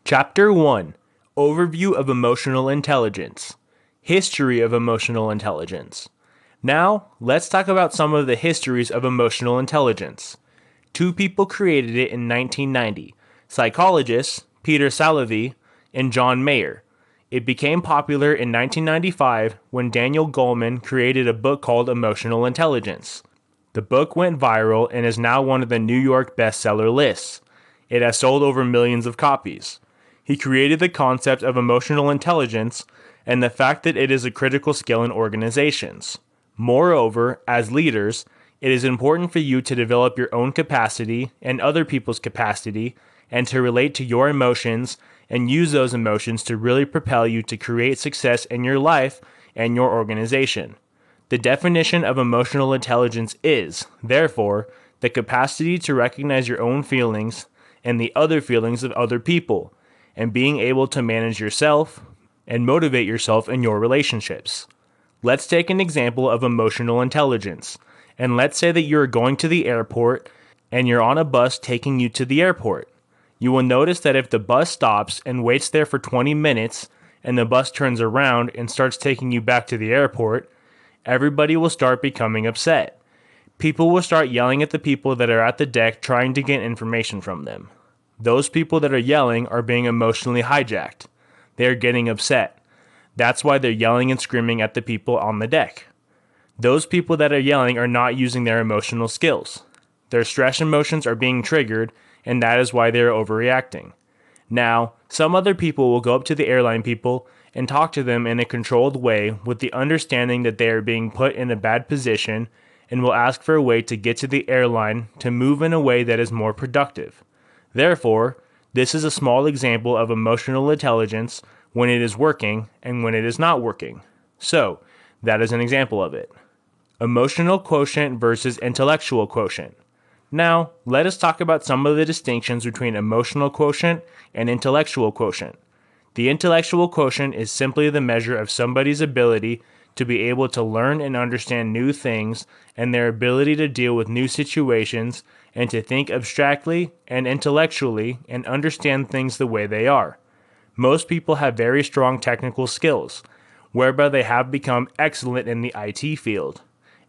Chapter 1: Overview of Emotional Intelligence. History of Emotional Intelligence. Now, let's talk about some of the histories of emotional intelligence. Two people created it in 1990, psychologists Peter Salovey and John Mayer. It became popular in 1995 when Daniel Goleman created a book called Emotional Intelligence. The book went viral and is now one of the New York bestseller lists. It has sold over millions of copies. He created the concept of emotional intelligence and the fact that it is a critical skill in organizations. Moreover, as leaders, it is important for you to develop your own capacity and other people's capacity and to relate to your emotions and use those emotions to really propel you to create success in your life and your organization. The definition of emotional intelligence is, therefore, the capacity to recognize your own feelings and the other feelings of other people, and being able to manage yourself and motivate yourself in your relationships. Let's take an example of emotional intelligence, and let's say that you're going to the airport and you're on a bus taking you to the airport. You will notice that if the bus stops and waits there for 20 minutes and the bus turns around and starts taking you back to the airport, everybody will start becoming upset. People will start yelling at the people that are at the deck trying to get information from them. Those people that are yelling are being emotionally hijacked. They are getting upset. That's why they're yelling and screaming at the people on the deck. Those people that are yelling are not using their emotional skills. Their stress emotions are being triggered, and that is why they are overreacting. Now, some other people will go up to the airline people and talk to them in a controlled way with the understanding that they are being put in a bad position and will ask for a way to get to the airline to move in a way that is more productive. Therefore, this is a small example of emotional intelligence when it is working and when it is not working. So, that is an example of it. Emotional quotient versus intellectual quotient. Now, let us talk about some of the distinctions between emotional quotient and intellectual quotient. The intellectual quotient is simply the measure of somebody's ability to be able to learn and understand new things and their ability to deal with new situations and to think abstractly and intellectually and understand things the way they are. Most people have very strong technical skills, whereby they have become excellent in the IT field.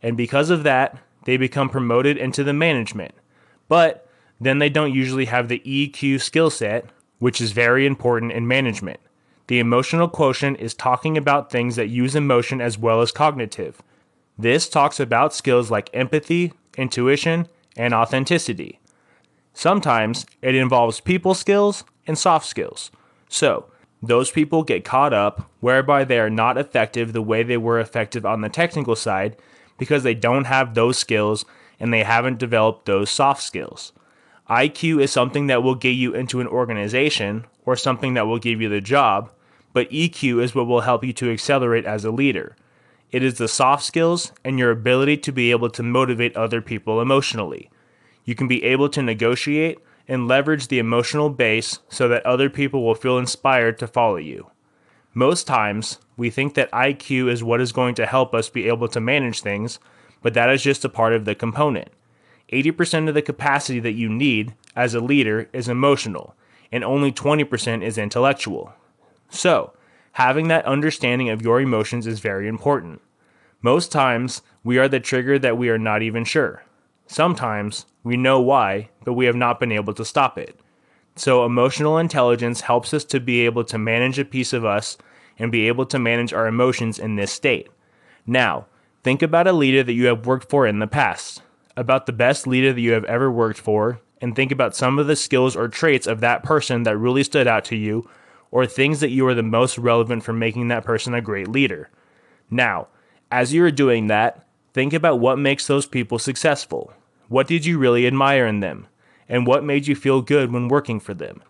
And because of that, they become promoted into the management. But then they don't usually have the EQ skill set, which is very important in management. The emotional quotient is talking about things that use emotion as well as cognitive. This talks about skills like empathy, intuition, and authenticity. Sometimes it involves people skills and soft skills. So, those people get caught up whereby they are not effective the way they were effective on the technical side because they don't have those skills and they haven't developed those soft skills. IQ is something that will get you into an organization or something that will give you the job, but EQ is what will help you to accelerate as a leader. It is the soft skills and your ability to be able to motivate other people emotionally. You can be able to negotiate and leverage the emotional base so that other people will feel inspired to follow you. Most times, we think that IQ is what is going to help us be able to manage things, but that is just a part of the component. 80% of the capacity that you need as a leader is emotional, and only 20% is intellectual. So, having that understanding of your emotions is very important. Most times, we are the trigger that we are not even sure. Sometimes, we know why, but we have not been able to stop it. So, emotional intelligence helps us to be able to manage a piece of us and be able to manage our emotions in this state. Now, think about a leader that you have worked for in the past, about the best leader that you have ever worked for, and think about some of the skills or traits of that person that really stood out to you, or things that you are the most relevant for making that person a great leader. Now, as you are doing that, think about what makes those people successful. What did you really admire in them? And what made you feel good when working for them?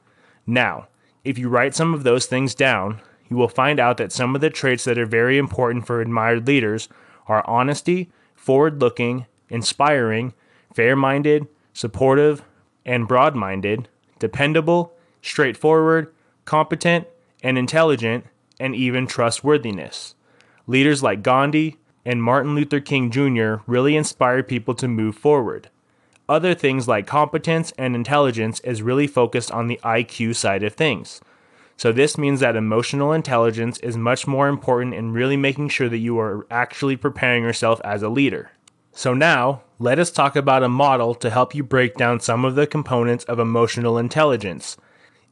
Now, if you write some of those things down, you will find out that some of the traits that are very important for admired leaders are honesty, forward-looking, inspiring, fair-minded, supportive, and broad-minded, dependable, straightforward, competent, and intelligent, and even trustworthiness. Leaders like Gandhi and Martin Luther King Jr. really inspire people to move forward. Other things like competence and intelligence is really focused on the IQ side of things. So this means that emotional intelligence is much more important in really making sure that you are actually preparing yourself as a leader. So now, let us talk about a model to help you break down some of the components of emotional intelligence,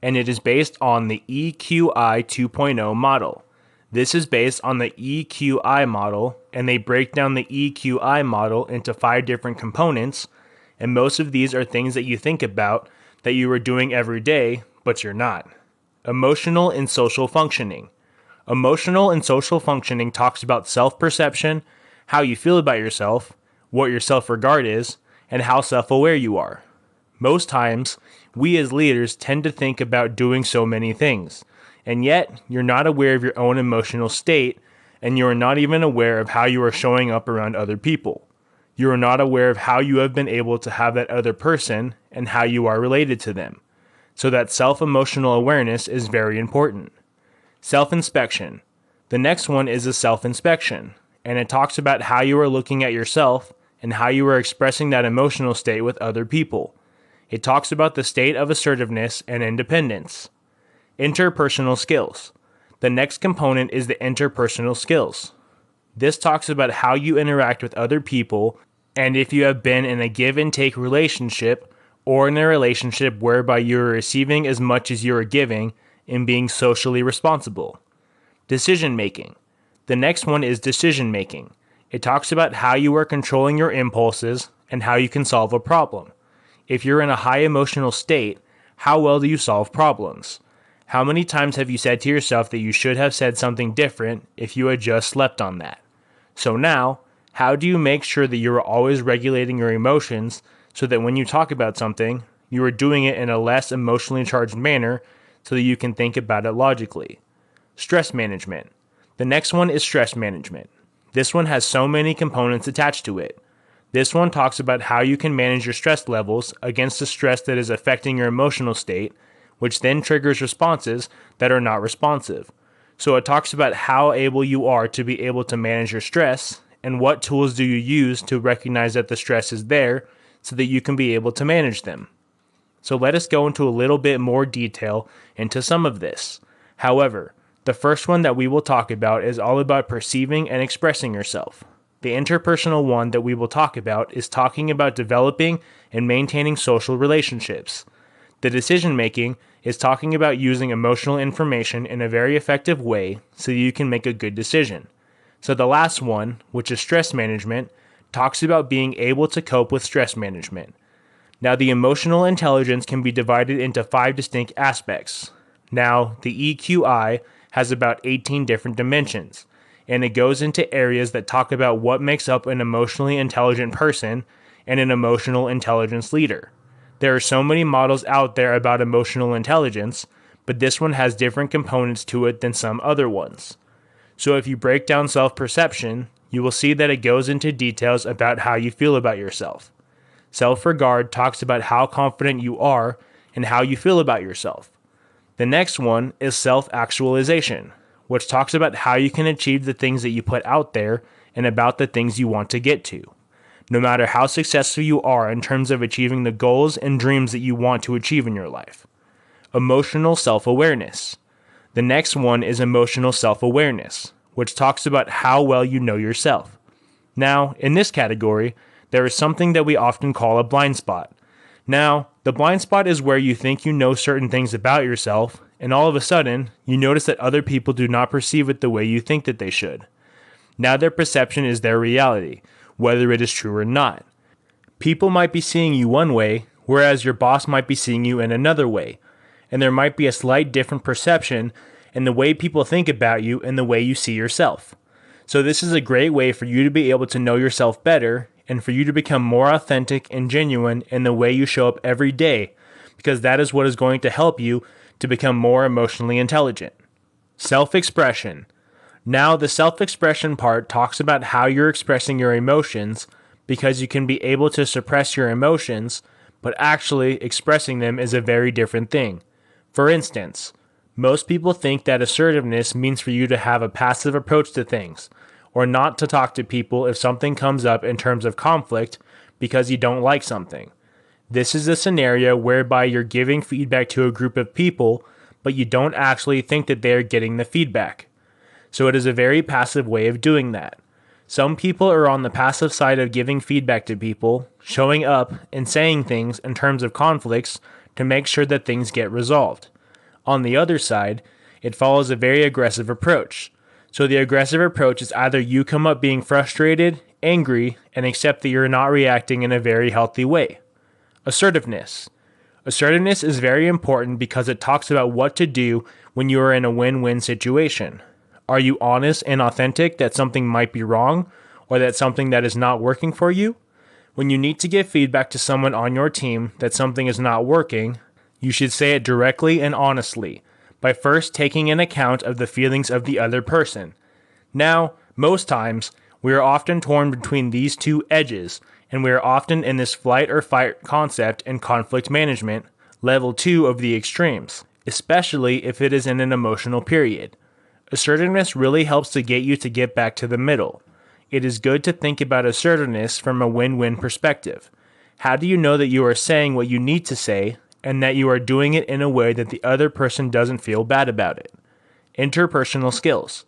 and it is based on the EQI 2.0 model. This is based on the EQI model, and they break down the EQI model into 5 different components, and most of these are things that you think about that you are doing every day, but you're not. Emotional and social functioning. Emotional and social functioning talks about self-perception, how you feel about yourself, what your self-regard is, and how self-aware you are. Most times, we as leaders tend to think about doing so many things, and yet you're not aware of your own emotional state, and you are not even aware of how you are showing up around other people. You are not aware of how you have been able to have that other person and how you are related to them. So that self-emotional awareness is very important. Self-inspection. The next one is a self-inspection, and it talks about how you are looking at yourself and how you are expressing that emotional state with other people. It talks about the state of assertiveness and independence. Interpersonal skills. The next component is the interpersonal skills. This talks about how you interact with other people and if you have been in a give and take relationship or in a relationship whereby you are receiving as much as you are giving and being socially responsible. Decision making. The next one is decision making. It talks about how you are controlling your impulses and how you can solve a problem. If you're in a high emotional state, how well do you solve problems? How many times have you said to yourself that you should have said something different if you had just slept on that? So now, how do you make sure that you are always regulating your emotions so that when you talk about something, you are doing it in a less emotionally charged manner so that you can think about it logically? Stress management. The next one is stress management. This one has so many components attached to it. This one talks about how you can manage your stress levels against the stress that is affecting your emotional state, which then triggers responses that are not responsive. So it talks about how able you are to be able to manage your stress and what tools do you use to recognize that the stress is there so that you can be able to manage them. So let us go into a little bit more detail into some of this. However, the first one that we will talk about is all about perceiving and expressing yourself. The interpersonal one that we will talk about is talking about developing and maintaining social relationships. The decision making is talking about using emotional information in a very effective way so you can make a good decision. So the last one, which is stress management, talks about being able to cope with stress management. Now, the emotional intelligence can be divided into 5 distinct aspects. Now, the EQI has about 18 different dimensions, and it goes into areas that talk about what makes up an emotionally intelligent person and an emotional intelligence leader. There are so many models out there about emotional intelligence, but this one has different components to it than some other ones. So if you break down self-perception, you will see that it goes into details about how you feel about yourself. Self-regard talks about how confident you are and how you feel about yourself. The next one is self-actualization, which talks about how you can achieve the things that you put out there and about the things you want to get to. No matter how successful you are in terms of achieving the goals and dreams that you want to achieve in your life. Emotional self-awareness. The next one is emotional self-awareness, which talks about how well you know yourself. Now, in this category, there is something that we often call a blind spot. Now, the blind spot is where you think you know certain things about yourself, and all of a sudden, you notice that other people do not perceive it the way you think that they should. Now their perception is their reality, whether it is true or not. People might be seeing you one way, whereas your boss might be seeing you in another way, and there might be a slight different perception in the way people think about you and the way you see yourself. So this is a great way for you to be able to know yourself better and for you to become more authentic and genuine in the way you show up every day, because that is what is going to help you to become more emotionally intelligent. Self-expression. Now, the self-expression part talks about how you're expressing your emotions, because you can be able to suppress your emotions, but actually expressing them is a very different thing. For instance, most people think that assertiveness means for you to have a passive approach to things, or not to talk to people if something comes up in terms of conflict because you don't like something. This is a scenario whereby you're giving feedback to a group of people, but you don't actually think that they are getting the feedback. So it is a very passive way of doing that. Some people are on the passive side of giving feedback to people, showing up and saying things in terms of conflicts to make sure that things get resolved. On the other side, it follows a very aggressive approach. So the aggressive approach is either you come up being frustrated, angry, and accept that you're not reacting in a very healthy way. Assertiveness. Assertiveness is very important because it talks about what to do when you are in a win-win situation. Are you honest and authentic that something might be wrong or that something that is not working for you? When you need to give feedback to someone on your team that something is not working, you should say it directly and honestly by first taking an account of the feelings of the other person. Now, most times, we are often torn between these two edges, and we are often in this flight or fight concept in conflict management, level 2 of the extremes, especially if it is in an emotional period. Assertiveness really helps to get you to get back to the middle. It is good to think about assertiveness from a win-win perspective. How do you know that you are saying what you need to say and that you are doing it in a way that the other person doesn't feel bad about it? Interpersonal skills.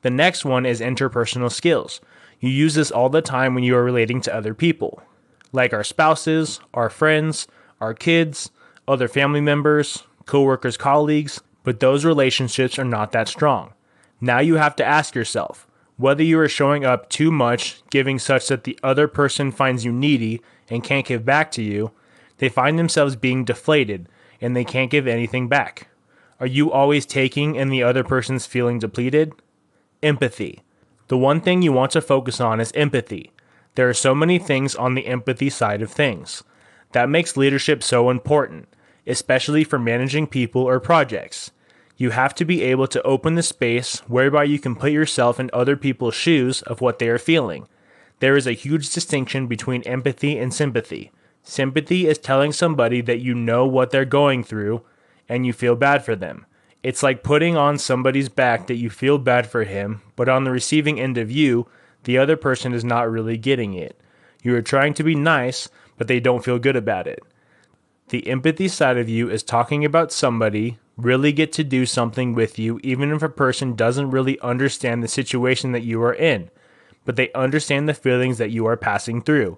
The next one is interpersonal skills. You use this all the time when you are relating to other people, like our spouses, our friends, our kids, other family members, coworkers, colleagues, but those relationships are not that strong. Now you have to ask yourself whether you are showing up too much, giving such that the other person finds you needy and can't give back to you. They find themselves being deflated and they can't give anything back. Are you always taking and the other person's feeling depleted? Empathy. The one thing you want to focus on is empathy. There are so many things on the empathy side of things. That makes leadership so important, especially for managing people or projects. You have to be able to open the space whereby you can put yourself in other people's shoes of what they are feeling. There is a huge distinction between empathy and sympathy. Sympathy is telling somebody that you know what they're going through and you feel bad for them. It's like putting on somebody's back that you feel bad for him, but on the receiving end of you, the other person is not really getting it. You are trying to be nice, but they don't feel good about it. The empathy side of you is talking about somebody really get to do something with you even if a person doesn't really understand the situation that you are in, but they understand the feelings that you are passing through.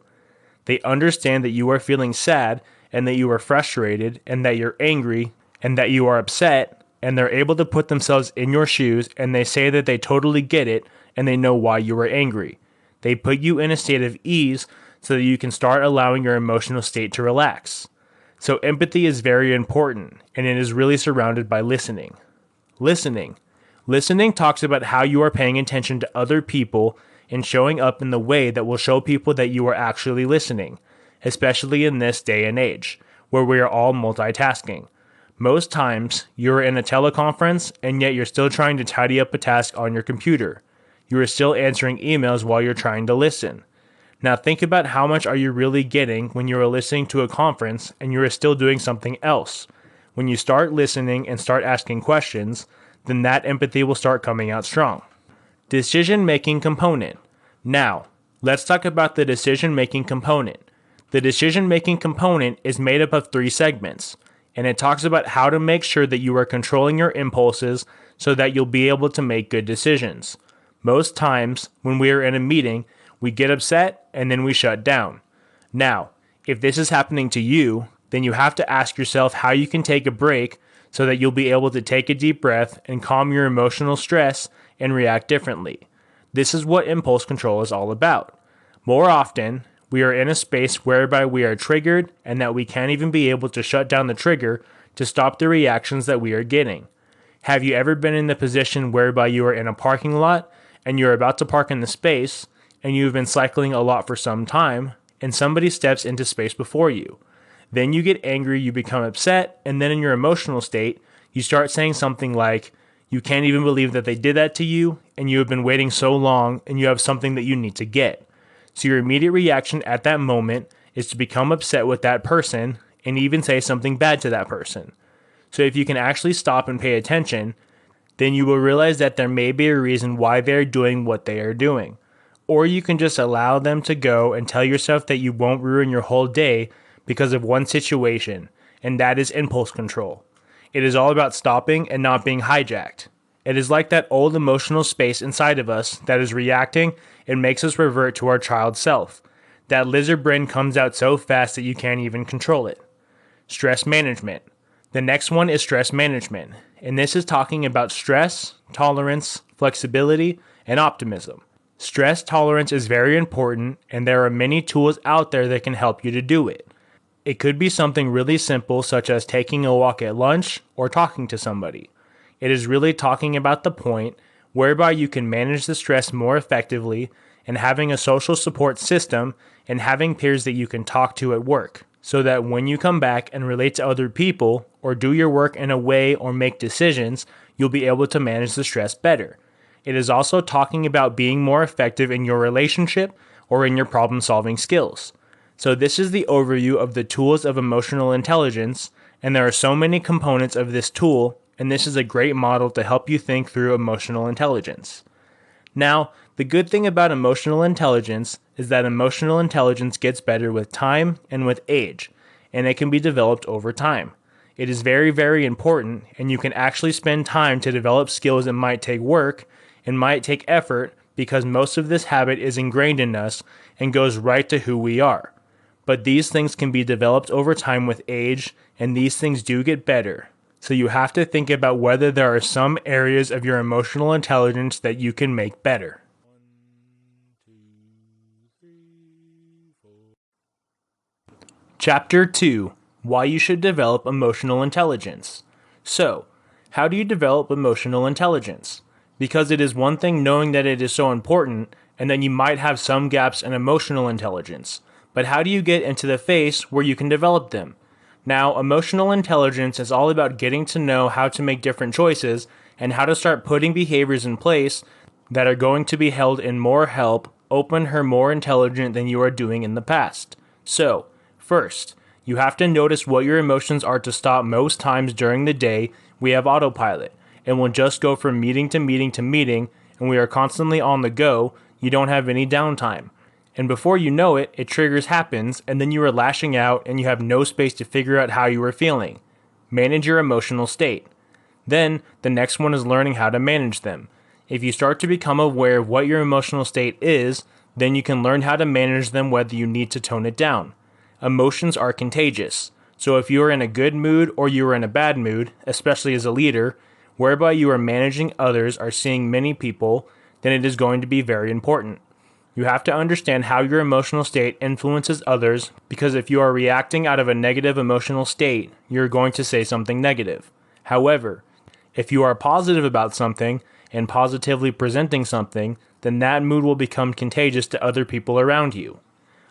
They understand that you are feeling sad and that you are frustrated and that you're angry and that you are upset, and they're able to put themselves in your shoes and they say that they totally get it and they know why you are angry. They put you in a state of ease so that you can start allowing your emotional state to relax. So empathy is very important, and it is really surrounded by listening. Listening. Listening talks about how you are paying attention to other people and showing up in the way that will show people that you are actually listening, especially in this day and age, where we are all multitasking. Most times, you're in a teleconference, and yet you're still trying to tidy up a task on your computer. You are still answering emails while you're trying to listen. Now think about how much are you really getting when you are listening to a conference and you are still doing something else. When you start listening and start asking questions, then that empathy will start coming out strong. Decision-making component. Now, let's talk about the decision-making component. The decision-making component is made up of 3 segments, and it talks about how to make sure that you are controlling your impulses so that you'll be able to make good decisions. Most times, when we are in a meeting, we get upset and then we shut down. Now, if this is happening to you, then you have to ask yourself how you can take a break so that you'll be able to take a deep breath and calm your emotional stress and react differently. This is what impulse control is all about. More often, we are in a space whereby we are triggered and that we can't even be able to shut down the trigger to stop the reactions that we are getting. Have you ever been in the position whereby you are in a parking lot and you're about to park in the space and you've been cycling a lot for some time and somebody steps into space before you? Then you get angry, you become upset, and then in your emotional state, you start saying something like, you can't even believe that they did that to you, and you have been waiting so long, and you have something that you need to get. So your immediate reaction at that moment is to become upset with that person and even say something bad to that person. So if you can actually stop and pay attention, then you will realize that there may be a reason why they're doing what they are doing. Or you can just allow them to go and tell yourself that you won't ruin your whole day because of one situation, and that is impulse control. It is all about stopping and not being hijacked. It is like that old emotional space inside of us that is reacting and makes us revert to our child self. That lizard brain comes out so fast that you can't even control it. Stress management. The next one is stress management, and this is talking about stress, tolerance, flexibility, and optimism. Stress tolerance is very important, and there are many tools out there that can help you to do it. It could be something really simple, such as taking a walk at lunch or talking to somebody. It is really talking about the point whereby you can manage the stress more effectively and having a social support system and having peers that you can talk to at work, so that when you come back and relate to other people or do your work in a way or make decisions, you'll be able to manage the stress better. It is also talking about being more effective in your relationship or in your problem-solving skills. So this is the overview of the tools of emotional intelligence, and there are so many components of this tool, and this is a great model to help you think through emotional intelligence. Now, the good thing about emotional intelligence is that emotional intelligence gets better with time and with age, and it can be developed over time. It is very, very important, and you can actually spend time to develop skills that might take work and might take effort because most of this habit is ingrained in us and goes right to who we are. But these things can be developed over time with age, and these things do get better. So you have to think about whether there are some areas of your emotional intelligence that you can make better. Chapter 2: Why you should develop emotional intelligence. So, how do you develop emotional intelligence? Because it is one thing knowing that it is so important, and then you might have some gaps in emotional intelligence. But how do you get into the phase where you can develop them? Now, emotional intelligence is all about getting to know how to make different choices and how to start putting behaviors in place that are going to be held in more help, open her more intelligent than you are doing in the past. So, first, you have to notice what your emotions are to stop. Most times during the day, we have autopilot, and we'll just go from meeting to meeting to meeting, and we are constantly on the go. You don't have any downtime. And before you know it, it triggers happens, and then you are lashing out and you have no space to figure out how you are feeling. Manage your emotional state. Then, the next one is learning how to manage them. If you start to become aware of what your emotional state is, then you can learn how to manage them, whether you need to tone it down. Emotions are contagious. So if you are in a good mood or you are in a bad mood, especially as a leader, whereby you are managing others or seeing many people, then it is going to be very important. You have to understand how your emotional state influences others, because if you are reacting out of a negative emotional state, you're going to say something negative. However, if you are positive about something and positively presenting something, then that mood will become contagious to other people around you.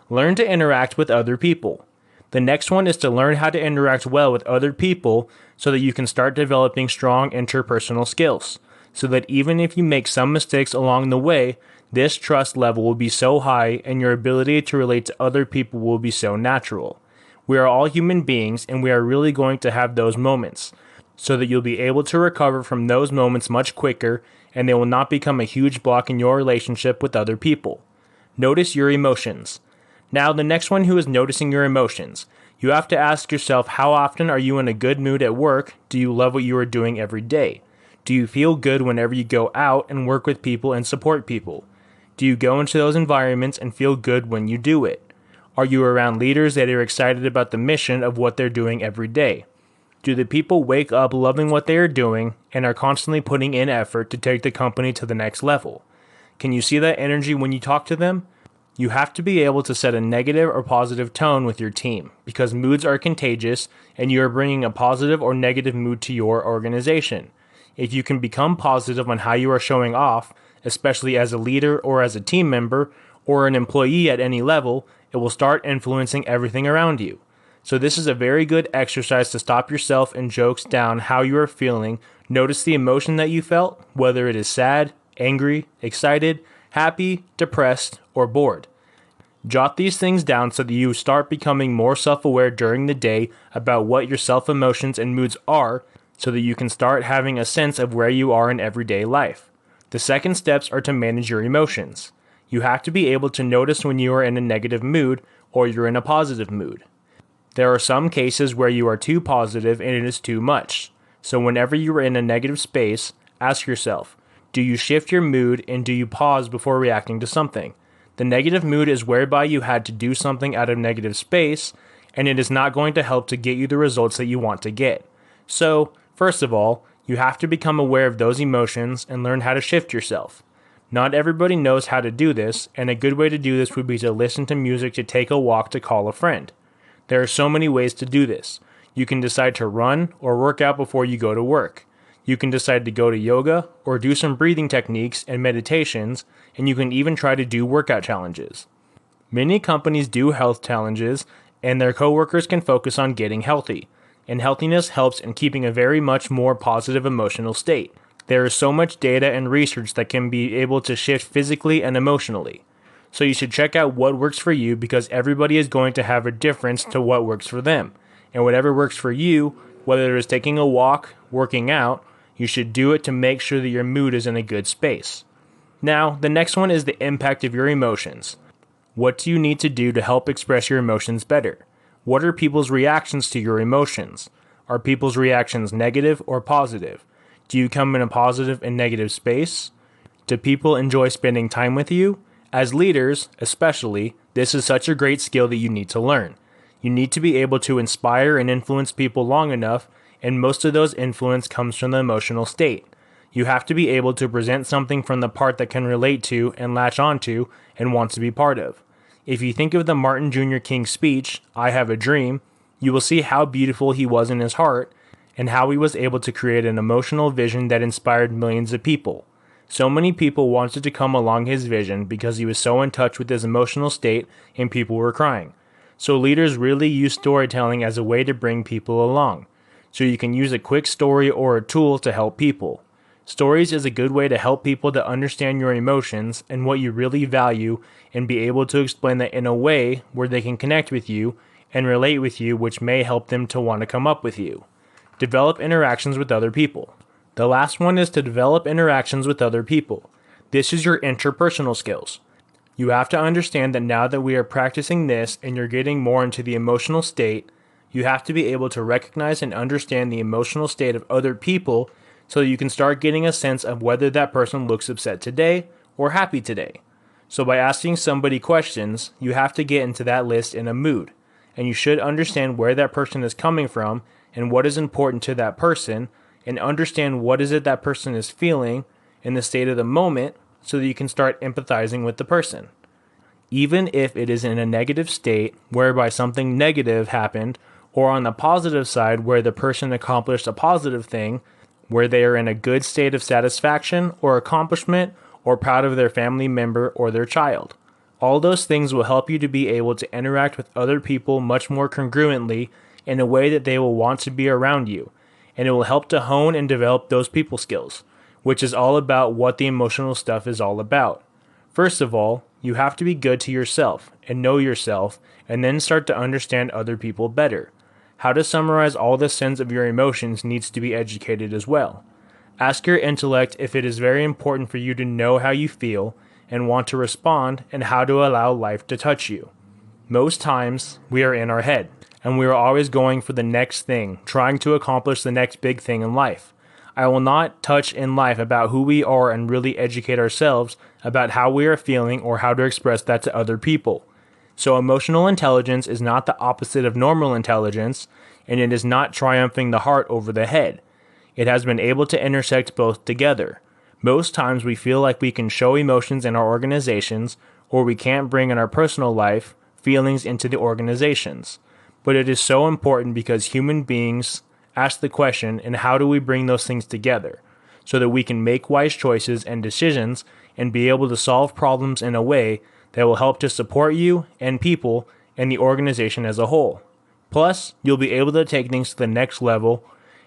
Learn to interact with other people. The next one is to learn how to interact well with other people so that you can start developing strong interpersonal skills, so that even if you make some mistakes along the way, this trust level will be so high and your ability to relate to other people will be so natural. We are all human beings, and we are really going to have those moments, so that you'll be able to recover from those moments much quicker, and they will not become a huge block in your relationship with other people. Notice your emotions. Now, the next one who is noticing your emotions. You have to ask yourself, how often are you in a good mood at work? Do you love what you are doing every day? Do you feel good whenever you go out and work with people and support people? Do you go into those environments and feel good when you do it? Are you around leaders that are excited about the mission of what they're doing every day? Do the people wake up loving what they are doing and are constantly putting in effort to take the company to the next level? Can you see that energy when you talk to them? You have to be able to set a negative or positive tone with your team, because moods are contagious and you are bringing a positive or negative mood to your organization. If you can become positive on how you are showing off, especially as a leader or as a team member or an employee at any level, it will start influencing everything around you. So this is a very good exercise to stop yourself and jokes down how you are feeling. Notice the emotion that you felt, whether it is sad, angry, excited, happy, depressed, or bored. Jot these things down so that you start becoming more self-aware during the day about what your self-emotions and moods are, so that you can start having a sense of where you are in everyday life. The second steps are to manage your emotions. You have to be able to notice when you are in a negative mood or you're in a positive mood. There are some cases where you are too positive and it is too much. So whenever you are in a negative space, ask yourself, do you shift your mood and do you pause before reacting to something? The negative mood is whereby you had to do something out of negative space, and it is not going to help to get you the results that you want to get. So, first of all, you have to become aware of those emotions and learn how to shift yourself. Not everybody knows how to do this, and a good way to do this would be to listen to music, to take a walk, to call a friend. There are so many ways to do this. You can decide to run or work out before you go to work. You can decide to go to yoga or do some breathing techniques and meditations, and you can even try to do workout challenges. Many companies do health challenges, and their coworkers can focus on getting healthy. And healthiness helps in keeping a very much more positive emotional state. There is so much data and research that can be able to shift physically and emotionally. So you should check out what works for you, because everybody is going to have a difference to what works for them. And whatever works for you, whether it is taking a walk, working out, you should do it to make sure that your mood is in a good space. Now, the next one is the impact of your emotions. What do you need to do to help express your emotions better? What are people's reactions to your emotions? Are people's reactions negative or positive? Do you come in a positive and negative space? Do people enjoy spending time with you? As leaders, especially, this is such a great skill that you need to learn. You need to be able to inspire and influence people long enough, and most of those influence comes from the emotional state. You have to be able to present something from the part that can relate to and latch onto and want to be part of. If you think of the Martin Jr. King speech, I Have a Dream, you will see how beautiful he was in his heart and how he was able to create an emotional vision that inspired millions of people. So many people wanted to come along his vision because he was so in touch with his emotional state and people were crying. So leaders really use storytelling as a way to bring people along. So you can use a quick story or a tool to help people. Stories is a good way to help people to understand your emotions and what you really value, and be able to explain that in a way where they can connect with you and relate with you, which may help them to want to come up with you. Develop interactions with other people. The last one is to develop interactions with other people. This is your interpersonal skills. You have to understand that now that we are practicing this and you're getting more into the emotional state, you have to be able to recognize and understand the emotional state of other people, so you can start getting a sense of whether that person looks upset today or happy today. So by asking somebody questions, you have to get into that list in a mood, and you should understand where that person is coming from and what is important to that person, and understand what is it that person is feeling in the state of the moment, so that you can start empathizing with the person. Even if it is in a negative state whereby something negative happened, or on the positive side where the person accomplished a positive thing, where they are in a good state of satisfaction or accomplishment, or proud of their family member or their child. All those things will help you to be able to interact with other people much more congruently, in a way that they will want to be around you, and it will help to hone and develop those people skills, which is all about what the emotional stuff is all about. First of all, you have to be good to yourself and know yourself, and then start to understand other people better. How to summarize all the sense of your emotions needs to be educated as well. Ask your intellect if it is very important for you to know how you feel and want to respond, and how to allow life to touch you. Most times, we are in our head, and we are always going for the next thing, trying to accomplish the next big thing in life. I will not touch in life about who we are and really educate ourselves about how we are feeling or how to express that to other people. So emotional intelligence is not the opposite of normal intelligence, and it is not triumphing the heart over the head. It has been able to intersect both together. Most times we feel like we can show emotions in our organizations, or we can't bring in our personal life feelings into the organizations. But it is so important, because human beings ask the question, and how do we bring those things together so that we can make wise choices and decisions and be able to solve problems in a way that will help to support you and people and the organization as a whole. Plus, you'll be able to take things to the next level,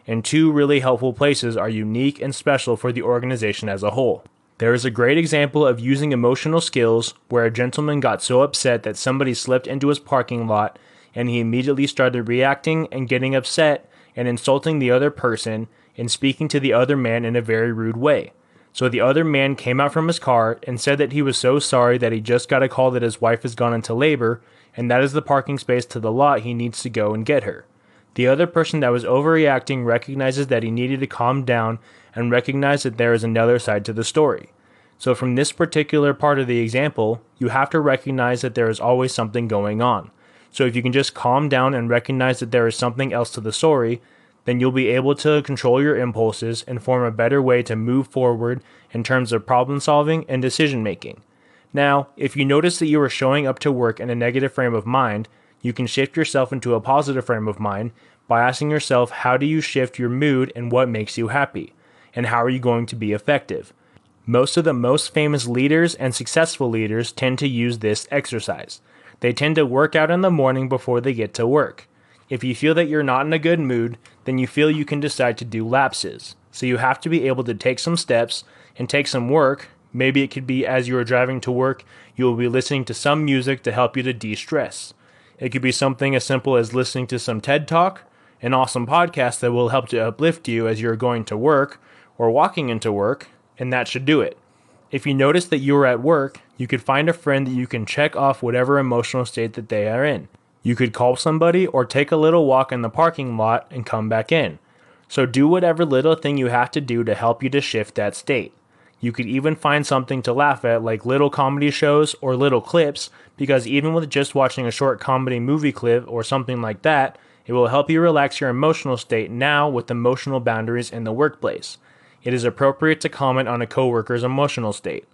and two really helpful places are unique and special for the organization as a whole. There is a great example of using emotional skills where a gentleman got so upset that somebody slipped into his parking lot, and he immediately started reacting and getting upset and insulting the other person and speaking to the other man in a very rude way. So the other man came out from his car and said that he was so sorry that he just got a call that his wife has gone into labor, and that is the parking space to the lot he needs to go and get her. The other person that was overreacting recognizes that he needed to calm down and recognize that there is another side to the story. So from this particular part of the example, you have to recognize that there is always something going on. So if you can just calm down and recognize that there is something else to the story, then you'll be able to control your impulses and form a better way to move forward in terms of problem solving and decision making. Now, if you notice that you are showing up to work in a negative frame of mind, you can shift yourself into a positive frame of mind by asking yourself, how do you shift your mood and what makes you happy? And how are you going to be effective? Most of the most famous leaders and successful leaders tend to use this exercise. They tend to work out in the morning before they get to work. If you feel that you're not in a good mood, then you feel you can decide to do lapses. So you have to be able to take some steps and take some work. Maybe it could be as you are driving to work, you will be listening to some music to help you to de-stress. It could be something as simple as listening to some TED Talk, an awesome podcast that will help to uplift you as you're going to work or walking into work, and that should do it. If you notice that you are at work, you could find a friend that you can check off whatever emotional state that they are in. You could call somebody or take a little walk in the parking lot and come back in. So do whatever little thing you have to do to help you to shift that state. You could even find something to laugh at, like little comedy shows or little clips, because even with just watching a short comedy movie clip or something like that, it will help you relax your emotional state now with emotional boundaries in the workplace. It is appropriate to comment on a coworker's emotional state.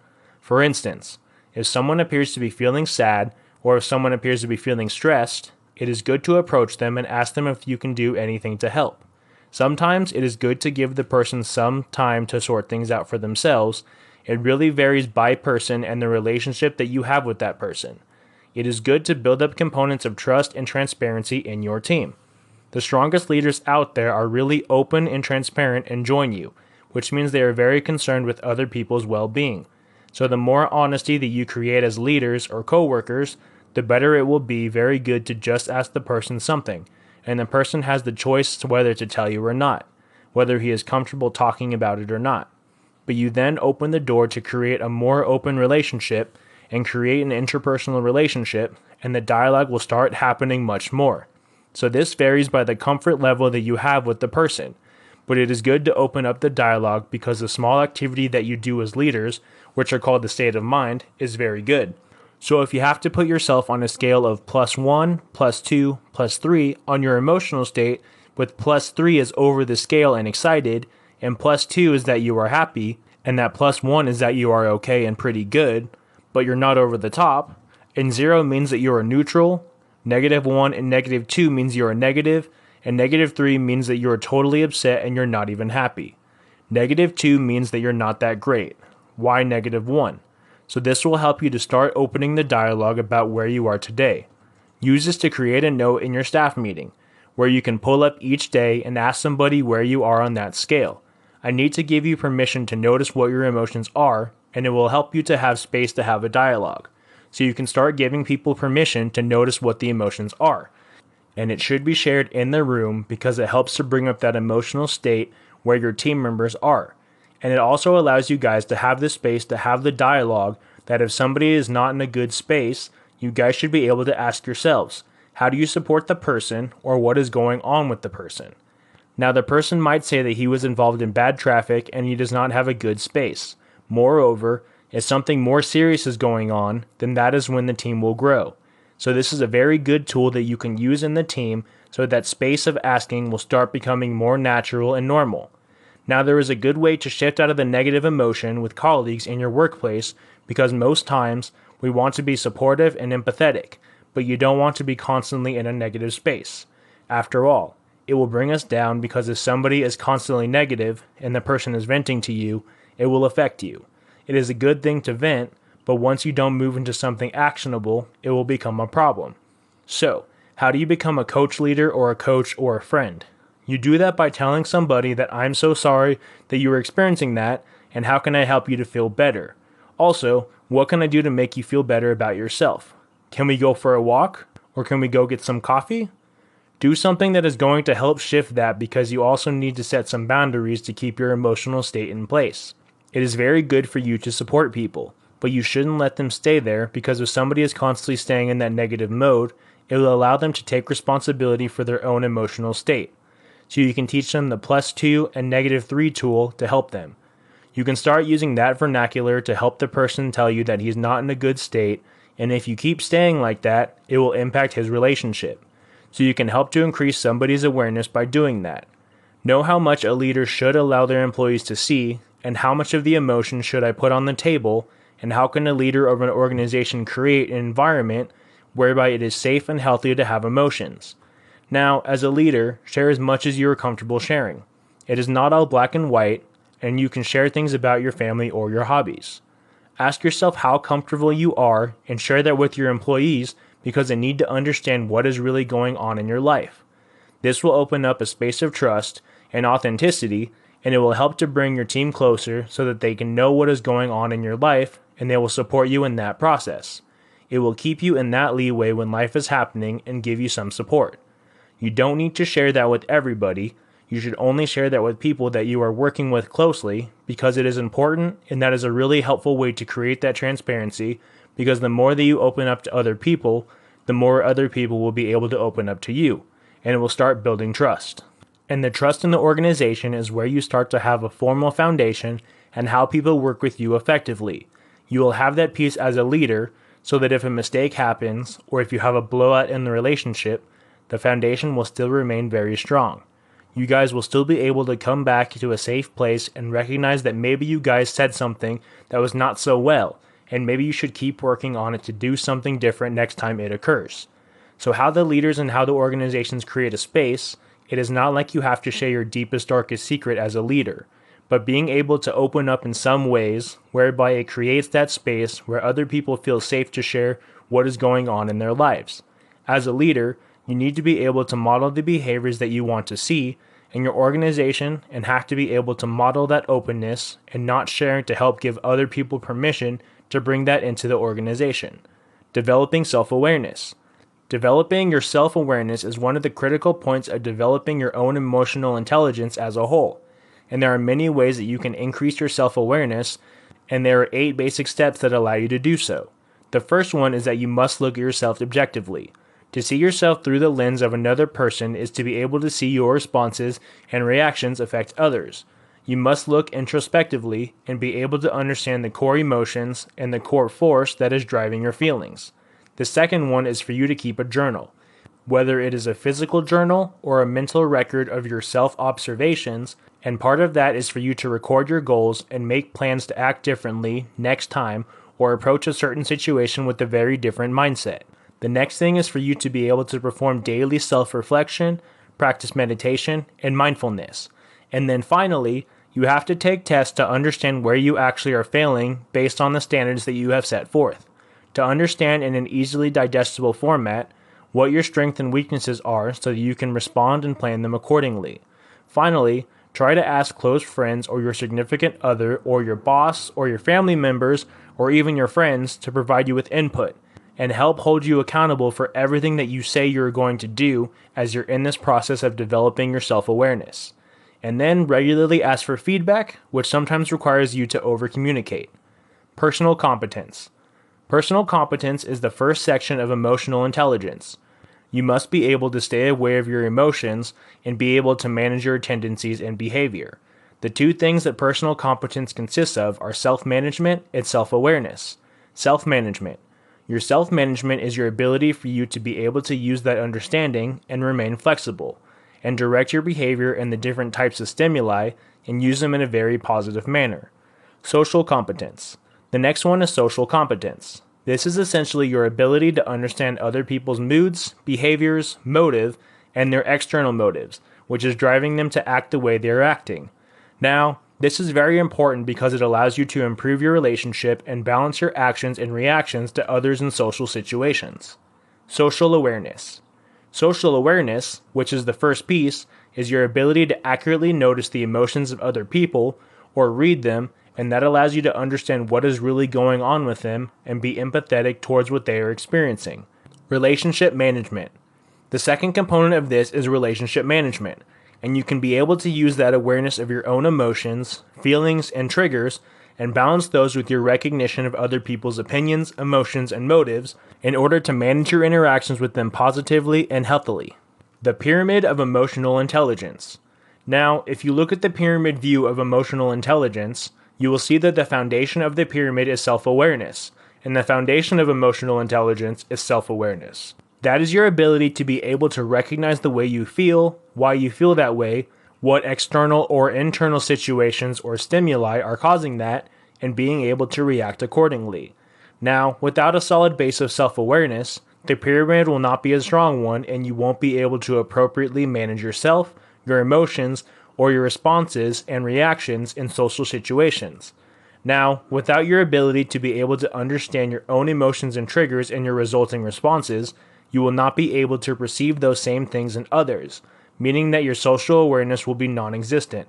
For instance, if someone appears to be feeling sad, or if someone appears to be feeling stressed, it is good to approach them and ask them if you can do anything to help. Sometimes it is good to give the person some time to sort things out for themselves. It really varies by person and the relationship that you have with that person. It is good to build up components of trust and transparency in your team. The strongest leaders out there are really open and transparent and join you, which means they are very concerned with other people's well-being. So the more honesty that you create as leaders or coworkers, the better it will be very good to just ask the person something, and the person has the choice whether to tell you or not, whether he is comfortable talking about it or not. But you then open the door to create a more open relationship and create an interpersonal relationship, and the dialogue will start happening much more. So this varies by the comfort level that you have with the person, but it is good to open up the dialogue because the small activity that you do as leaders, which are called the state of mind, is very good. So if you have to put yourself on a scale of +1, +2, +3 on your emotional state, with +3 is over the scale and excited, and +2 is that you are happy, and that +1 is that you are okay and pretty good, but you're not over the top, and 0 means that you are neutral, -1 and -2 means you are negative, and -3 means that you are totally upset and you're not even happy. -2 means that you're not that great. Why -1? So this will help you to start opening the dialogue about where you are today. Use this to create a note in your staff meeting, where you can pull up each day and ask somebody where you are on that scale. I need to give you permission to notice what your emotions are, and it will help you to have space to have a dialogue. So you can start giving people permission to notice what the emotions are. And it should be shared in the room because it helps to bring up that emotional state where your team members are. And it also allows you guys to have the space to have the dialogue that if somebody is not in a good space, you guys should be able to ask yourselves, how do you support the person or what is going on with the person? Now the person might say that he was involved in bad traffic and he does not have a good space. Moreover, if something more serious is going on, then that is when the team will grow. So this is a very good tool that you can use in the team so that space of asking will start becoming more natural and normal. Now there is a good way to shift out of the negative emotion with colleagues in your workplace because most times we want to be supportive and empathetic, but you don't want to be constantly in a negative space. After all, it will bring us down because if somebody is constantly negative and the person is venting to you, it will affect you. It is a good thing to vent, but once you don't move into something actionable, it will become a problem. So, how do you become a coach leader or a coach or a friend? You do that by telling somebody that I'm so sorry that you are experiencing that, and how can I help you to feel better? Also, what can I do to make you feel better about yourself? Can we go for a walk? Or can we go get some coffee? Do something that is going to help shift that because you also need to set some boundaries to keep your emotional state in place. It is very good for you to support people, but you shouldn't let them stay there because if somebody is constantly staying in that negative mode, it will allow them to take responsibility for their own emotional state. So you can teach them the +2 and -3 tool to help them. You can start using that vernacular to help the person tell you that he's not in a good state, and if you keep staying like that, it will impact his relationship. So you can help to increase somebody's awareness by doing that. Know how much a leader should allow their employees to see, and how much of the emotion should I put on the table, and how can a leader of an organization create an environment whereby it is safe and healthy to have emotions. Now, as a leader, share as much as you are comfortable sharing. It is not all black and white, and you can share things about your family or your hobbies. Ask yourself how comfortable you are and share that with your employees because they need to understand what is really going on in your life. This will open up a space of trust and authenticity, and it will help to bring your team closer so that they can know what is going on in your life and they will support you in that process. It will keep you in that leeway when life is happening and give you some support. You don't need to share that with everybody. You should only share that with people that you are working with closely because it is important, and that is a really helpful way to create that transparency, because the more that you open up to other people, the more other people will be able to open up to you, and it will start building trust. And the trust in the organization is where you start to have a formal foundation and how people work with you effectively. You will have that piece as a leader so that if a mistake happens or if you have a blowout in the relationship, the foundation will still remain very strong. You guys will still be able to come back to a safe place and recognize that maybe you guys said something that was not so well, and maybe you should keep working on it to do something different next time it occurs. So how the leaders and how the organizations create a space, it is not like you have to share your deepest, darkest secret as a leader, but being able to open up in some ways whereby it creates that space where other people feel safe to share what is going on in their lives. As a leader, you need to be able to model the behaviors that you want to see in your organization and have to be able to model that openness and not sharing to help give other people permission to bring that into the organization. Developing self-awareness. Developing your self-awareness is one of the critical points of developing your own emotional intelligence as a whole. And there are many ways that you can increase your self-awareness, and there are 8 basic steps that allow you to do so. The first one is that you must look at yourself objectively. To see yourself through the lens of another person is to be able to see your responses and reactions affect others. You must look introspectively and be able to understand the core emotions and the core force that is driving your feelings. The second one is for you to keep a journal. Whether it is a physical journal or a mental record of your self-observations, and part of that is for you to record your goals and make plans to act differently next time or approach a certain situation with a very different mindset. The next thing is for you to be able to perform daily self-reflection, practice meditation, and mindfulness. And then finally, you have to take tests to understand where you actually are failing based on the standards that you have set forth. To understand in an easily digestible format what your strengths and weaknesses are so that you can respond and plan them accordingly. Finally, try to ask close friends or your significant other or your boss or your family members or even your friends to provide you with input and help hold you accountable for everything that you say you're going to do as you're in this process of developing your self-awareness. And then regularly ask for feedback, which sometimes requires you to over-communicate. Personal competence. Personal competence is the first section of emotional intelligence. You must be able to stay aware of your emotions and be able to manage your tendencies and behavior. The 2 things that personal competence consists of are self-management and self-awareness. Self-management. Your self-management is your ability for you to be able to use that understanding and remain flexible, and direct your behavior in the different types of stimuli and use them in a very positive manner. Social competence. The next one is social competence. This is essentially your ability to understand other people's moods, behaviors, motive, and their external motives, which is driving them to act the way they are acting. Now, this is very important because it allows you to improve your relationship and balance your actions and reactions to others in social situations. Social awareness. Social awareness, which is the first piece, is your ability to accurately notice the emotions of other people or read them, and that allows you to understand what is really going on with them and be empathetic towards what they are experiencing. Relationship management. The second component of this is relationship management, and you can be able to use that awareness of your own emotions, feelings, and triggers and balance those with your recognition of other people's opinions, emotions, and motives in order to manage your interactions with them positively and healthily. The pyramid of emotional intelligence. Now, if you look at the pyramid view of emotional intelligence, you will see that the foundation of the pyramid is self-awareness, and the foundation of emotional intelligence is self-awareness. That is your ability to be able to recognize the way you feel, why you feel that way, what external or internal situations or stimuli are causing that, and being able to react accordingly. Now, without a solid base of self-awareness, the pyramid will not be a strong one and you won't be able to appropriately manage yourself, your emotions, or your responses and reactions in social situations. Now, without your ability to be able to understand your own emotions and triggers and your resulting responses, you will not be able to perceive those same things in others, meaning that your social awareness will be non-existent,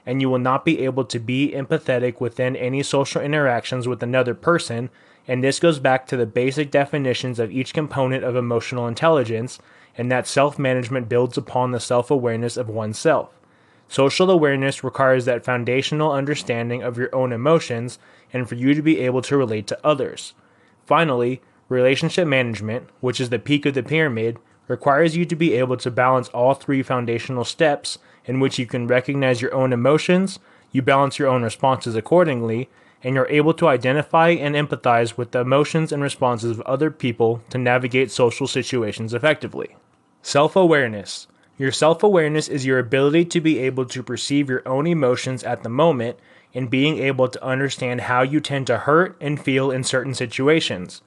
and you will not be able to be empathetic within any social interactions with another person, and this goes back to the basic definitions of each component of emotional intelligence, and that self-management builds upon the self-awareness of oneself. Social awareness requires that foundational understanding of your own emotions and for you to be able to relate to others. Finally, relationship management, which is the peak of the pyramid, requires you to be able to balance all three foundational steps in which you can recognize your own emotions, you balance your own responses accordingly, and you're able to identify and empathize with the emotions and responses of other people to navigate social situations effectively. Self-awareness. Your self-awareness is your ability to be able to perceive your own emotions at the moment and being able to understand how you tend to hurt and feel in certain situations.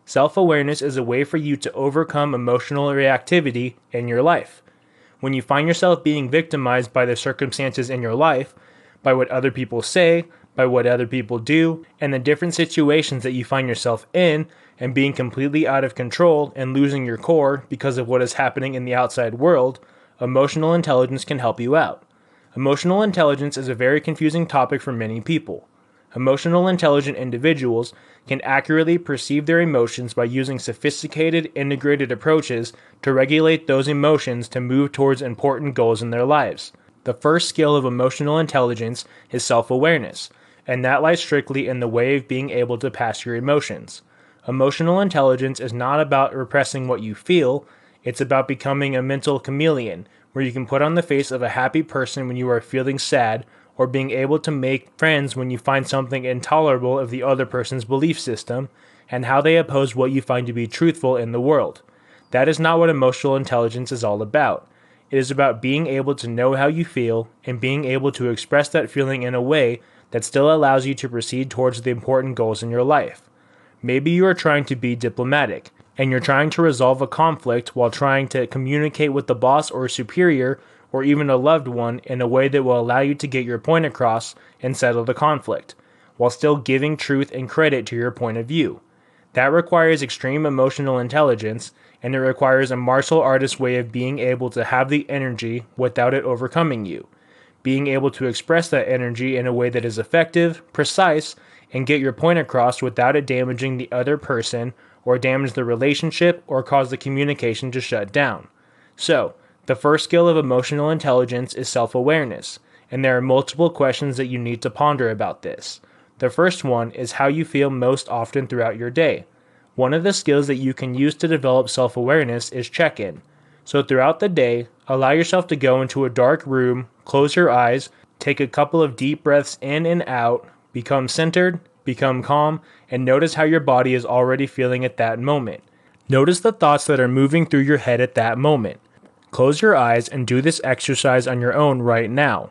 Self-awareness is a way for you to overcome emotional reactivity in your life. When you find yourself being victimized by the circumstances in your life, by what other people say, by what other people do, and the different situations that you find yourself in, and being completely out of control and losing your core because of what is happening in the outside world, emotional intelligence can help you out. Emotional intelligence is a very confusing topic for many people. Emotional intelligent individuals can accurately perceive their emotions by using sophisticated, integrated approaches to regulate those emotions to move towards important goals in their lives. The first skill of emotional intelligence is self-awareness, and that lies strictly in the way of being able to pass your emotions. Emotional intelligence is not about repressing what you feel, it's about becoming a mental chameleon, where you can put on the face of a happy person when you are feeling sad, or being able to make friends when you find something intolerable of the other person's belief system, and how they oppose what you find to be truthful in the world. That is not what emotional intelligence is all about. It is about being able to know how you feel, and being able to express that feeling in a way that still allows you to proceed towards the important goals in your life. Maybe you are trying to be diplomatic, and you're trying to resolve a conflict while trying to communicate with the boss or superior or even a loved one in a way that will allow you to get your point across and settle the conflict, while still giving truth and credit to your point of view. That requires extreme emotional intelligence, and it requires a martial artist way of being able to have the energy without it overcoming you, being able to express that energy in a way that is effective, precise, and get your point across without it damaging the other person or damage the relationship or cause the communication to shut down. So, the first skill of emotional intelligence is self-awareness, and there are multiple questions that you need to ponder about this. The first one is how you feel most often throughout your day. One of the skills that you can use to develop self-awareness is check-in. So throughout the day, allow yourself to go into a dark room, close your eyes, take a couple of deep breaths in and out, become centered, become calm, and notice how your body is already feeling at that moment. Notice the thoughts that are moving through your head at that moment. Close your eyes and do this exercise on your own right now,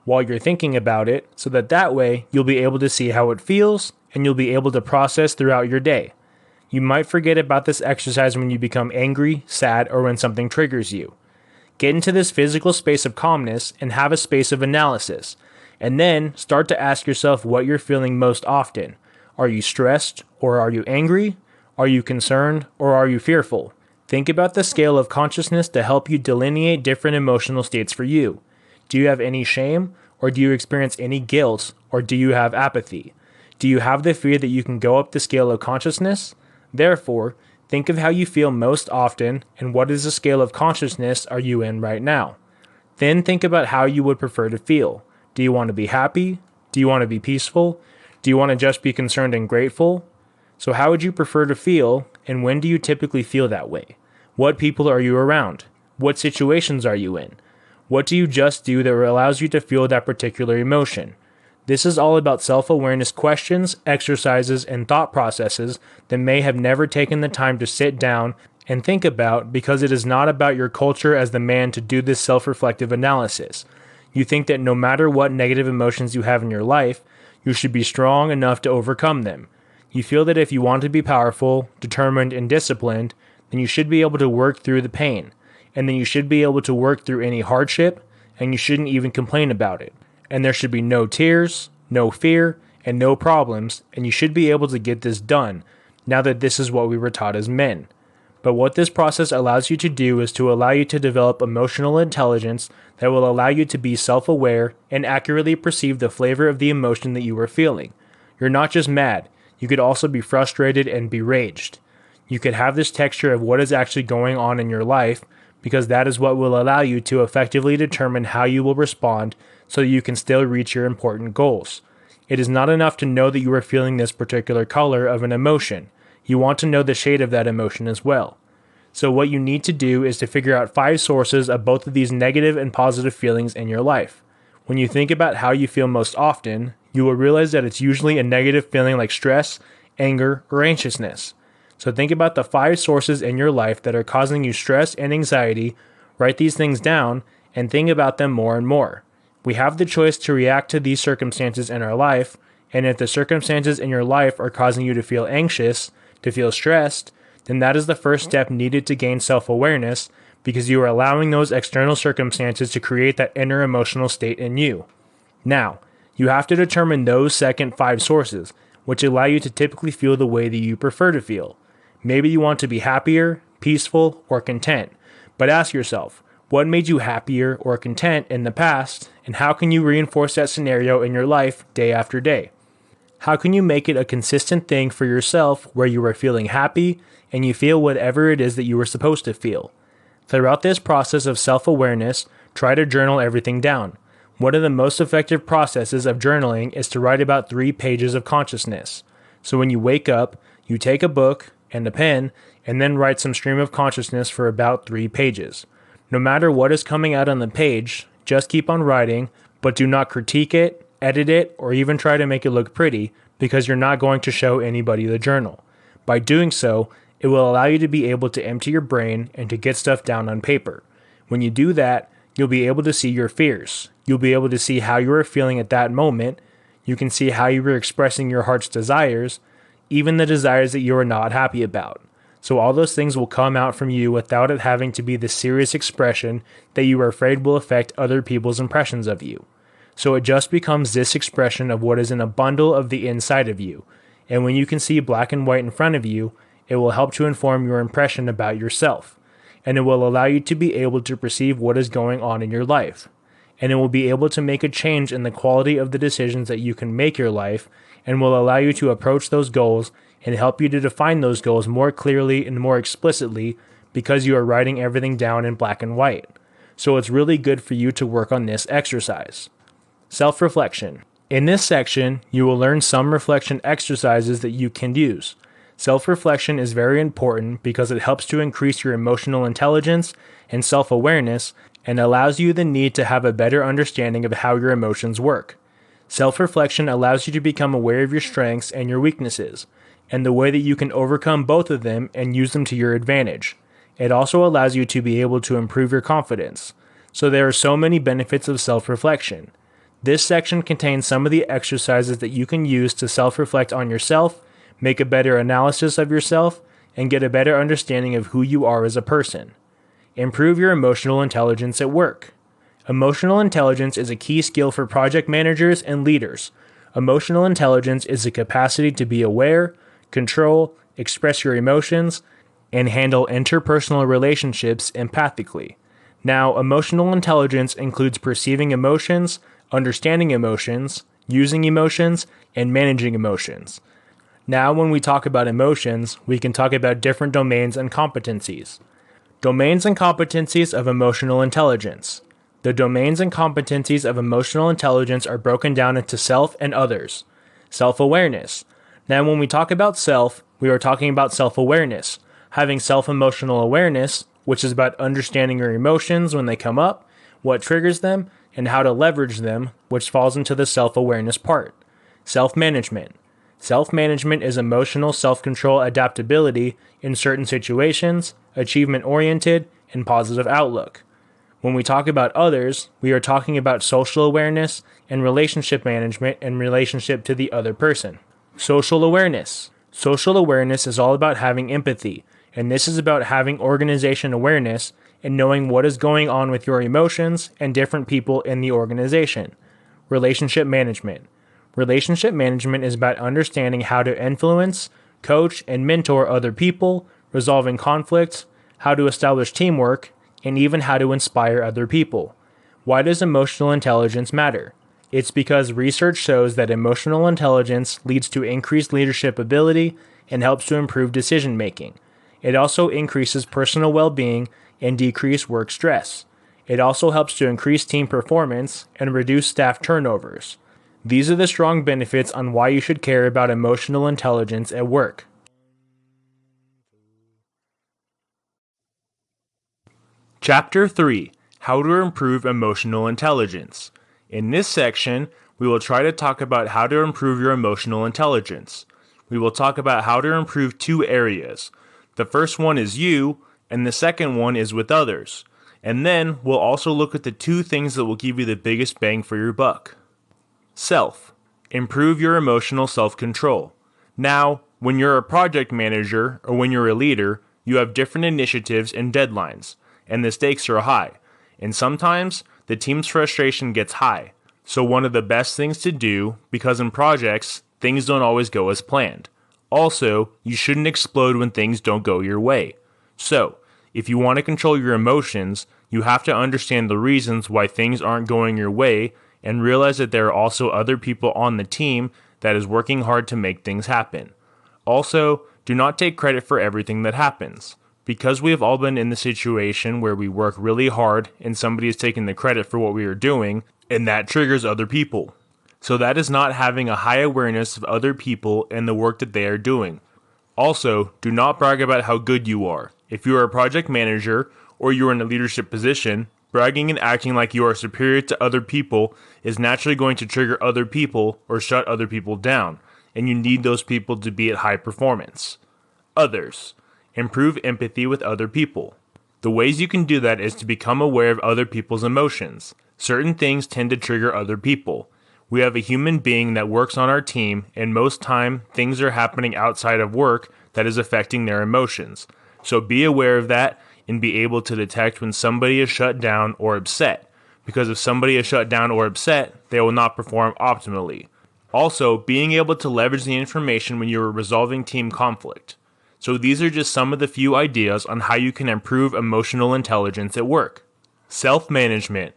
while you're thinking about it, so that way you'll be able to see how it feels, and you'll be able to process throughout your day. You might forget about this exercise when you become angry, sad, or when something triggers you. Get into this physical space of calmness and have a space of analysis, and then start to ask yourself what you're feeling most often. Are you stressed, or are you angry? Are you concerned, or are you fearful? Think about the scale of consciousness to help you delineate different emotional states for you. Do you have any shame, or do you experience any guilt, or do you have apathy? Do you have the fear that you can go up the scale of consciousness? Therefore, think of how you feel most often and what is the scale of consciousness are you in right now. Then think about how you would prefer to feel. Do you want to be happy? Do you want to be peaceful? Do you want to just be concerned and grateful? So how would you prefer to feel, and when do you typically feel that way? What people are you around? What situations are you in? What do you just do that allows you to feel that particular emotion? This is all about self-awareness questions, exercises, and thought processes that may have never taken the time to sit down and think about because it is not about your culture as the man to do this self-reflective analysis. You think that no matter what negative emotions you have in your life, you should be strong enough to overcome them. You feel that if you want to be powerful, determined, and disciplined, then you should be able to work through the pain, and then you should be able to work through any hardship, and you shouldn't even complain about it. And there should be no tears, no fear, and no problems, and you should be able to get this done, now that this is what we were taught as men. But what this process allows you to do is to allow you to develop emotional intelligence that will allow you to be self-aware and accurately perceive the flavor of the emotion that you are feeling. You're not just mad, you could also be frustrated and beraged. You could have this texture of what is actually going on in your life, because that is what will allow you to effectively determine how you will respond so that you can still reach your important goals. It is not enough to know that you are feeling this particular color of an emotion. You want to know the shade of that emotion as well. So what you need to do is to figure out 5 sources of both of these negative and positive feelings in your life. When you think about how you feel most often, you will realize that it's usually a negative feeling like stress, anger, or anxiousness. So think about the 5 sources in your life that are causing you stress and anxiety, write these things down, and think about them more and more. We have the choice to react to these circumstances in our life, and if the circumstances in your life are causing you to feel anxious, to feel stressed, then that is the first step needed to gain self-awareness, because you are allowing those external circumstances to create that inner emotional state in you. Now, you have to determine those second 5 sources, which allow you to typically feel the way that you prefer to feel. Maybe you want to be happier, peaceful, or content, but ask yourself, what made you happier or content in the past, and how can you reinforce that scenario in your life day after day? How can you make it a consistent thing for yourself where you are feeling happy and you feel whatever it is that you were supposed to feel? Throughout this process of self-awareness, try to journal everything down. One of the most effective processes of journaling is to write about 3 pages of consciousness. So when you wake up, you take a book and a pen and then write some stream of consciousness for about 3 pages. No matter what is coming out on the page, just keep on writing, but do not critique it, edit it, or even try to make it look pretty, because you're not going to show anybody the journal. By doing so, it will allow you to be able to empty your brain and to get stuff down on paper. When you do that, you'll be able to see your fears. You'll be able to see how you are feeling at that moment. You can see how you are expressing your heart's desires, even the desires that you are not happy about. So all those things will come out from you without it having to be the serious expression that you are afraid will affect other people's impressions of you. So it just becomes this expression of what is in a bundle of the inside of you. And when you can see black and white in front of you, it will help to inform your impression about yourself. And it will allow you to be able to perceive what is going on in your life. And it will be able to make a change in the quality of the decisions that you can make your life, and will allow you to approach those goals and help you to define those goals more clearly and more explicitly, because you are writing everything down in black and white. So it's really good for you to work on this exercise. Self-reflection. In this section, you will learn some reflection exercises that you can use. Self-reflection is very important because it helps to increase your emotional intelligence and self-awareness, and allows you the need to have a better understanding of how your emotions work. Self-reflection allows you to become aware of your strengths and your weaknesses, and the way that you can overcome both of them and use them to your advantage. It also allows you to be able to improve your confidence. So there are so many benefits of self-reflection. This section contains some of the exercises that you can use to self-reflect on yourself, make a better analysis of yourself, and get a better understanding of who you are as a person. Improve your emotional intelligence at work. Emotional intelligence is a key skill for project managers and leaders. Emotional intelligence is the capacity to be aware, control, express your emotions, and handle interpersonal relationships empathically. Now, emotional intelligence includes perceiving emotions, understanding emotions, using emotions, and managing emotions. Now, when we talk about emotions, we can talk about different domains and competencies. Domains and competencies of emotional intelligence. The domains and competencies of emotional intelligence are broken down into self and others. Self-awareness. Now, when we talk about self, we are talking about self-awareness. Having self-emotional awareness, which is about understanding your emotions when they come up, what triggers them, and how to leverage them, which falls into the self-awareness part. Self-management. Self-management is emotional self-control adaptability in certain situations, achievement-oriented, and positive outlook. When we talk about others, we are talking about social awareness and relationship management in relationship to the other person. Social awareness. Social awareness is all about having empathy, and this is about having organization awareness and knowing what is going on with your emotions and different people in the organization. Relationship management. Relationship management is about understanding how to influence, coach, and mentor other people, resolving conflicts, how to establish teamwork, and even how to inspire other people. Why does emotional intelligence matter? It's because research shows that emotional intelligence leads to increased leadership ability and helps to improve decision making. It also increases personal well-being and decrease work stress. It also helps to increase team performance and reduce staff turnovers. These are the strong benefits on why you should care about emotional intelligence at work. Chapter 3: How to Improve Emotional Intelligence. In this section, we will try to talk about how to improve your emotional intelligence. We will talk about how to improve two areas. The first one is you, and the second one is with others. And then we'll also look at the two things that will give you the biggest bang for your buck. Self. Improve your emotional self-control. Now, when you're a project manager or when you're a leader, you have different initiatives and deadlines, and the stakes are high. And sometimes, the team's frustration gets high. So one of the best things to do, because in projects, things don't always go as planned. Also, you shouldn't explode when things don't go your way. So, if you want to control your emotions, you have to understand the reasons why things aren't going your way and realize that there are also other people on the team that is working hard to make things happen. Also, do not take credit for everything that happens. Because we have all been in the situation where we work really hard and somebody is taking the credit for what we are doing, and that triggers other people. So that is not having a high awareness of other people and the work that they are doing. Also, do not brag about how good you are. If you are a project manager or you are in a leadership position, bragging and acting like you are superior to other people is naturally going to trigger other people or shut other people down, and you need those people to be at high performance. Others. Improve empathy with other people. The ways you can do that is to become aware of other people's emotions. Certain things tend to trigger other people. We have a human being that works on our team, and most time things are happening outside of work that is affecting their emotions. So be aware of that and be able to detect when somebody is shut down or upset. Because if somebody is shut down or upset, they will not perform optimally. Also, being able to leverage the information when you are resolving team conflict. So these are just some of the few ideas on how you can improve emotional intelligence at work. Self-management.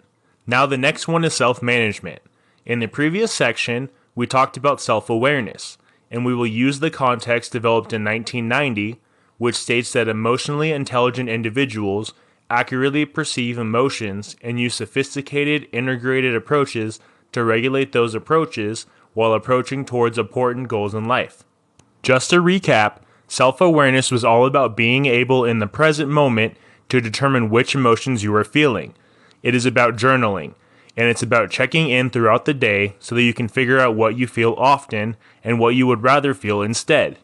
Now the next one is self-management. In the previous section, we talked about self-awareness, and we will use the context developed in 1990, which states that emotionally intelligent individuals accurately perceive emotions and use sophisticated, integrated approaches to regulate those approaches while approaching towards important goals in life. Just to recap, self-awareness was all about being able in the present moment to determine which emotions you are feeling. It is about journaling, and it's about checking in throughout the day so that you can figure out what you feel often and what you would rather feel instead.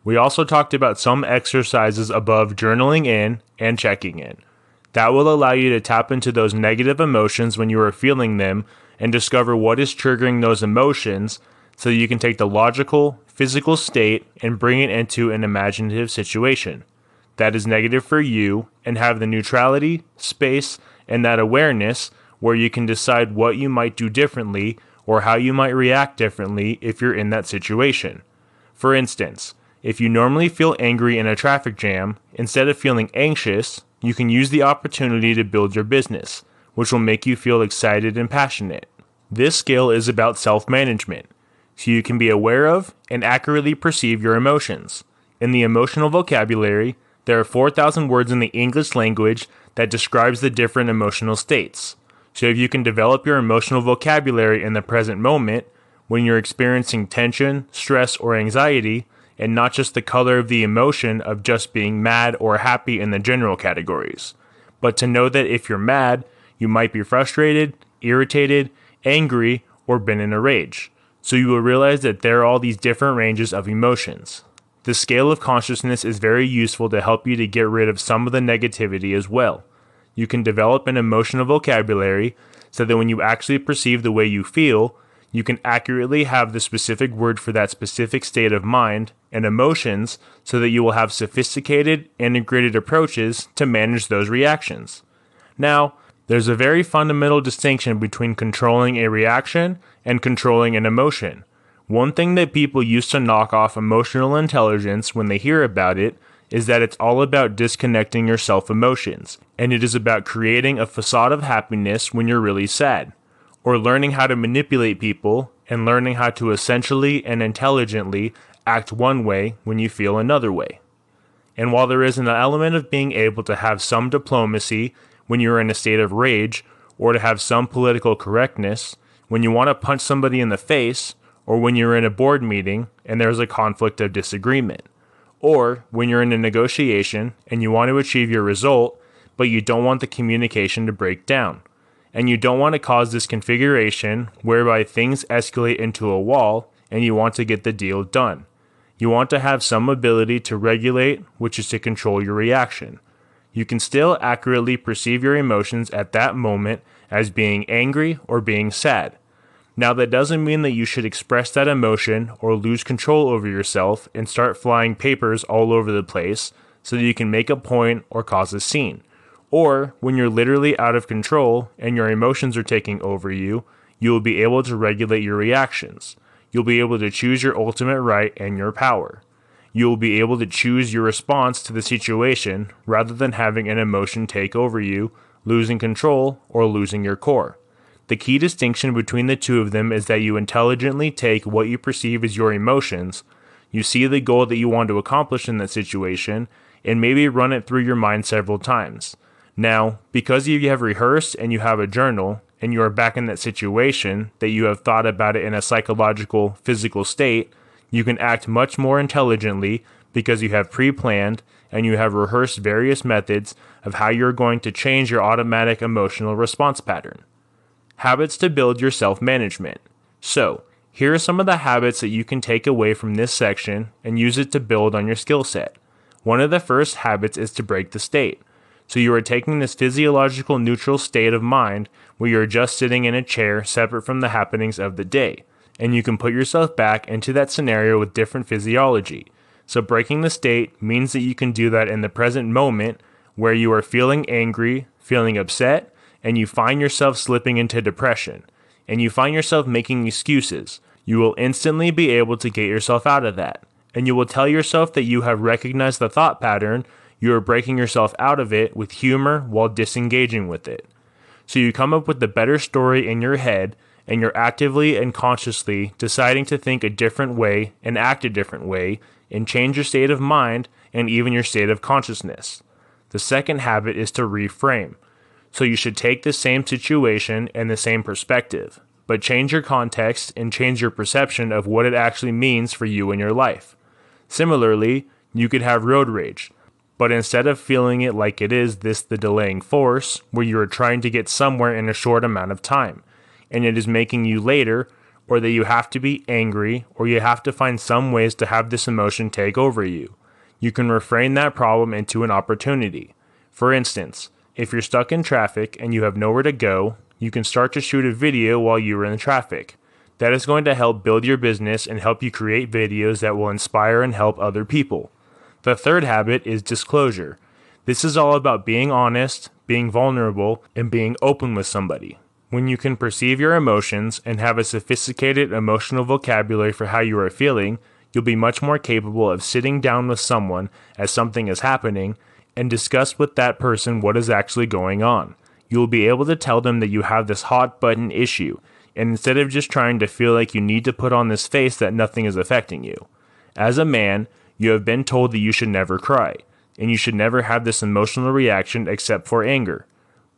We also talked about some exercises above journaling in and checking in. That will allow you to tap into those negative emotions when you are feeling them and discover what is triggering those emotions so that you can take the logical, physical state and bring it into an imaginative situation that is negative for you and have the neutrality, space, and that awareness where you can decide what you might do differently or how you might react differently if you're in that situation. For instance, if you normally feel angry in a traffic jam, instead of feeling anxious, you can use the opportunity to build your business, which will make you feel excited and passionate. This skill is about self-management, so you can be aware of and accurately perceive your emotions. In the emotional vocabulary, there are 4,000 words in the English language that describes the different emotional states. So if you can develop your emotional vocabulary in the present moment, when you're experiencing tension, stress, or anxiety, and not just the color of the emotion of just being mad or happy in the general categories. But to know that if you're mad, you might be frustrated, irritated, angry, or been in a rage. So you will realize that there are all these different ranges of emotions. The scale of consciousness is very useful to help you to get rid of some of the negativity as well. You can develop an emotional vocabulary so that when you actually perceive the way you feel, you can accurately have the specific word for that specific state of mind and emotions so that you will have sophisticated, integrated approaches to manage those reactions. Now, there's a very fundamental distinction between controlling a reaction and controlling an emotion. One thing that people used to knock off emotional intelligence when they hear about it is that it's all about disconnecting your self-emotions, and it is about creating a facade of happiness when you're really sad, or learning how to manipulate people and learning how to essentially and intelligently act one way when you feel another way. And while there is an element of being able to have some diplomacy when you're in a state of rage, or to have some political correctness when you want to punch somebody in the face, or when you're in a board meeting and there's a conflict of disagreement, or when you're in a negotiation and you want to achieve your result, but you don't want the communication to break down, and you don't want to cause this configuration whereby things escalate into a wall and you want to get the deal done. You want to have some ability to regulate, which is to control your reaction. You can still accurately perceive your emotions at that moment as being angry or being sad. Now, that doesn't mean that you should express that emotion or lose control over yourself and start flying papers all over the place so that you can make a point or cause a scene. Or, when you're literally out of control and your emotions are taking over you, you will be able to regulate your reactions. You'll be able to choose your ultimate right and your power. You will be able to choose your response to the situation rather than having an emotion take over you, losing control, or losing your core. The key distinction between the two of them is that you intelligently take what you perceive as your emotions, you see the goal that you want to accomplish in that situation, and maybe run it through your mind several times. Now, because you have rehearsed and you have a journal, and you are back in that situation, that you have thought about it in a psychological, physical state, you can act much more intelligently because you have pre-planned and you have rehearsed various methods of how you're going to change your automatic emotional response pattern. Habits to build your self-management. So, here are some of the habits that you can take away from this section and use it to build on your skill set. One of the first habits is to break the state. So you are taking this physiological neutral state of mind where you're just sitting in a chair separate from the happenings of the day, and you can put yourself back into that scenario with different physiology. So breaking the state means that you can do that in the present moment where you are feeling angry, feeling upset, and you find yourself slipping into depression, and you find yourself making excuses. You will instantly be able to get yourself out of that, and you will tell yourself that you have recognized the thought pattern. You are breaking yourself out of it with humor while disengaging with it. So you come up with the better story in your head, and you're actively and consciously deciding to think a different way and act a different way and change your state of mind and even your state of consciousness. The second habit is to reframe. So you should take the same situation and the same perspective, but change your context and change your perception of what it actually means for you in your life. Similarly, you could have road rage, but instead of feeling it like it is the delaying force, where you are trying to get somewhere in a short amount of time, and it is making you later, or that you have to be angry, or you have to find some ways to have this emotion take over you. You can reframe that problem into an opportunity. For instance, if you're stuck in traffic and you have nowhere to go, you can start to shoot a video while you are in traffic. That is going to help build your business and help you create videos that will inspire and help other people. The third habit is disclosure. This is all about being honest, being vulnerable, and being open with somebody. When you can perceive your emotions and have a sophisticated emotional vocabulary for how you are feeling, you'll be much more capable of sitting down with someone as something is happening and discuss with that person what is actually going on. You will be able to tell them that you have this hot button issue, and instead of just trying to feel like you need to put on this face that nothing is affecting you. As a man, you have been told that you should never cry, and you should never have this emotional reaction except for anger.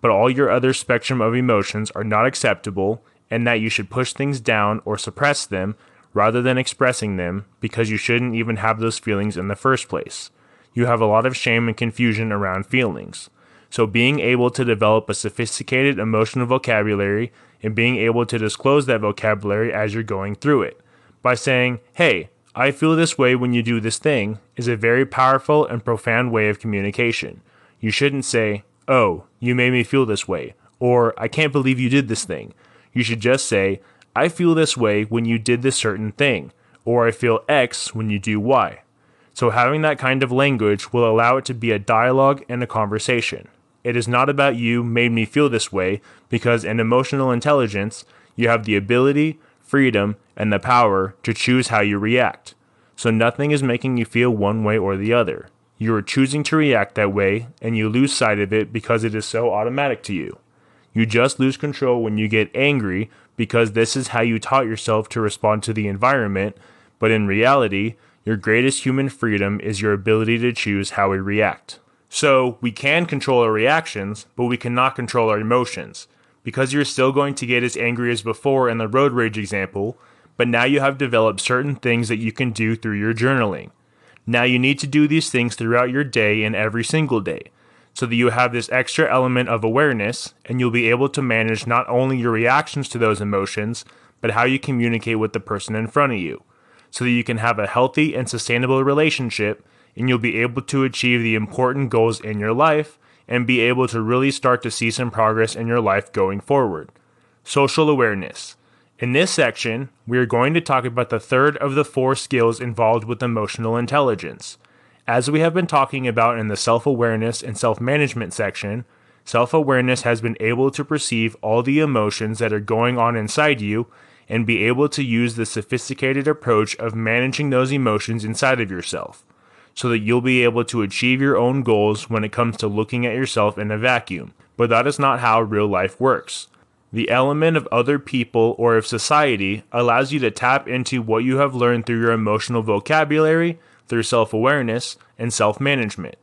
But all your other spectrum of emotions are not acceptable, and that you should push things down or suppress them rather than expressing them because you shouldn't even have those feelings in the first place. You have a lot of shame and confusion around feelings. So being able to develop a sophisticated emotional vocabulary and being able to disclose that vocabulary as you're going through it by saying, hey, I feel this way when you do this thing is a very powerful and profound way of communication. You shouldn't say, oh, you made me feel this way, or I can't believe you did this thing. You should just say, I feel this way when you did this certain thing, or I feel X when you do Y. So having that kind of language will allow it to be a dialogue and a conversation. It is not about you made me feel this way, because in emotional intelligence, you have the ability, freedom, and the power to choose how you react. So nothing is making you feel one way or the other. You are choosing to react that way, and you lose sight of it because it is so automatic to you. You just lose control when you get angry because this is how you taught yourself to respond to the environment, but in reality, your greatest human freedom is your ability to choose how we react. So we can control our reactions, but we cannot control our emotions. Because you're still going to get as angry as before in the road rage example, but now you have developed certain things that you can do through your journaling. Now you need to do these things throughout your day and every single day, so that you have this extra element of awareness, and you'll be able to manage not only your reactions to those emotions, but how you communicate with the person in front of you, so that you can have a healthy and sustainable relationship, and you'll be able to achieve the important goals in your life, and be able to really start to see some progress in your life going forward. Social awareness. In this section, we are going to talk about the third of the 4 skills involved with emotional intelligence. As we have been talking about in the self-awareness and self-management section, self-awareness has been able to perceive all the emotions that are going on inside you and be able to use the sophisticated approach of managing those emotions inside of yourself, so that you'll be able to achieve your own goals when it comes to looking at yourself in a vacuum. But that is not how real life works. The element of other people or of society allows you to tap into what you have learned through your emotional vocabulary, through self-awareness, and self-management.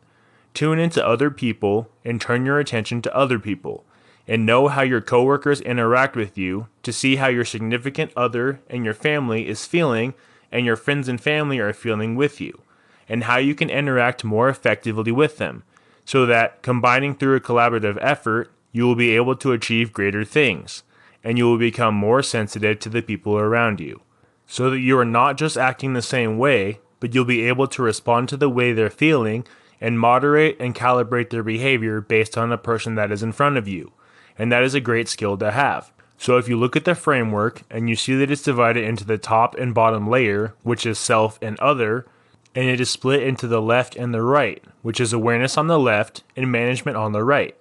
Tune into other people and turn your attention to other people, and know how your coworkers interact with you to see how your significant other and your family is feeling and your friends and family are feeling with you, and how you can interact more effectively with them, so that combining through a collaborative effort, you will be able to achieve greater things, and you will become more sensitive to the people around you, so that you are not just acting the same way, but you'll be able to respond to the way they're feeling and moderate and calibrate their behavior based on the person that is in front of you, and that is a great skill to have. So if you look at the framework and you see that it's divided into the top and bottom layer, which is self and other, and it is split into the left and the right, which is awareness on the left and management on the right.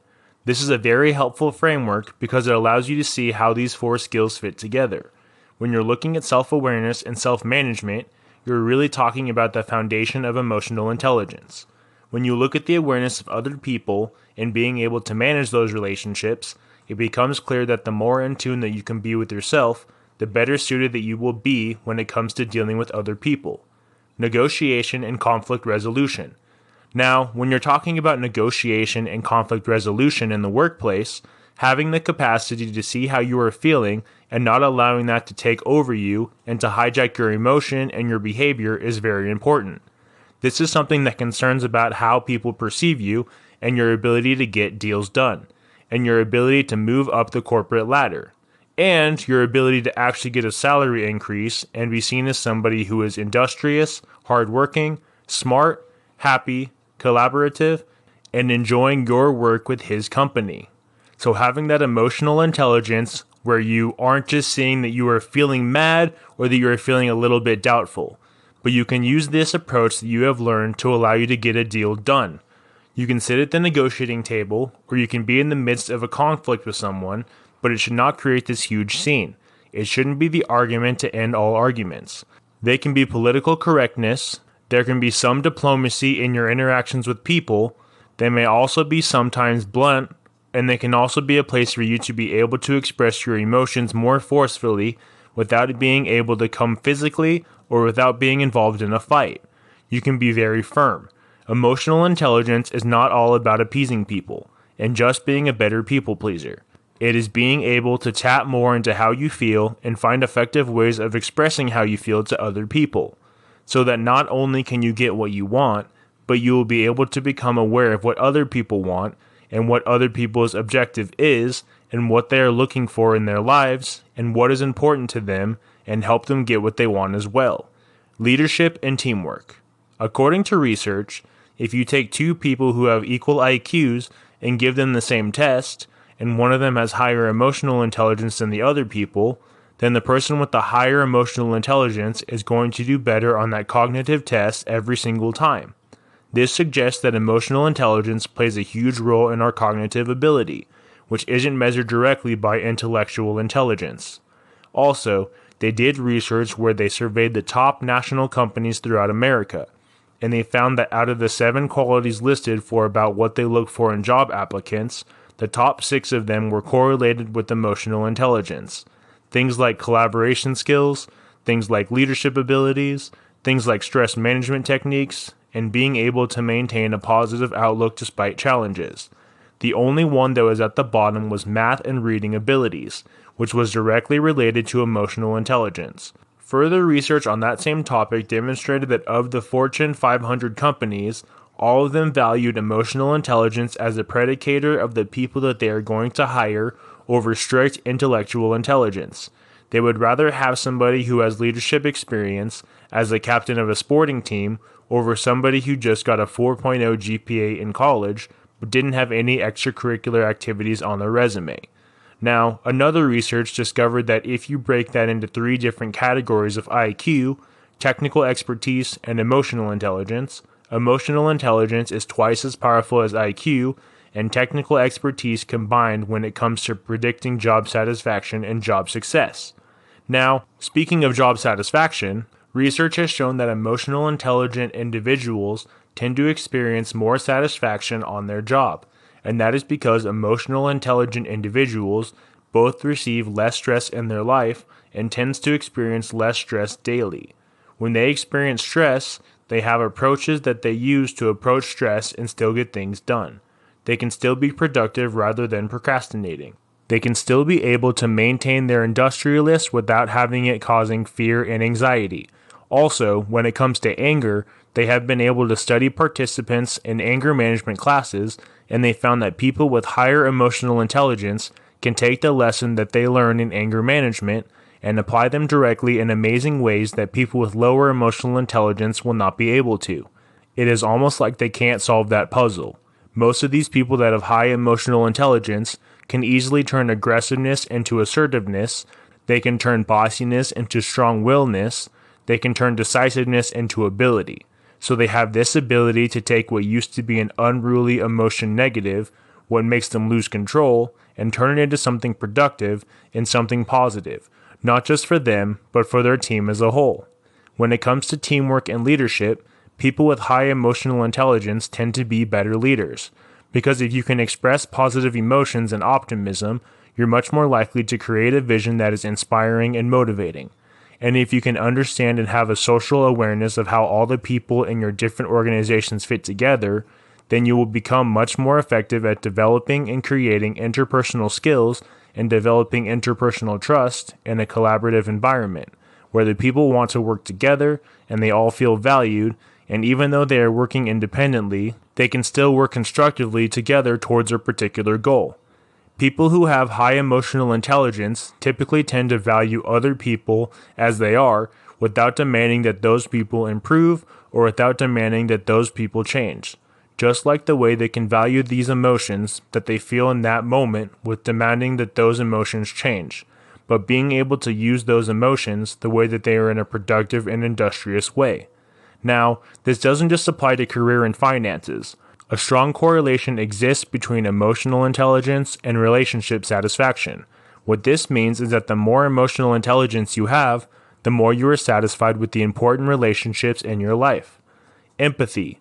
This is a very helpful framework because it allows you to see how these 4 skills fit together. When you're looking at self-awareness and self-management, you're really talking about the foundation of emotional intelligence. When you look at the awareness of other people and being able to manage those relationships, it becomes clear that the more in tune that you can be with yourself, the better suited that you will be when it comes to dealing with other people. Negotiation and conflict resolution. Now, when you're talking about negotiation and conflict resolution in the workplace, having the capacity to see how you are feeling and not allowing that to take over you and to hijack your emotion and your behavior is very important. This is something that concerns about how people perceive you and your ability to get deals done, and your ability to move up the corporate ladder, and your ability to actually get a salary increase and be seen as somebody who is industrious, hardworking, smart, happy, collaborative, and enjoying your work with his company. So having that emotional intelligence where you aren't just seeing that you are feeling mad or that you are feeling a little bit doubtful, but you can use this approach that you have learned to allow you to get a deal done. You can sit at the negotiating table, or you can be in the midst of a conflict with someone, but it should not create this huge scene. It shouldn't be the argument to end all arguments. They can be political correctness. There can be some diplomacy in your interactions with people. They may also be sometimes blunt, and they can also be a place for you to be able to express your emotions more forcefully without being able to come physically or without being involved in a fight. You can be very firm. Emotional intelligence is not all about appeasing people and just being a better people pleaser. It is being able to tap more into how you feel and find effective ways of expressing how you feel to other people, so that not only can you get what you want, but you will be able to become aware of what other people want and what other people's objective is and what they are looking for in their lives and what is important to them and help them get what they want as well. Leadership and teamwork. According to research, if you take two people who have equal IQs and give them the same test, and one of them has higher emotional intelligence than the other people, then the person with the higher emotional intelligence is going to do better on that cognitive test every single time. This suggests that emotional intelligence plays a huge role in our cognitive ability, which isn't measured directly by intellectual intelligence. Also, they did research where they surveyed the top national companies throughout America, and they found that out of the 7 qualities listed for about what they look for in job applicants, the top 6 of them were correlated with emotional intelligence. Things like collaboration skills, things like leadership abilities, things like stress management techniques, and being able to maintain a positive outlook despite challenges. The only one that was at the bottom was math and reading abilities, which was directly related to emotional intelligence. Further research on that same topic demonstrated that of the Fortune 500 companies, all of them valued emotional intelligence as a predicator of the people that they are going to hire over strict intellectual intelligence. They would rather have somebody who has leadership experience as the captain of a sporting team over somebody who just got a 4.0 GPA in college but didn't have any extracurricular activities on their resume. Now, another research discovered that if you break that into 3 different categories of IQ, technical expertise, and emotional intelligence is twice as powerful as IQ and technical expertise combined when it comes to predicting job satisfaction and job success. Now, speaking of job satisfaction, research has shown that emotional intelligent individuals tend to experience more satisfaction on their job, and that is because emotional intelligent individuals both receive less stress in their life and tends to experience less stress daily. When they experience stress, they have approaches that they use to approach stress and still get things done. They can still be productive rather than procrastinating. They can still be able to maintain their industrialist without having it causing fear and anxiety. Also, when it comes to anger, they have been able to study participants in anger management classes, and they found that people with higher emotional intelligence can take the lesson that they learn in anger management and apply them directly in amazing ways that people with lower emotional intelligence will not be able to. It is almost like they can't solve that puzzle. Most of these people that have high emotional intelligence can easily turn aggressiveness into assertiveness, they can turn bossiness into strong-willedness, they can turn decisiveness into ability. So they have this ability to take what used to be an unruly emotion negative, what makes them lose control, and turn it into something productive and something positive, not just for them, but for their team as a whole. When it comes to teamwork and leadership, people with high emotional intelligence tend to be better leaders, because if you can express positive emotions and optimism, you're much more likely to create a vision that is inspiring and motivating. And if you can understand and have a social awareness of how all the people in your different organizations fit together, then you will become much more effective at developing and creating interpersonal skills and developing interpersonal trust in a collaborative environment, where the people want to work together and they all feel valued, and even though they are working independently, they can still work constructively together towards a particular goal. People who have high emotional intelligence typically tend to value other people as they are without demanding that those people improve or without demanding that those people change. Just like the way they can value these emotions that they feel in that moment with demanding that those emotions change, but being able to use those emotions the way that they are in a productive and industrious way. Now, this doesn't just apply to career and finances. A strong correlation exists between emotional intelligence and relationship satisfaction. What this means is that the more emotional intelligence you have, the more you are satisfied with the important relationships in your life. Empathy.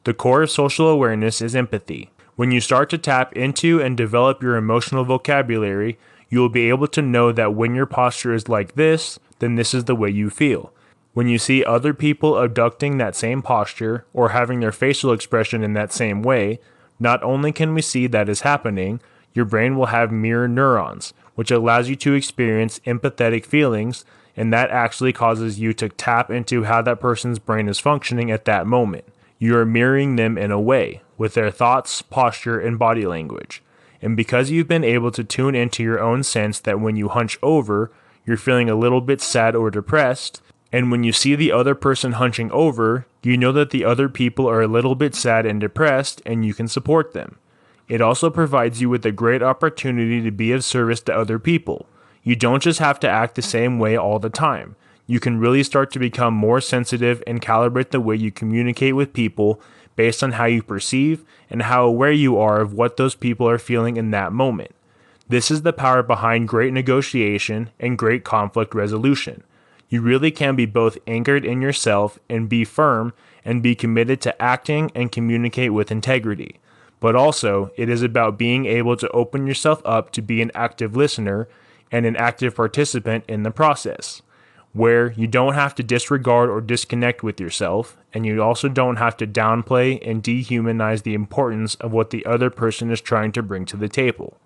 The core of social awareness is empathy. When you start to tap into and develop your emotional vocabulary, you will be able to know that when your posture is like this, then this is the way you feel. When you see other people adopting that same posture or having their facial expression in that same way, not only can we see that is happening, your brain will have mirror neurons, which allows you to experience empathetic feelings, and that actually causes you to tap into how that person's brain is functioning at that moment. You are mirroring them in a way, with their thoughts, posture, and body language. And because you've been able to tune into your own sense that when you hunch over, you're feeling a little bit sad or depressed, and when you see the other person hunching over, you know that the other people are a little bit sad and depressed, and you can support them. It also provides you with a great opportunity to be of service to other people. You don't just have to act the same way all the time. You can really start to become more sensitive and calibrate the way you communicate with people based on how you perceive and how aware you are of what those people are feeling in that moment. This is the power behind great negotiation and great conflict resolution. You really can be both anchored in yourself and be firm and be committed to acting and communicate with integrity. But also, it is about being able to open yourself up to be an active listener and an active participant in the process, where you don't have to disregard or disconnect with yourself, and you also don't have to downplay and dehumanize the importance of what the other person is trying to bring to the table.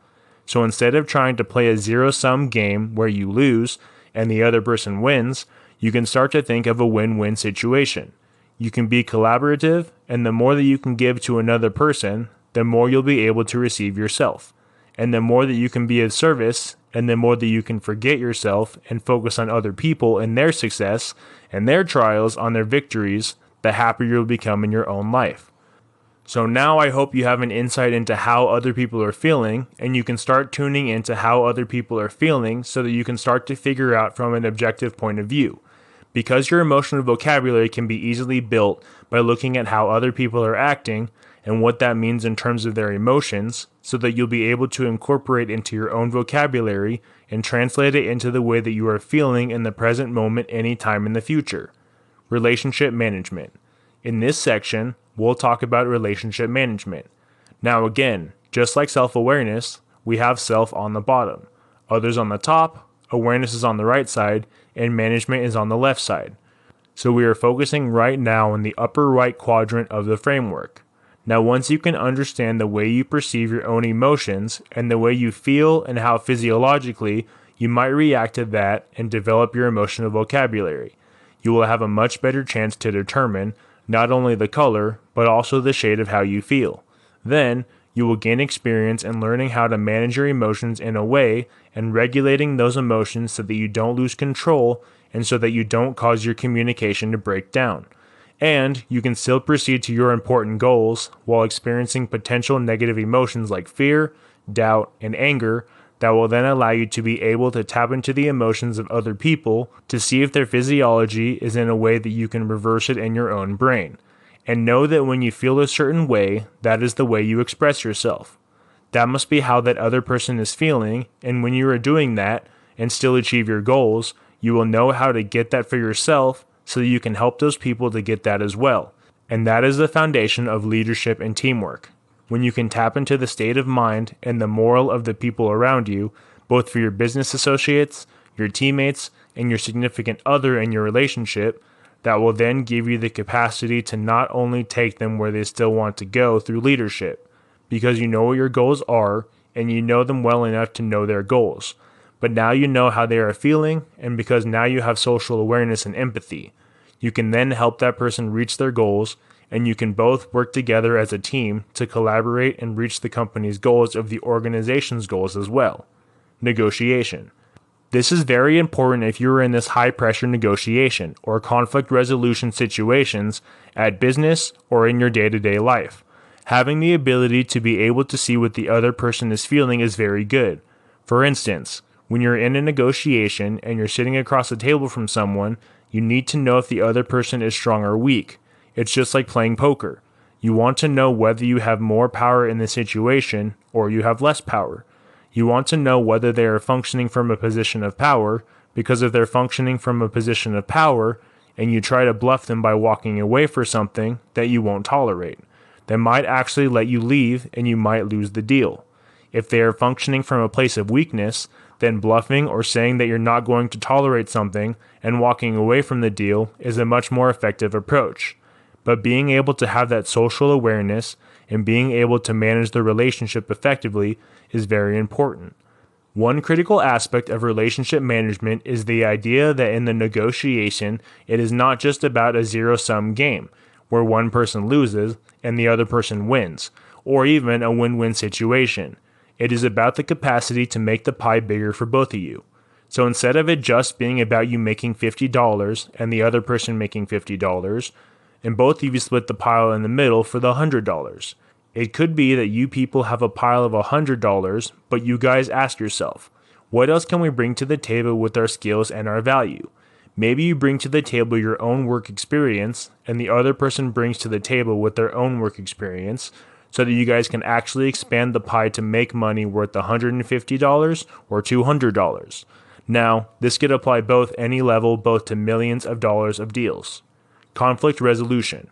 So instead of trying to play a zero-sum game where you lose and the other person wins, you can start to think of a win-win situation. You can be collaborative, and the more that you can give to another person, the more you'll be able to receive yourself. And the more that you can be of service, and the more that you can forget yourself and focus on other people and their success and their trials on their victories, the happier you'll become in your own life. So now I hope you have an insight into how other people are feeling, and you can start tuning into how other people are feeling so that you can start to figure out from an objective point of view. Because your emotional vocabulary can be easily built by looking at how other people are acting and what that means in terms of their emotions, so that you'll be able to incorporate into your own vocabulary and translate it into the way that you are feeling in the present moment anytime in the future. Relationship management. In this section, we'll talk about relationship management. Now again, just like self-awareness, we have self on the bottom, others on the top, awareness is on the right side, and management is on the left side. So we are focusing right now in the upper right quadrant of the framework. Now, once you can understand the way you perceive your own emotions and the way you feel and how physiologically you might react to that and develop your emotional vocabulary, you will have a much better chance to determine not only the color, but also the shade of how you feel. Then, you will gain experience in learning how to manage your emotions in a way and regulating those emotions so that you don't lose control and so that you don't cause your communication to break down. And you can still proceed to your important goals while experiencing potential negative emotions like fear, doubt, and anger that will then allow you to be able to tap into the emotions of other people to see if their physiology is in a way that you can reverse it in your own brain. And know that when you feel a certain way, that is the way you express yourself. That must be how that other person is feeling, and when you are doing that and still achieve your goals, you will know how to get that for yourself so that you can help those people to get that as well. And that is the foundation of leadership and teamwork. When you can tap into the state of mind and the moral of the people around you, both for your business associates, your teammates, and your significant other in your relationship, that will then give you the capacity to not only take them where they still want to go through leadership, because you know what your goals are and you know them well enough to know their goals. But now you know how they are feeling, and because now you have social awareness and empathy, you can then help that person reach their goals, and you can both work together as a team to collaborate and reach the company's goals of the organization's goals as well. Negotiation. This is very important if you are in this high-pressure negotiation or conflict resolution situations at business or in your day-to-day life. Having the ability to be able to see what the other person is feeling is very good. For instance, when you're in a negotiation and you're sitting across the table from someone, you need to know if the other person is strong or weak. It's just like playing poker. You want to know whether you have more power in the situation or you have less power. You want to know whether they are functioning from a position of power, because if they're functioning from a position of power and you try to bluff them by walking away for something that you won't tolerate, they might actually let you leave and you might lose the deal. If they are functioning from a place of weakness, then bluffing or saying that you're not going to tolerate something and walking away from the deal is a much more effective approach. But being able to have that social awareness and being able to manage the relationship effectively is very important. One critical aspect of relationship management is the idea that in the negotiation, it is not just about a zero-sum game, where one person loses and the other person wins, or even a win-win situation. It is about the capacity to make the pie bigger for both of you. So instead of it just being about you making $50 and the other person making $50, and both of you split the pile in the middle for the $100. It could be that you people have a pile of $100, but you guys ask yourself, what else can we bring to the table with our skills and our value? Maybe you bring to the table your own work experience, and the other person brings to the table with their own work experience, so that you guys can actually expand the pie to make money worth $150 or $200. Now, this could apply both any level, both to millions of dollars of deals. Conflict resolution.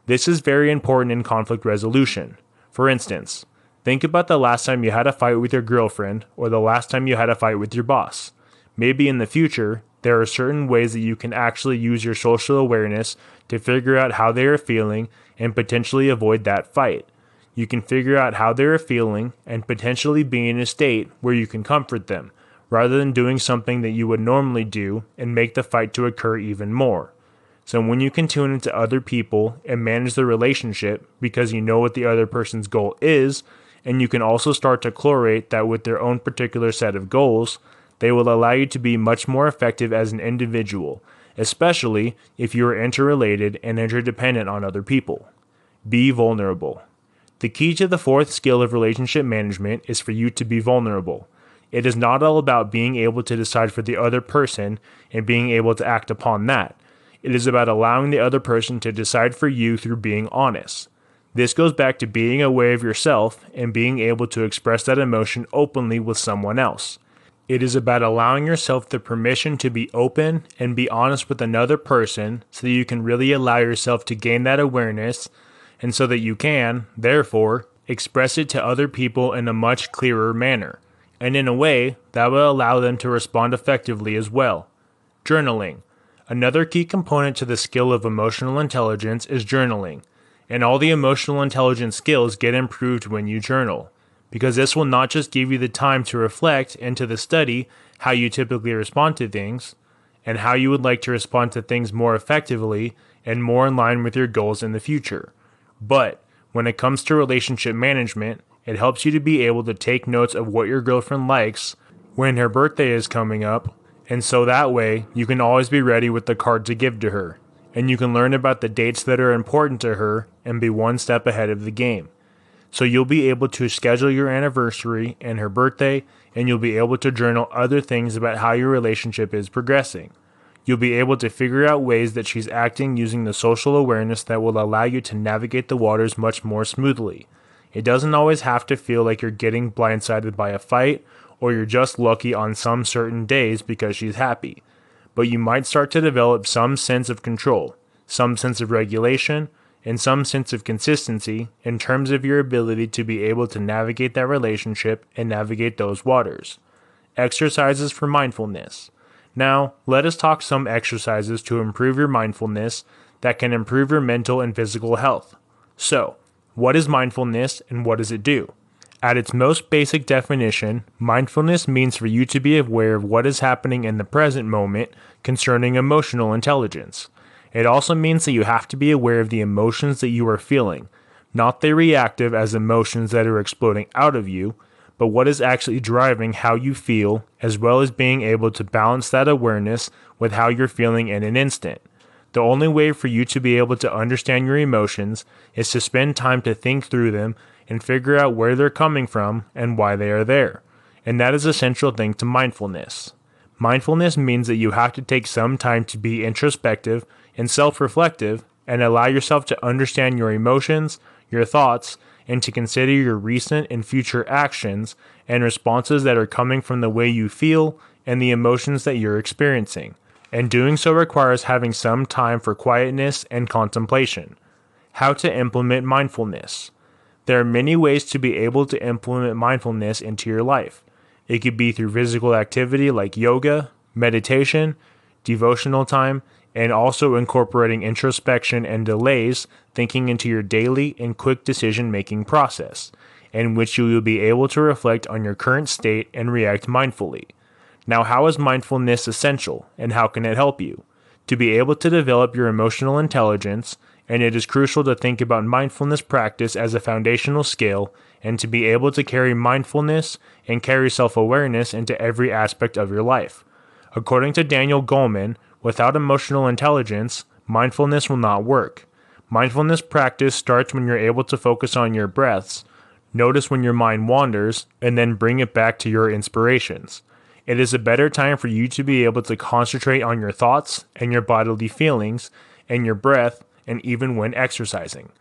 This is very important in conflict resolution. For instance, think about the last time you had a fight with your girlfriend or the last time you had a fight with your boss. Maybe in the future, there are certain ways that you can actually use your social awareness to figure out how they are feeling and potentially avoid that fight. You can figure out how they are feeling and potentially be in a state where you can comfort them, rather than doing something that you would normally do and make the fight to occur even more. So when you can tune into other people and manage the relationship because you know what the other person's goal is, and you can also start to correlate that with their own particular set of goals, they will allow you to be much more effective as an individual, especially if you are interrelated and interdependent on other people. Be vulnerable. The key to the fourth skill of relationship management is for you to be vulnerable. It is not all about being able to decide for the other person and being able to act upon that. It is about allowing the other person to decide for you through being honest. This goes back to being aware of yourself and being able to express that emotion openly with someone else. It is about allowing yourself the permission to be open and be honest with another person so that you can really allow yourself to gain that awareness and so that you can, therefore, express it to other people in a much clearer manner. And in a way, that will allow them to respond effectively as well. Journaling. Another key component to the skill of emotional intelligence is journaling, and all the emotional intelligence skills get improved when you journal, because this will not just give you the time to reflect and to study how you typically respond to things, and how you would like to respond to things more effectively and more in line with your goals in the future. But when it comes to relationship management, it helps you to be able to take notes of what your girlfriend likes when her birthday is coming up, and so that way you can always be ready with the card to give to her, and you can learn about the dates that are important to her and be one step ahead of the game. So you'll be able to schedule your anniversary and her birthday, and you'll be able to journal other things about how your relationship is progressing. You'll be able to figure out ways that she's acting using the social awareness that will allow you to navigate the waters much more smoothly. It doesn't always have to feel like you're getting blindsided by a fight or you're just lucky on some certain days because she's happy. But you might start to develop some sense of control, some sense of regulation, and some sense of consistency in terms of your ability to be able to navigate that relationship and navigate those waters. Exercises for mindfulness. Now, let us talk some exercises to improve your mindfulness that can improve your mental and physical health. So, what is mindfulness and what does it do? At its most basic definition, mindfulness means for you to be aware of what is happening in the present moment concerning emotional intelligence. It also means that you have to be aware of the emotions that you are feeling, not the reactive as emotions that are exploding out of you, but what is actually driving how you feel, as well as being able to balance that awareness with how you're feeling in an instant. The only way for you to be able to understand your emotions is to spend time to think through them and figure out where they're coming from and why they are there. And that is a central thing to mindfulness. Mindfulness means that you have to take some time to be introspective and self-reflective and allow yourself to understand your emotions, your thoughts, and to consider your recent and future actions and responses that are coming from the way you feel and the emotions that you're experiencing. And doing so requires having some time for quietness and contemplation. How to implement mindfulness. There are many ways to be able to implement mindfulness into your life. It could be through physical activity like yoga, meditation, devotional time, and also incorporating introspection and delays thinking into your daily and quick decision-making process, in which you will be able to reflect on your current state and react mindfully. Now, how is mindfulness essential, and how can it help you? To be able to develop your emotional intelligence, and it is crucial to think about mindfulness practice as a foundational skill, and to be able to carry mindfulness and carry self-awareness into every aspect of your life. According to Daniel Goleman, without emotional intelligence, mindfulness will not work. Mindfulness practice starts when you're able to focus on your breaths, notice when your mind wanders, and then bring it back to your inspirations. It is a better time for you to be able to concentrate on your thoughts and your bodily feelings and your breath, and even when exercising.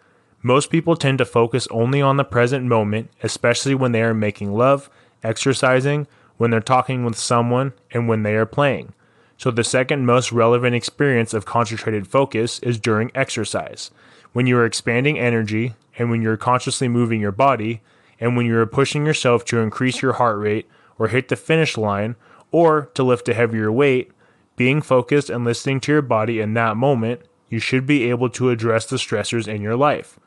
Most people tend to focus only on the present moment, especially when they are making love, exercising, when they're talking with someone, and when they are playing. So the second most relevant experience of concentrated focus is during exercise, when you are expanding energy, and when you're consciously moving your body, and when you are pushing yourself to increase your heart rate, or hit the finish line, or to lift a heavier weight. Being focused and listening to your body in that moment, you should be able to address the stressors in your life.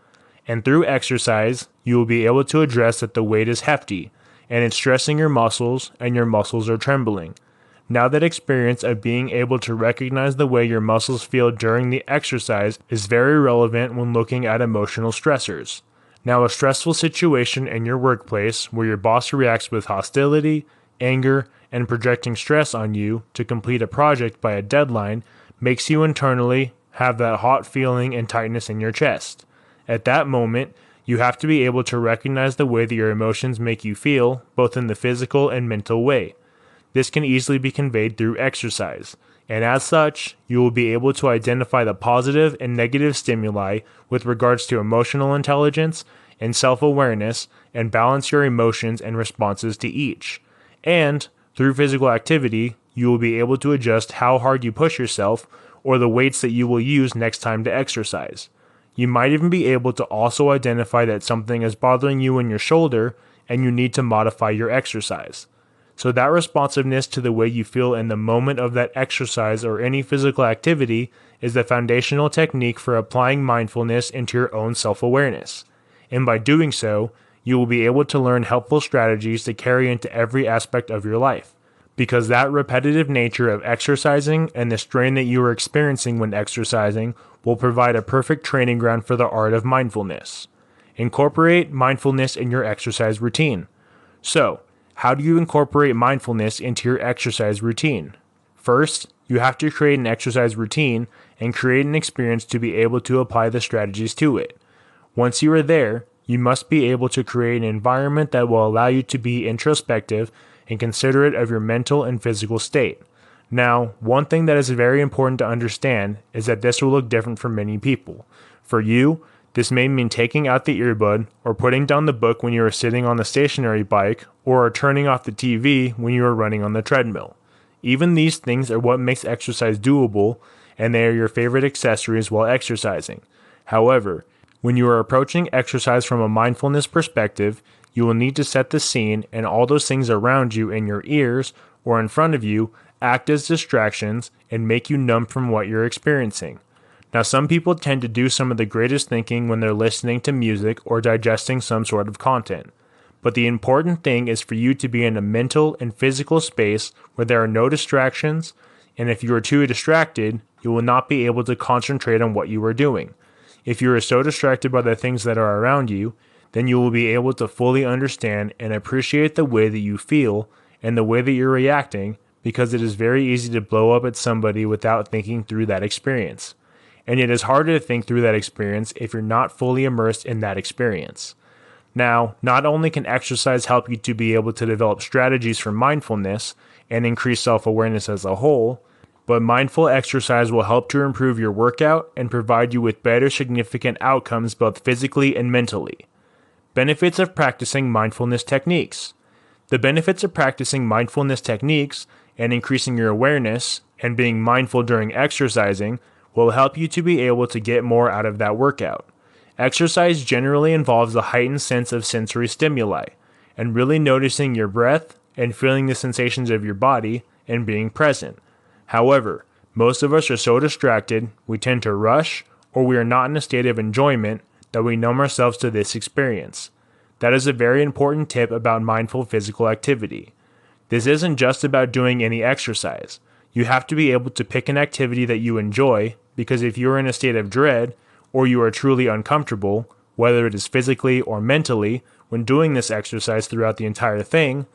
And through exercise, you will be able to address that the weight is hefty, and it's stressing your muscles, and your muscles are trembling. Now that experience of being able to recognize the way your muscles feel during the exercise is very relevant when looking at emotional stressors. Now, a stressful situation in your workplace where your boss reacts with hostility, anger, and projecting stress on you to complete a project by a deadline makes you internally have that hot feeling and tightness in your chest. At that moment, you have to be able to recognize the way that your emotions make you feel, both in the physical and mental way. This can easily be conveyed through exercise, and as such, you will be able to identify the positive and negative stimuli with regards to emotional intelligence and self-awareness, and balance your emotions and responses to each. And, through physical activity, you will be able to adjust how hard you push yourself or the weights that you will use next time to exercise. You might even be able to also identify that something is bothering you in your shoulder and you need to modify your exercise. So that responsiveness to the way you feel in the moment of that exercise or any physical activity is the foundational technique for applying mindfulness into your own self-awareness. And by doing so, you will be able to learn helpful strategies to carry into every aspect of your life. Because that repetitive nature of exercising and the strain that you are experiencing when exercising will provide a perfect training ground for the art of mindfulness. Incorporate mindfulness in your exercise routine. So, how do you incorporate mindfulness into your exercise routine? First, you have to create an exercise routine and create an experience to be able to apply the strategies to it. Once you are there, you must be able to create an environment that will allow you to be introspective and considerate of your mental and physical state. Now, one thing that is very important to understand is that this will look different for many people. For you, this may mean taking out the earbud or putting down the book when you are sitting on the stationary bike or turning off the TV when you are running on the treadmill. Even these things are what makes exercise doable, and they are your favorite accessories while exercising. However, when you are approaching exercise from a mindfulness perspective, you will need to set the scene, and all those things around you in your ears or in front of you act as distractions and make you numb from what you're experiencing. Now, some people tend to do some of the greatest thinking when they're listening to music or digesting some sort of content. But the important thing is for you to be in a mental and physical space where there are no distractions, and if you are too distracted, you will not be able to concentrate on what you are doing. If you are so distracted by the things that are around you, then you will be able to fully understand and appreciate the way that you feel and the way that you're reacting, because it is very easy to blow up at somebody without thinking through that experience. And it is harder to think through that experience if you're not fully immersed in that experience. Now, not only can exercise help you to be able to develop strategies for mindfulness and increase self-awareness as a whole, but mindful exercise will help to improve your workout and provide you with better significant outcomes both physically and mentally. Benefits of practicing mindfulness techniques. The benefits of practicing mindfulness techniques and increasing your awareness and being mindful during exercising will help you to be able to get more out of that workout. Exercise generally involves a heightened sense of sensory stimuli, and really noticing your breath and feeling the sensations of your body and being present. However, Most of us are so distracted, we tend to rush, or we are not in a state of enjoyment that we numb ourselves to this experience. That is a very important tip about mindful physical activity. This isn't just about doing any exercise. You have to be able to pick an activity that you enjoy, because if you are in a state of dread, or you are truly uncomfortable, whether it is physically or mentally, when doing this exercise throughout the entire thing,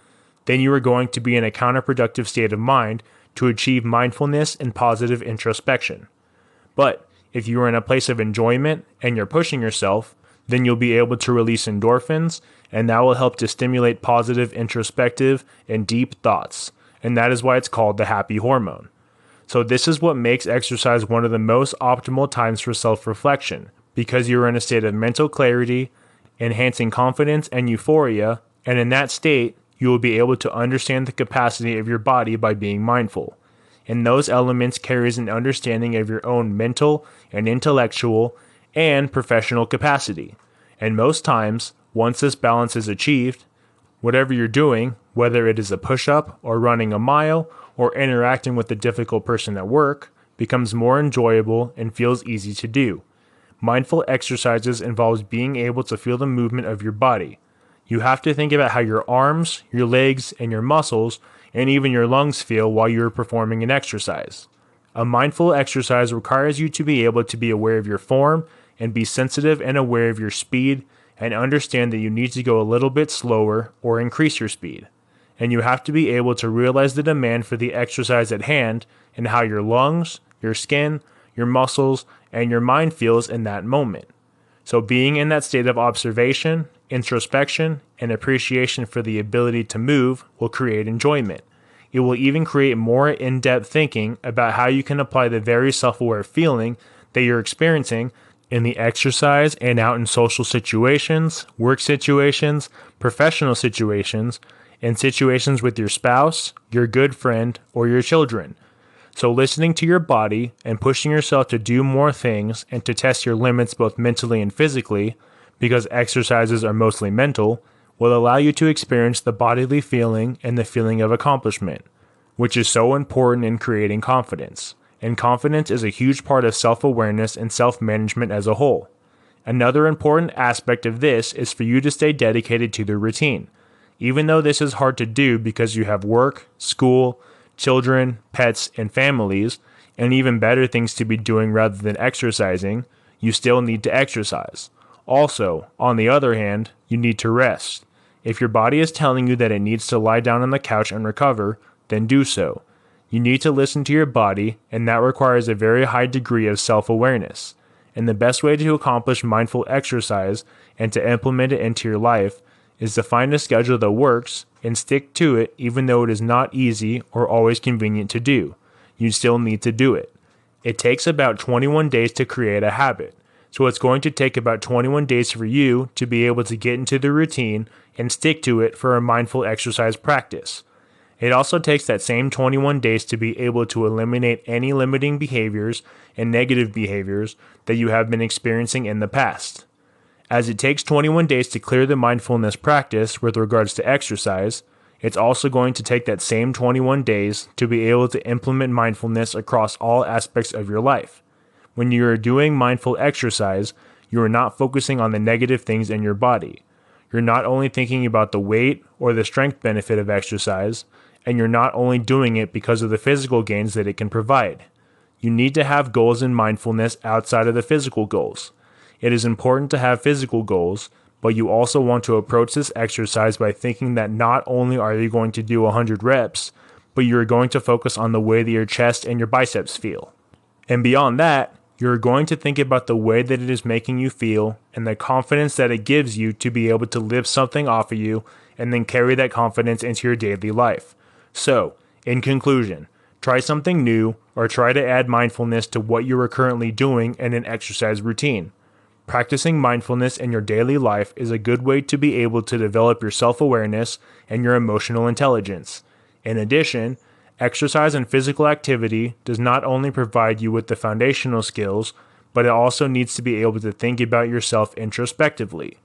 then you are going to be in a counterproductive state of mind to achieve mindfulness and positive introspection. But if you are in a place of enjoyment and you're pushing yourself, then you'll be able to release endorphins, and that will help to stimulate positive introspective and deep thoughts, and that is why it's called the happy hormone. So this is what makes exercise one of the most optimal times for self-reflection, because you are in a state of mental clarity, enhancing confidence and euphoria, and in that state, you will be able to understand the capacity of your body by being mindful. And those elements carries an understanding of your own mental and intellectual and professional capacity. And most times, once this balance is achieved, whatever you're doing, whether it is a push-up or running a mile or interacting with a difficult person at work, becomes more enjoyable and feels easy to do. Mindful exercises involves being able to feel the movement of your body. You have to think about how your arms, your legs, and your muscles, and even your lungs feel while you are performing an exercise. A mindful exercise requires you to be able to be aware of your form and be sensitive and aware of your speed and understand that you need to go a little bit slower or increase your speed. And you have to be able to realize the demand for the exercise at hand and how your lungs, your skin, your muscles, and your mind feels in that moment. So being in that state of observation, introspection, and appreciation for the ability to move will create enjoyment. It will even create more in-depth thinking about how you can apply the very self-aware feeling that you're experiencing in the exercise and out in social situations, work situations, professional situations, and situations with your spouse, your good friend, or your children. So listening to your body and pushing yourself to do more things and to test your limits both mentally and physically, because exercises are mostly mental, will allow you to experience the bodily feeling and the feeling of accomplishment, which is so important in creating confidence. And confidence is a huge part of self-awareness and self-management as a whole. Another important aspect of this is for you to stay dedicated to the routine. Even though this is hard to do because you have work, school, children, pets, and families, and even better things to be doing rather than exercising, you still need to exercise. Also, on the other hand, you need to rest. If your body is telling you that it needs to lie down on the couch and recover, then do so. You need to listen to your body, and that requires a very high degree of self-awareness. And the best way to accomplish mindful exercise and to implement it into your life is to find a schedule that works and stick to it even though it is not easy or always convenient to do. You still need to do it. It takes about 21 days to create a habit. So it's going to take about 21 days for you to be able to get into the routine and stick to it for a mindful exercise practice. It also takes that same 21 days to be able to eliminate any limiting behaviors and negative behaviors that you have been experiencing in the past. As it takes 21 days to clear the mindfulness practice with regards to exercise, it's also going to take that same 21 days to be able to implement mindfulness across all aspects of your life. When you are doing mindful exercise, you are not focusing on the negative things in your body. You're not only thinking about the weight or the strength benefit of exercise, and you're not only doing it because of the physical gains that it can provide. You need to have goals in mindfulness outside of the physical goals. It is important to have physical goals, but you also want to approach this exercise by thinking that not only are you going to do 100 reps, but you're going to focus on the way that your chest and your biceps feel. And beyond that, you're going to think about the way that it is making you feel and the confidence that it gives you to be able to lift something off of you and then carry that confidence into your daily life. So, in conclusion, try something new or try to add mindfulness to what you are currently doing in an exercise routine. Practicing mindfulness in your daily life is a good way to be able to develop your self-awareness and your emotional intelligence. In addition, exercise and physical activity does not only provide you with the foundational skills, but it also needs to be able to think about yourself introspectively.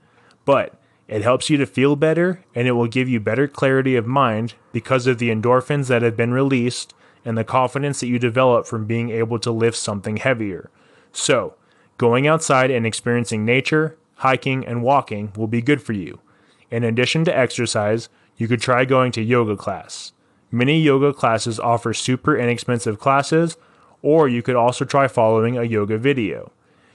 But it helps you to feel better, and it will give you better clarity of mind because of the endorphins that have been released and the confidence that you develop from being able to lift something heavier. So, going outside and experiencing nature, hiking, and walking will be good for you. In addition to exercise, you could try going to yoga class. Many yoga classes offer super inexpensive classes, or you could also try following a yoga video.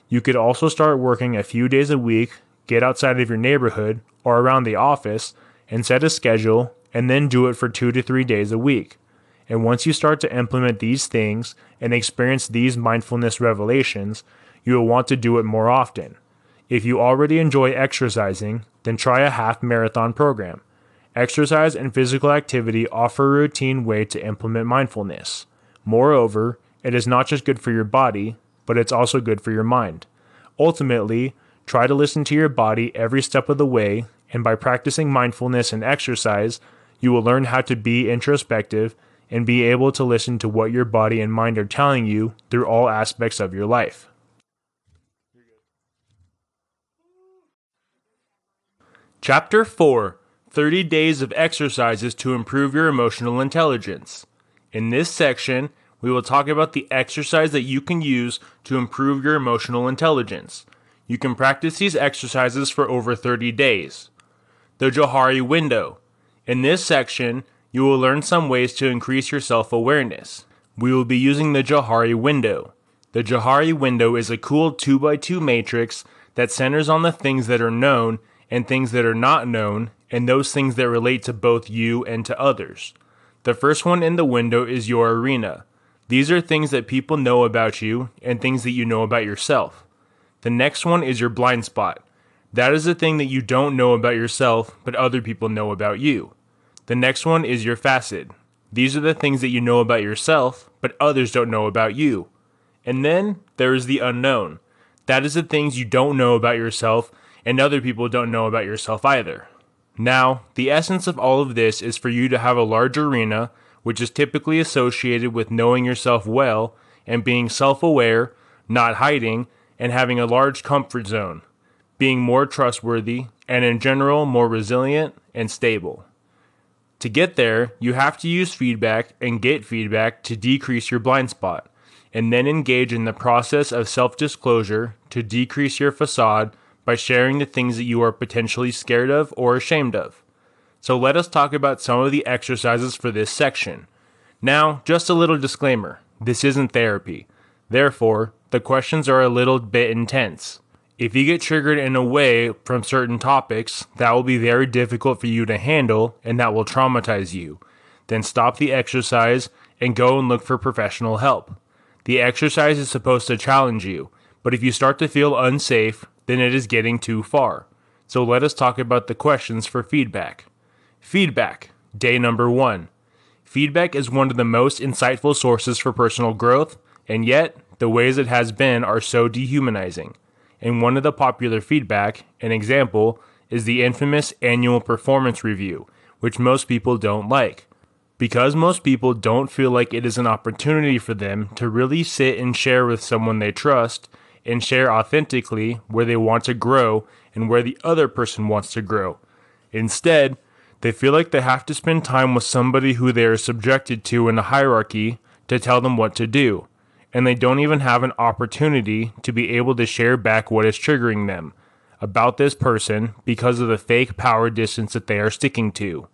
You could also start working a few days a week, get outside of your neighborhood or around the office, and set a schedule, and then do it for 2 to 3 days a week. And once you start to implement these things and experience these mindfulness revelations, you will want to do it more often. If you already enjoy exercising, then try a half marathon program. Exercise and physical activity offer a routine way to implement mindfulness. Moreover, it is not just good for your body, but it's also good for your mind. Ultimately, try to listen to your body every step of the way, and by practicing mindfulness and exercise, you will learn how to be introspective and be able to listen to what your body and mind are telling you through all aspects of your life. Chapter 4: 30 Days of Exercises to Improve Your Emotional Intelligence. In this section, we will talk about the exercise that you can use to improve your emotional intelligence. You can practice these exercises for over 30 days. The Johari Window. In this section, you will learn some ways to increase your self-awareness. We will be using the Johari Window. The Johari Window is a cool 2x2 matrix that centers on the things that are known and things that are not known, and those things that relate to both you and to others. The first one in the window is your arena. These are things that people know about you and things that you know about yourself. The next one is your blind spot. That is the thing that you don't know about yourself, but other people know about you. The next one is your facet. These are the things that you know about yourself, but others don't know about you. And then there is the unknown. That is the things you don't know about yourself, and other people don't know about yourself either. Now, the essence of all of this is for you to have a large arena, which is typically associated with knowing yourself well and being self-aware, not hiding, and having a large comfort zone, being more trustworthy, and in general more resilient and stable. To get there, you have to use feedback and get feedback to decrease your blind spot, and then engage in the process of self-disclosure to decrease your facade by sharing the things that you are potentially scared of or ashamed of. So let us talk about some of the exercises for this section. Now, just a little disclaimer, this isn't therapy. Therefore, the questions are a little bit intense. If you get triggered in a way from certain topics, that will be very difficult for you to handle and that will traumatize you. Then stop the exercise and go and look for professional help. The exercise is supposed to challenge you, but if you start to feel unsafe, then it is getting too far. So let us talk about the questions for feedback. Feedback, day number 1. Feedback is one of the most insightful sources for personal growth, and yet, the ways it has been are so dehumanizing. And one of the popular feedback, an example, is the infamous annual performance review, which most people don't like. Because most people don't feel like it is an opportunity for them to really sit and share with someone they trust, and share authentically where they want to grow and where the other person wants to grow. Instead, they feel like they have to spend time with somebody who they are subjected to in a hierarchy to tell them what to do, and they don't even have an opportunity to be able to share back what is triggering them about this person because of the fake power distance that they are sticking to.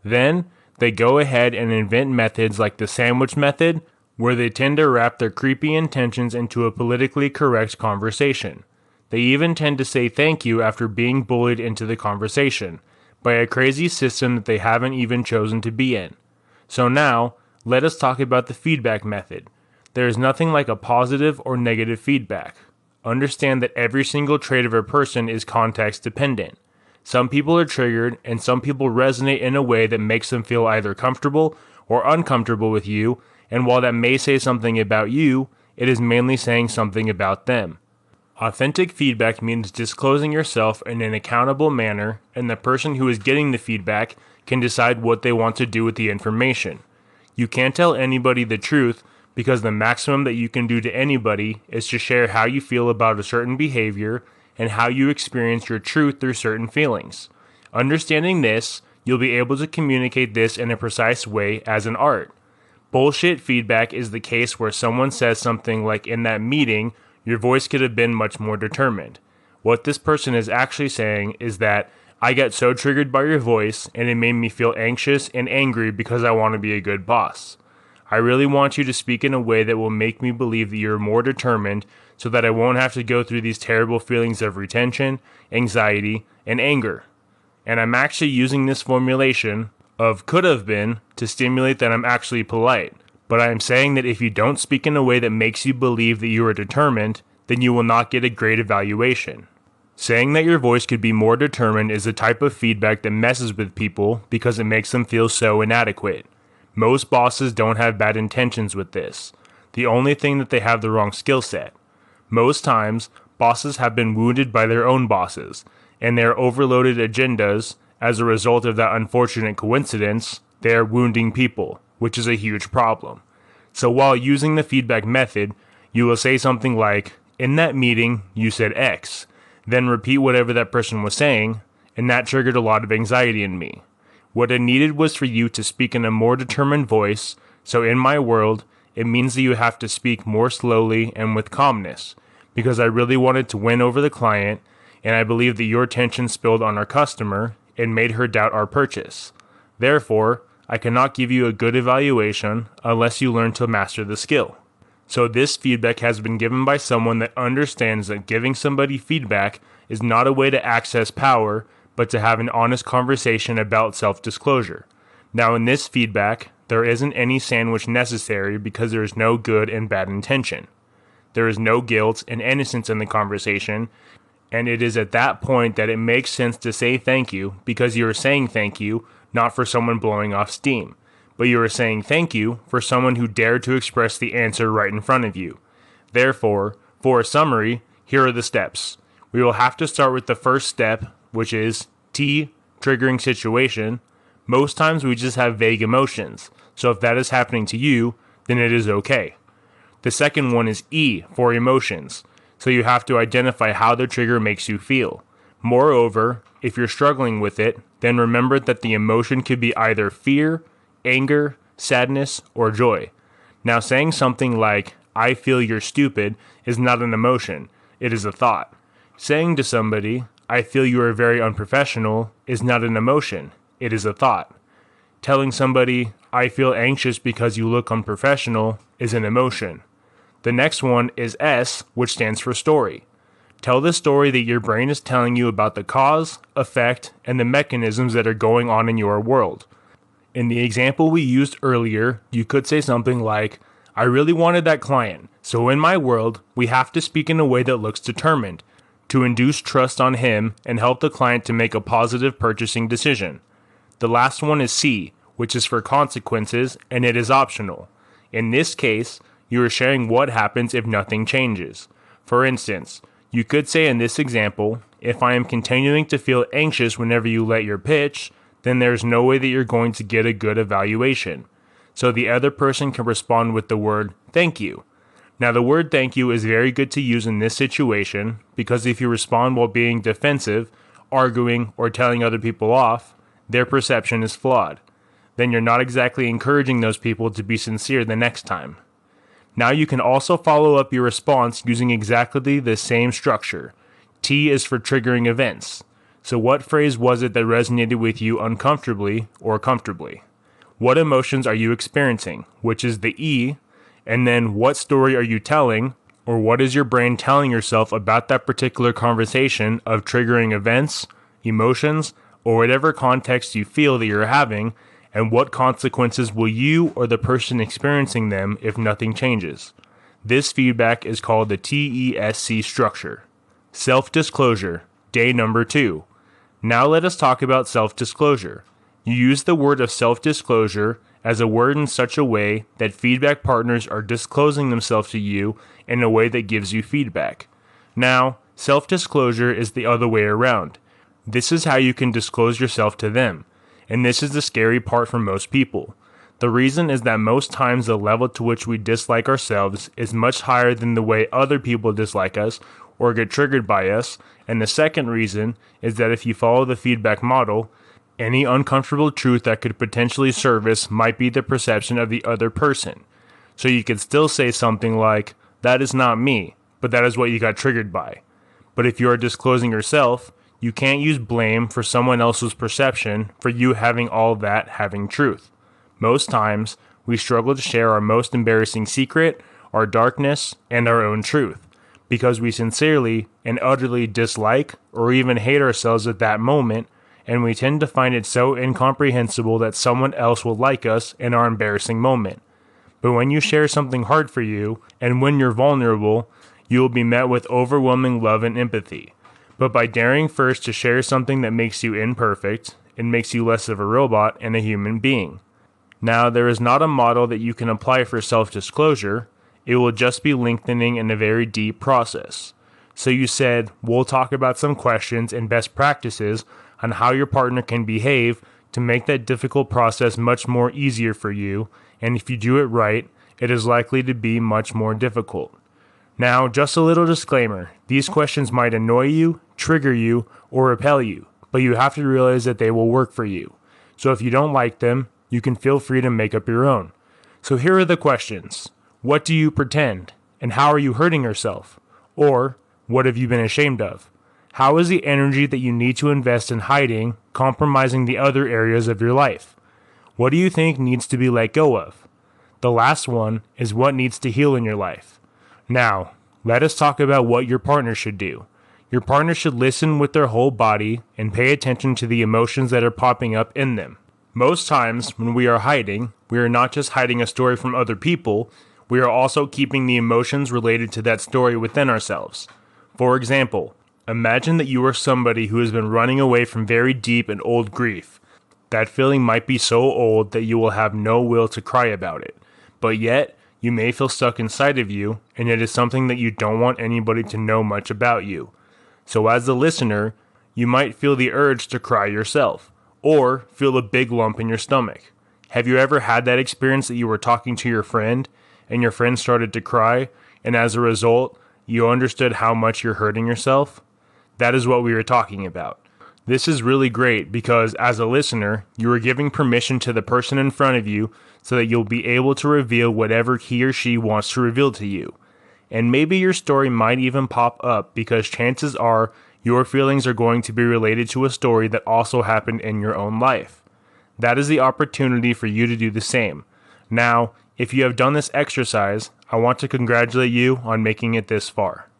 Then, they go ahead and invent methods like the sandwich method, where they tend to wrap their creepy intentions into a politically correct conversation. They even tend to say thank you after being bullied into the conversation by a crazy system that they haven't even chosen to be in. So now, let us talk about the feedback method. There is nothing like a positive or negative feedback. Understand that every single trait of a person is context dependent. Some people are triggered, and some people resonate in a way that makes them feel either comfortable or uncomfortable with you, and while that may say something about you, it is mainly saying something about them. Authentic feedback means disclosing yourself in an accountable manner, and the person who is getting the feedback can decide what they want to do with the information. You can't tell anybody the truth because the maximum that you can do to anybody is to share how you feel about a certain behavior and how you experience your truth through certain feelings. Understanding this, you'll be able to communicate this in a precise way as an art. Bullshit feedback is the case where someone says something like, in that meeting, your voice could have been much more determined. What this person is actually saying is that I got so triggered by your voice and it made me feel anxious and angry because I want to be a good boss. I really want you to speak in a way that will make me believe that you're more determined so that I won't have to go through these terrible feelings of retention, anxiety, and anger. And I'm actually using this formulation of could have been to stimulate that I'm actually polite. But I am saying that if you don't speak in a way that makes you believe that you are determined, then you will not get a great evaluation. Saying that your voice could be more determined is a type of feedback that messes with people because it makes them feel so inadequate. Most bosses don't have bad intentions with this. The only thing that they have the wrong skill set. Most times, bosses have been wounded by their own bosses, and their overloaded agendas. As a result of that unfortunate coincidence, they are wounding people, which is a huge problem. So while using the feedback method, you will say something like, in that meeting, you said X, then repeat whatever that person was saying, and that triggered a lot of anxiety in me. What I needed was for you to speak in a more determined voice, so in my world, it means that you have to speak more slowly and with calmness, because I really wanted to win over the client, and I believe that your tension spilled on our customer and made her doubt our purchase. Therefore, I cannot give you a good evaluation unless you learn to master the skill. So this feedback has been given by someone that understands that giving somebody feedback is not a way to access power, but to have an honest conversation about self-disclosure. Now in this feedback, there isn't any sandwich necessary because there is no good and bad intention. There is no guilt and innocence in the conversation, and it is at that point that it makes sense to say thank you because you are saying thank you not for someone blowing off steam, but you are saying thank you for someone who dared to express the answer right in front of you. Therefore, for a summary, here are the steps. We will have to start with the first step, which is T, triggering situation. Most times we just have vague emotions, so if that is happening to you, then it is okay. The second one is E, for emotions. So you have to identify how the trigger makes you feel. Moreover, if you're struggling with it, then remember that the emotion could be either fear, anger, sadness, or joy. Now saying something like, I feel you're stupid, is not an emotion, it is a thought. Saying to somebody, I feel you are very unprofessional, is not an emotion, it is a thought. Telling somebody, I feel anxious because you look unprofessional, is an emotion. The next one is S, which stands for story. Tell the story that your brain is telling you about the cause, effect, and the mechanisms that are going on in your world. In the example we used earlier, you could say something like, I really wanted that client, so in my world, we have to speak in a way that looks determined, to induce trust on him and help the client to make a positive purchasing decision. The last one is C, which is for consequences, and it is optional. In this case, you are sharing what happens if nothing changes. For instance, you could say in this example, if I am continuing to feel anxious whenever you let your pitch, then there's no way that you're going to get a good evaluation. So the other person can respond with the word thank you. Now the word thank you is very good to use in this situation because if you respond while being defensive, arguing, or telling other people off, their perception is flawed. Then you're not exactly encouraging those people to be sincere the next time. Now you can also follow up your response using exactly the same structure. T is for triggering events. So what phrase was it that resonated with you uncomfortably or comfortably? What emotions are you experiencing, which is the E, and then what story are you telling, or what is your brain telling yourself about that particular conversation of triggering events, emotions, or whatever context you feel that you're having, and what consequences will you or the person experiencing them if nothing changes. This feedback is called the TESC structure. Self-disclosure, day number 2. Now let us talk about self-disclosure. You use the word of self-disclosure as a word in such a way that feedback partners are disclosing themselves to you in a way that gives you feedback. Now, self-disclosure is the other way around. This is how you can disclose yourself to them. And this is the scary part for most people. The reason is that most times the level to which we dislike ourselves is much higher than the way other people dislike us or get triggered by us. And the second reason is that if you follow the feedback model, Any uncomfortable truth that could potentially surface might be the perception of the other person. So you could still say something like, "That is not me," but that is what you got triggered by. But if you are disclosing yourself, you can't use blame for someone else's perception for you having all that having truth. Most times, we struggle to share our most embarrassing secret, our darkness, and our own truth, because we sincerely and utterly dislike or even hate ourselves at that moment, and we tend to find it so incomprehensible that someone else will like us in our embarrassing moment. But when you share something hard for you, and when you're vulnerable, you will be met with overwhelming love and empathy. But by daring first to share something that makes you imperfect, it makes you less of a robot and a human being. Now, there is not a model that you can apply for self-disclosure. It will just be lengthening in a very deep process. So you said, we'll talk about some questions and best practices on how your partner can behave to make that difficult process much more easier for you, and if you do it right, it is likely to be much more difficult. Now, just a little disclaimer, these questions might annoy you, trigger you, or repel you, but you have to realize that they will work for you. So if you don't like them, you can feel free to make up your own. So here are the questions. What do you pretend? And how are you hurting yourself? Or, what have you been ashamed of? How is the energy that you need to invest in hiding compromising the other areas of your life? What do you think needs to be let go of? The last one is what needs to heal in your life. Now, let us talk about what your partner should do. Your partner should listen with their whole body and pay attention to the emotions that are popping up in them. Most times, when we are hiding, we are not just hiding a story from other people, we are also keeping the emotions related to that story within ourselves. For example, imagine that you are somebody who has been running away from very deep and old grief. That feeling might be so old that you will have no will to cry about it, but yet, you may feel stuck inside of you, and it is something that you don't want anybody to know much about you. So as the listener, you might feel the urge to cry yourself, or feel a big lump in your stomach. Have you ever had that experience that you were talking to your friend, and your friend started to cry, and as a result, you understood how much you're hurting yourself? That is what we were talking about. This is really great because as a listener, you are giving permission to the person in front of you so that you'll be able to reveal whatever he or she wants to reveal to you. And maybe your story might even pop up because chances are your feelings are going to be related to a story that also happened in your own life. That is the opportunity for you to do the same. Now, if you have done this exercise, I want to congratulate you on making it this far.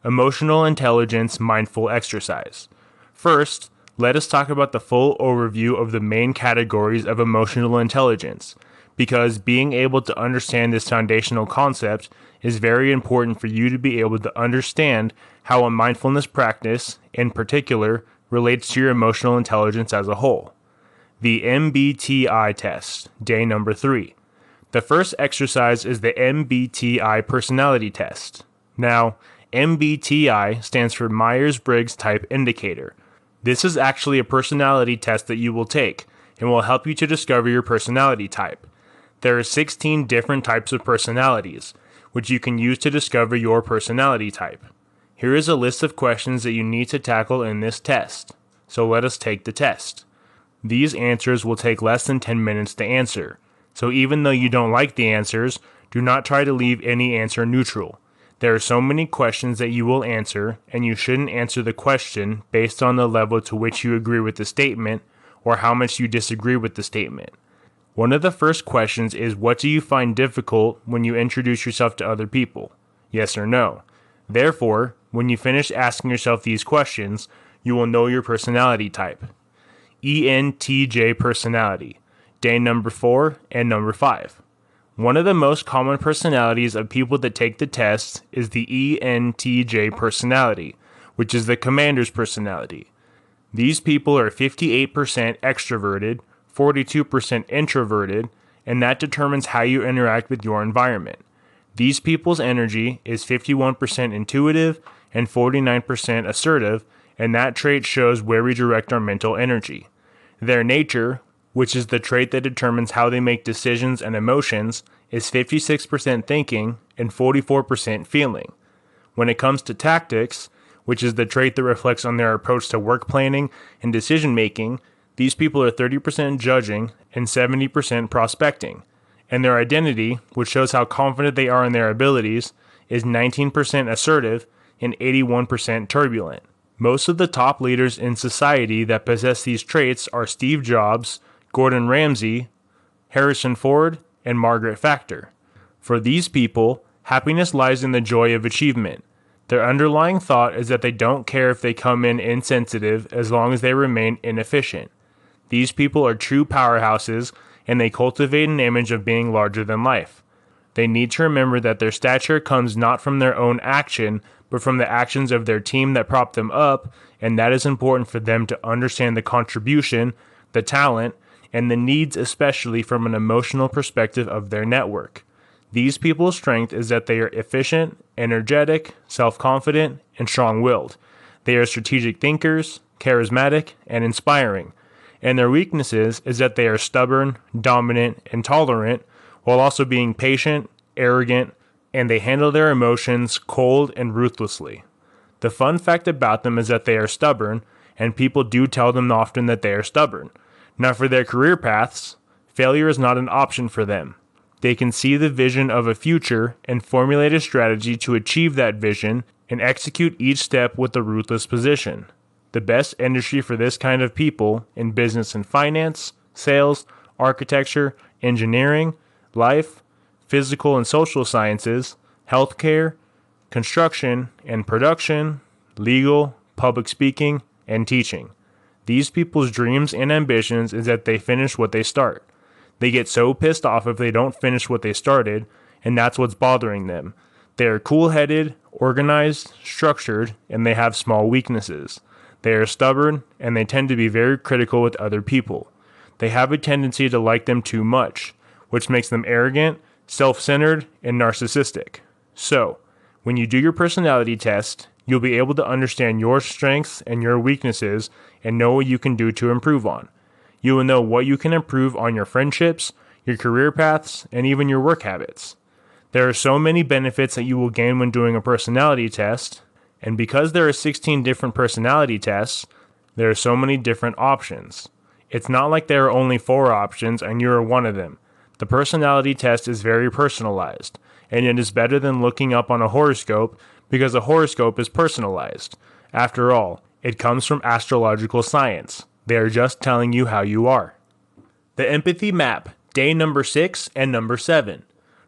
Emotional intelligence mindful exercise. First, let us talk about the full overview of the main categories of emotional intelligence, because being able to understand this foundational concept is very important for you to be able to understand how a mindfulness practice, in particular, relates to your emotional intelligence as a whole. The MBTI test, day number 3. The first exercise is the MBTI personality test. Now, MBTI stands for Myers-Briggs Type Indicator. This is actually a personality test that you will take and will help you to discover your personality type. There are 16 different types of personalities, which you can use to discover your personality type. Here is a list of questions that you need to tackle in this test. So let us take the test. These answers will take less than 10 minutes to answer. So even though you don't like the answers, do not try to leave any answer neutral. There are so many questions that you will answer, and you shouldn't answer the question based on the level to which you agree with the statement or how much you disagree with the statement. One of the first questions is, what do you find difficult when you introduce yourself to other people? Yes or no? Therefore, when you finish asking yourself these questions, you will know your personality type. ENTJ personality, day number 4 and number 5. One of the most common personalities of people that take the test is the ENTJ personality, which is the commander's personality. These people are 58% extroverted, 42% introverted, and that determines how you interact with your environment. These people's energy is 51% intuitive and 49% assertive, and that trait shows where we direct our mental energy. Their nature, which is the trait that determines how they make decisions and emotions, is 56% thinking and 44% feeling. When it comes to tactics, which is the trait that reflects on their approach to work planning and decision making, These people are 30% judging and 70% prospecting. And their identity, which shows how confident they are in their abilities, is 19% assertive and 81% turbulent. Most of the top leaders in society that possess these traits are Steve Jobs, Gordon Ramsay, Harrison Ford, and Margaret Thatcher. For these people, happiness lies in the joy of achievement. Their underlying thought is that they don't care if they come in insensitive as long as they remain inefficient. These people are true powerhouses, and they cultivate an image of being larger than life. They need to remember that their stature comes not from their own action, but from the actions of their team that prop them up, and that is important for them to understand the contribution, the talent, and the needs, especially from an emotional perspective of their network. These people's strength is that they are efficient, energetic, self-confident, and strong-willed. They are strategic thinkers, charismatic, and inspiring. And their weaknesses is that they are stubborn, dominant, and tolerant, while also being patient, arrogant, and they handle their emotions cold and ruthlessly. The fun fact about them is that they are stubborn, and people do tell them often that they are stubborn. Now for their career paths, failure is not an option for them. They can see the vision of a future and formulate a strategy to achieve that vision and execute each step with a ruthless position. The best industry for this kind of people in business and finance, sales, architecture, engineering, life, physical and social sciences, healthcare, construction and production, legal, public speaking, and teaching. These people's dreams and ambitions is that they finish what they start. They get so pissed off if they don't finish what they started, and that's what's bothering them. They are cool-headed, organized, structured, and they have small weaknesses. They are stubborn, and they tend to be very critical with other people. They have a tendency to like them too much, which makes them arrogant, self-centered, and narcissistic. So, when you do your personality test, you'll be able to understand your strengths and your weaknesses and know what you can do to improve on. You will know what you can improve on your friendships, your career paths, and even your work habits. There are so many benefits that you will gain when doing a personality test, and because there are 16 different personality tests, there are so many different options. It's not like there are only 4 options and you are one of them. The personality test is very personalized, and it is better than looking up on a horoscope because a horoscope is personalized. After all, it comes from astrological science. They are just telling you how you are. The empathy map, day number 6 and number 7.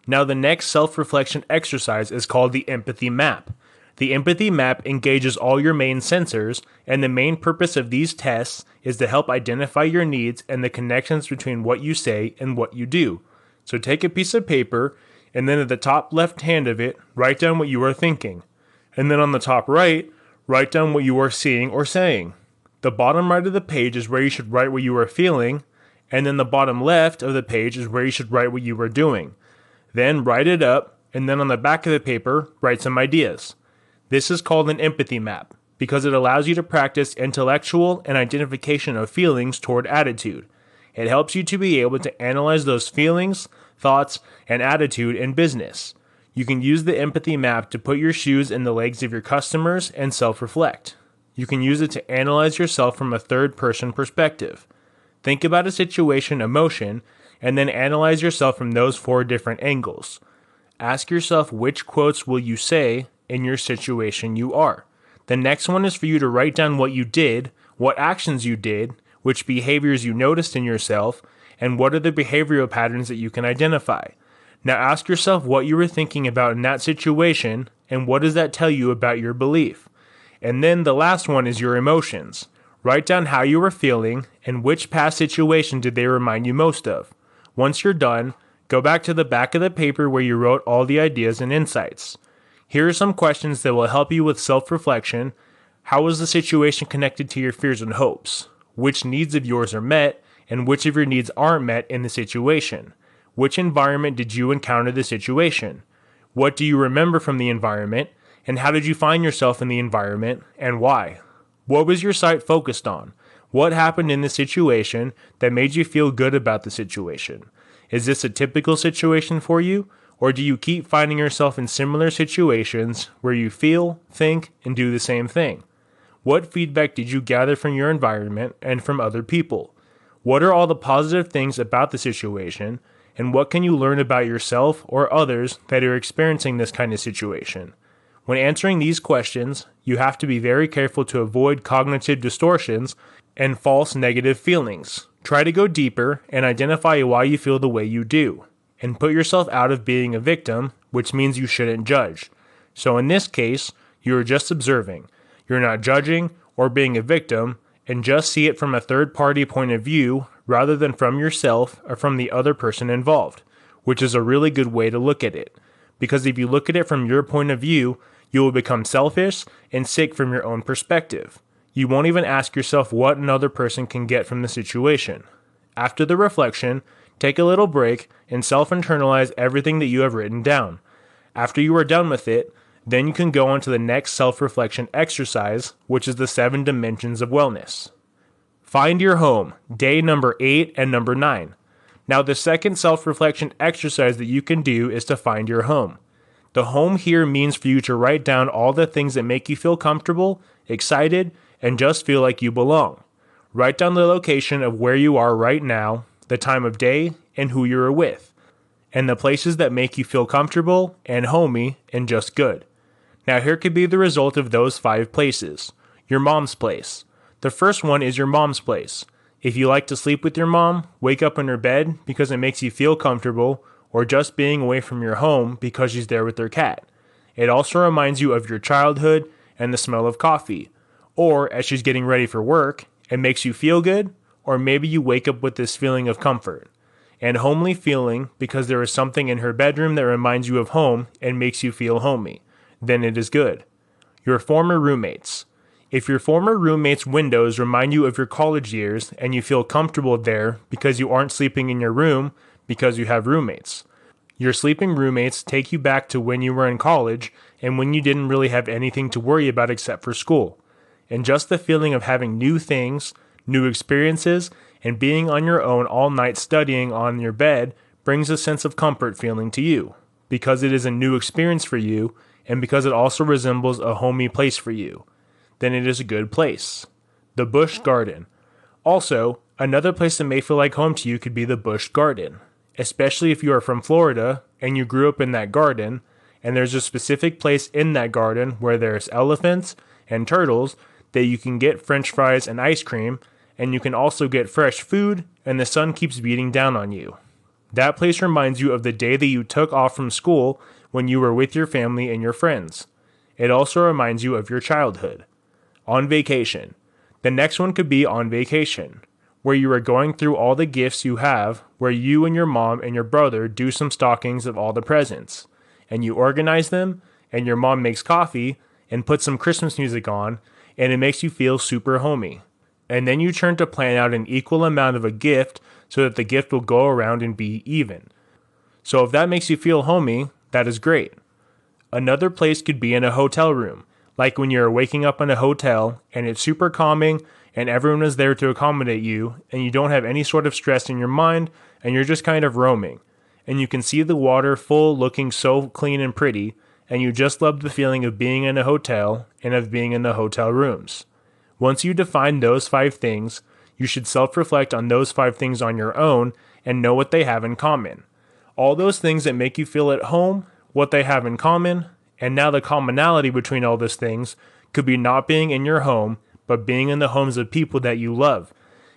Now the next self-reflection exercise is called the empathy map. The empathy map engages all your main sensors, and the main purpose of these tests is to help identify your needs and the connections between what you say and what you do. So take a piece of paper, and then at the top left hand of it, write down what you are thinking. And then on the top right, write down what you are seeing or saying. The bottom right of the page is where you should write what you are feeling, and then the bottom left of the page is where you should write what you are doing. Then write it up, and then on the back of the paper, write some ideas. This is called an empathy map because it allows you to practice intellectual and identification of feelings toward attitude. It helps you to be able to analyze those feelings, thoughts, and attitude in business. You can use the empathy map to put your shoes in the legs of your customers and self-reflect. You can use it to analyze yourself from a third-person perspective. Think about a situation, emotion, and then analyze yourself from those 4 different angles. Ask yourself which quotes will you say in your situation you are. The next one is for you to write down what you did, what actions you did, which behaviors you noticed in yourself, and what are the behavioral patterns that you can identify. Now ask yourself what you were thinking about in that situation, and what does that tell you about your belief. And then the last one is your emotions. Write down how you were feeling, and which past situation did they remind you most of. Once you're done, go back to the back of the paper where you wrote all the ideas and insights. Here are some questions that will help you with self-reflection. How was the situation connected to your fears and hopes? Which needs of yours are met, and which of your needs aren't met in the situation? Which environment did you encounter the situation? What do you remember from the environment, and how did you find yourself in the environment, and why? What was your sight focused on? What happened in the situation that made you feel good about the situation? Is this a typical situation for you? Or do you keep finding yourself in similar situations where you feel, think, and do the same thing? What feedback did you gather from your environment and from other people? What are all the positive things about the situation, and what can you learn about yourself or others that are experiencing this kind of situation? When answering these questions, you have to be very careful to avoid cognitive distortions and false negative feelings. Try to go deeper and identify why you feel the way you do, and put yourself out of being a victim, which means you shouldn't judge. So in this case, you are just observing. You're not judging or being a victim, and just see it from a third-party point of view rather than from yourself or from the other person involved, which is a really good way to look at it. Because if you look at it from your point of view, you will become selfish and sick from your own perspective. You won't even ask yourself what another person can get from the situation. After the reflection, take a little break and self-internalize everything that you have written down. After you are done with it, then you can go on to the next self-reflection exercise, which is the 7 dimensions of wellness. Find your home, day number 8 and number 9. Now the second self-reflection exercise that you can do is to find your home. The home here means for you to write down all the things that make you feel comfortable, excited, and just feel like you belong. Write down the location of where you are right now, the time of day, and who you are with, and the places that make you feel comfortable and homey and just good. Now here could be the result of those 5 places. Your mom's place. The first one is your mom's place. If you like to sleep with your mom, wake up in her bed because it makes you feel comfortable, or just being away from your home because she's there with her cat. It also reminds you of your childhood and the smell of coffee. Or as she's getting ready for work, it makes you feel good, or maybe you wake up with this feeling of comfort and homely feeling because there is something in her bedroom that reminds you of home and makes you feel homey. Then it is good. Your former roommates. If your former roommate's windows remind you of your college years and you feel comfortable there because you aren't sleeping in your room because you have roommates. Your sleeping roommates take you back to when you were in college and when you didn't really have anything to worry about except for school. And just the feeling of having new things, new experiences, and being on your own all night studying on your bed brings a sense of comfort feeling to you, because it is a new experience for you, and because it also resembles a homey place for you. Then it is a good place. The bush garden. Also, another place that may feel like home to you could be the bush garden, especially if you are from Florida and you grew up in that garden, and there's a specific place in that garden where there's elephants and turtles that you can get French fries and ice cream, and you can also get fresh food, and the sun keeps beating down on you. That place reminds you of the day that you took off from school when you were with your family and your friends. It also reminds you of your childhood. On vacation. The next one could be on vacation, where you are going through all the gifts you have, where you and your mom and your brother do some stockings of all the presents, and you organize them, and your mom makes coffee, and puts some Christmas music on, and it makes you feel super homey. And then you turn to plan out an equal amount of a gift so that the gift will go around and be even. So if that makes you feel homey, that is great. Another place could be in a hotel room, like when you're waking up in a hotel and it's super calming and everyone is there to accommodate you and you don't have any sort of stress in your mind and you're just kind of roaming. And you can see the water full looking so clean and pretty, and you just love the feeling of being in a hotel and of being in the hotel rooms. Once you define those 5 things, you should self-reflect on those 5 things on your own and know what they have in common. All those things that make you feel at home, what they have in common, and now the commonality between all those things could be not being in your home, but being in the homes of people that you love,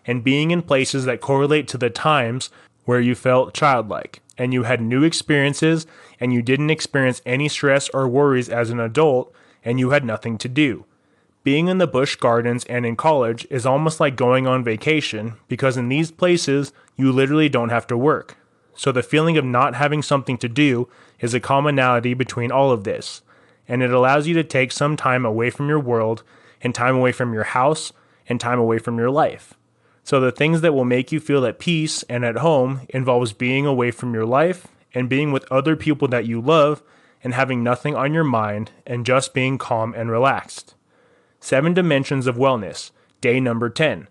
and being in places that correlate to the times where you felt childlike, and you had new experiences, and you didn't experience any stress or worries as an adult, and you had nothing to do. Being in the bush gardens and in college is almost like going on vacation, because in these places, you literally don't have to work. So the feeling of not having something to do is a commonality between all of this, and it allows you to take some time away from your world, and time away from your house, and time away from your life. So the things that will make you feel at peace and at home involves being away from your life and being with other people that you love and having nothing on your mind and just being calm and relaxed. 7 dimensions of wellness, day number 10.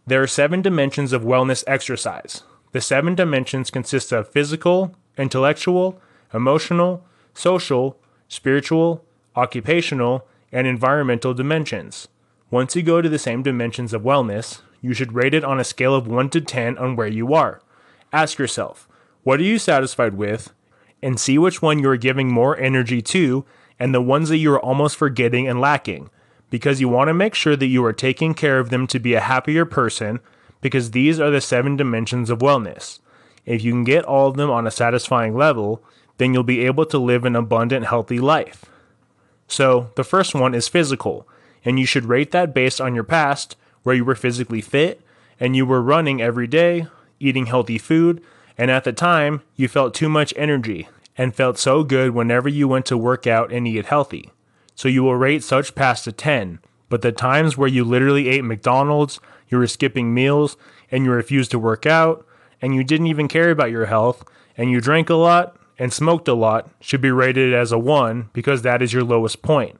There are 7 dimensions of wellness exercise. The 7 dimensions consist of physical, intellectual, emotional, social, spiritual, occupational, and environmental dimensions. Once you go to the same dimensions of wellness, you should rate it on a scale of 1 to 10 on where you are. Ask yourself, what are you satisfied with? And see which one you are giving more energy to and the ones that you are almost forgetting and lacking, because you want to make sure that you are taking care of them to be a happier person, because these are the 7 dimensions of wellness. If you can get all of them on a satisfying level, then you'll be able to live an abundant, healthy life. So, the first one is physical, and you should rate that based on your past, where you were physically fit, and you were running every day, eating healthy food, and at the time, you felt too much energy, and felt so good whenever you went to work out and eat healthy. So you will rate such past a 10, but the times where you literally ate McDonald's, you were skipping meals, and you refused to work out, and you didn't even care about your health, and you drank a lot, and smoked a lot, should be rated as a 1 because that is your lowest point.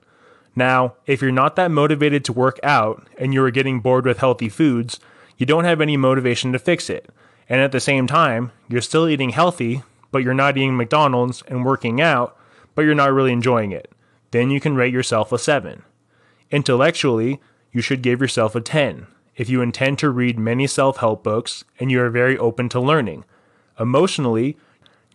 Now, if you're not that motivated to work out, and you are getting bored with healthy foods, you don't have any motivation to fix it. And at the same time, you're still eating healthy, but you're not eating McDonald's and working out, but you're not really enjoying it. Then you can rate yourself a 7. Intellectually, you should give yourself a 10 if you intend to read many self-help books and you are very open to learning. Emotionally,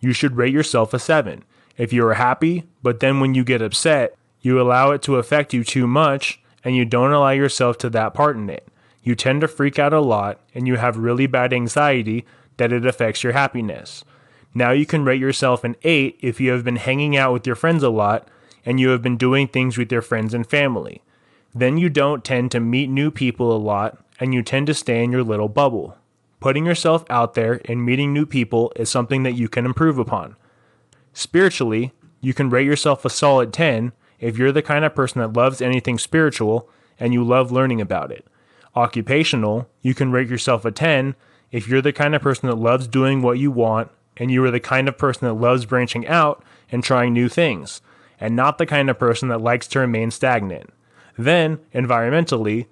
you should rate yourself a 7 if you are happy, but then when you get upset, you allow it to affect you too much and you don't allow yourself to that part in it. You tend to freak out a lot and you have really bad anxiety that it affects your happiness. Now you can rate yourself an 8 if you have been hanging out with your friends a lot and you have been doing things with your friends and family. Then you don't tend to meet new people a lot and you tend to stay in your little bubble. Putting yourself out there and meeting new people is something that you can improve upon. Spiritually, you can rate yourself a solid 10 if you're the kind of person that loves anything spiritual and you love learning about it. Occupational, you can rate yourself a 10 if you're the kind of person that loves doing what you want and you are the kind of person that loves branching out and trying new things, and not the kind of person that likes to remain stagnant. Then, environmentally,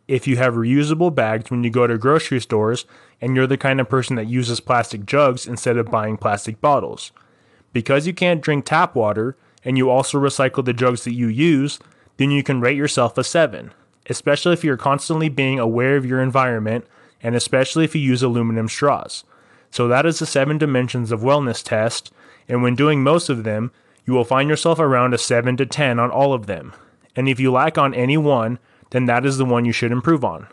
if you have reusable bags when you go to grocery stores and you're the kind of person that uses plastic jugs instead of buying plastic bottles. Because you can't drink tap water and you also recycle the jugs that you use, then you can rate yourself a 7, especially if you're constantly being aware of your environment and especially if you use aluminum straws. So that is the 7 dimensions of wellness test, and when doing most of them, you will find yourself around a 7 to 10 on all of them. And if you lack on any one, then that is the one you should improve on.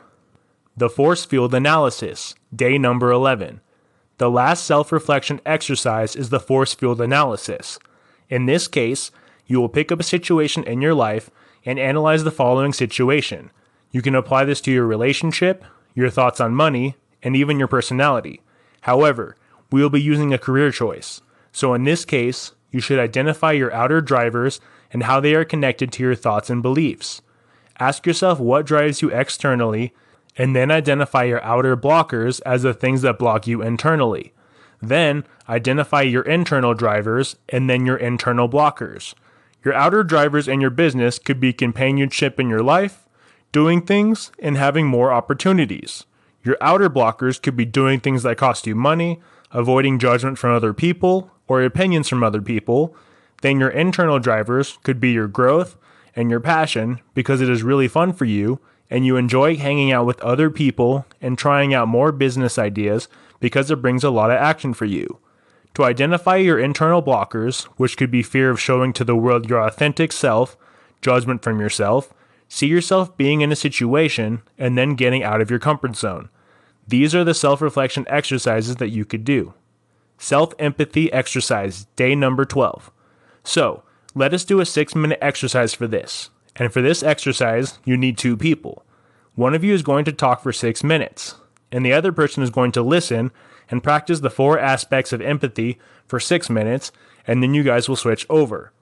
The force field analysis, day number 11. The last self-reflection exercise is the force field analysis. In this case, you will pick up a situation in your life and analyze the following situation. You can apply this to your relationship, your thoughts on money, and even your personality. However, we will be using a career choice. So in this case, you should identify your outer drivers and how they are connected to your thoughts and beliefs. Ask yourself what drives you externally, and then identify your outer blockers as the things that block you internally. Then, identify your internal drivers, and then your internal blockers. Your outer drivers in your business could be companionship in your life, doing things, and having more opportunities. Your outer blockers could be doing things that cost you money, avoiding judgment from other people, or opinions from other people. Then your internal drivers could be your growth and your passion because it is really fun for you and you enjoy hanging out with other people and trying out more business ideas because it brings a lot of action for you. To identify your internal blockers, which could be fear of showing to the world your authentic self, judgment from yourself, see yourself being in a situation and then getting out of your comfort zone. These are the self-reflection exercises that you could do. Self-empathy exercise, day number 12. So, let us do a 6-minute exercise for this. And for this exercise, you need 2 people. One of you is going to talk for 6 minutes, and the other person is going to listen and practice the 4 aspects of empathy for 6 minutes, and then you guys will switch over.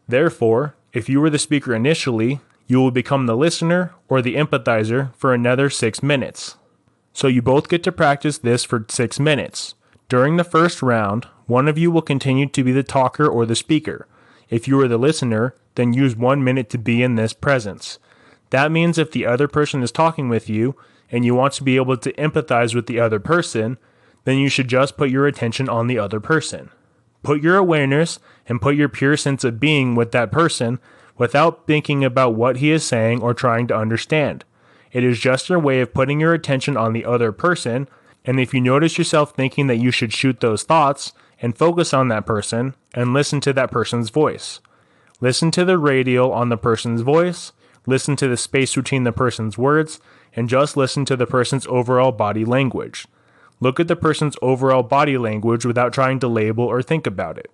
Therefore, if you were the speaker initially, you will become the listener or the empathizer for another 6 minutes. So you both get to practice this for 6 minutes. During the first round, one of you will continue to be the talker or the speaker. If you are the listener, then use 1 minute to be in this presence. That means if the other person is talking with you and you want to be able to empathize with the other person, then you should just put your attention on the other person. Put your awareness and put your pure sense of being with that person without thinking about what he is saying or trying to understand. It is just your way of putting your attention on the other person, and if you notice yourself thinking that you should shoot those thoughts and focus on that person and listen to that person's voice. Listen to the radial on the person's voice, listen to the space between the person's words, and just listen to the person's overall body language. Look at the person's overall body language without trying to label or think about it.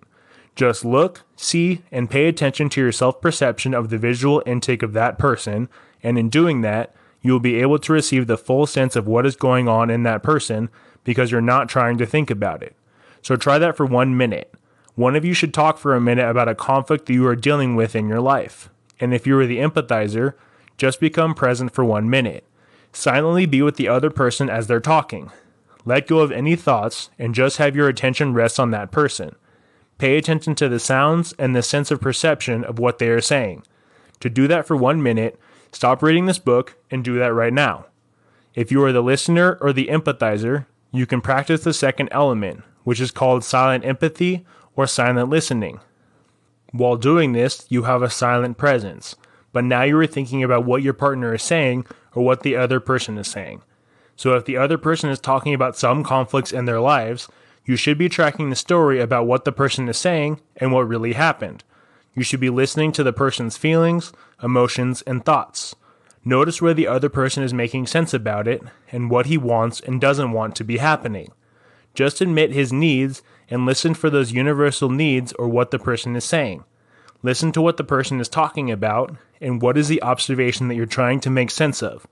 Just look, see, and pay attention to your self-perception of the visual intake of that person, and in doing that, you will be able to receive the full sense of what is going on in that person because you're not trying to think about it. So try that for 1 minute. One of you should talk for a minute about a conflict that you are dealing with in your life. And if you are the empathizer, just become present for 1 minute. Silently be with the other person as they're talking. Let go of any thoughts and just have your attention rest on that person. Pay attention to the sounds and the sense of perception of what they are saying. To do that for 1 minute, stop reading this book and do that right now. If you are the listener or the empathizer, you can practice the second element, which is called silent empathy or silent listening. While doing this, you have a silent presence, but now you are thinking about what your partner is saying or what the other person is saying. So if the other person is talking about some conflicts in their lives, you should be tracking the story about what the person is saying and what really happened. You should be listening to the person's feelings, emotions, and thoughts. Notice where the other person is making sense about it and what he wants and doesn't want to be happening. Just admit his needs and listen for those universal needs or what the person is saying. Listen to what the person is talking about and what is the observation that you're trying to make sense of,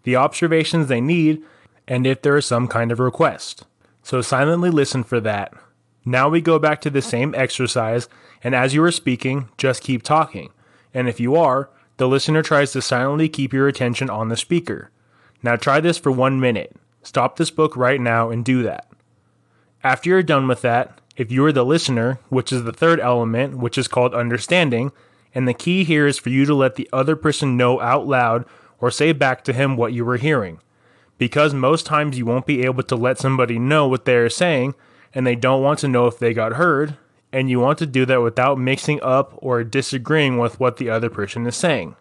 the observations they need, and if there is some kind of request. So silently listen for that. Now we go back to the same exercise, and as you are speaking, just keep talking. And if you are, the listener tries to silently keep your attention on the speaker. Now try this for 1 minute. Stop this book right now and do that. After you're done with that, if you are the listener, which is the third element, which is called understanding, and the key here is for you to let the other person know out loud or say back to him what you were hearing. Because most times you won't be able to let somebody know what they are saying, and they don't want to know if they got heard, and you want to do that without mixing up or disagreeing with what the other person is saying.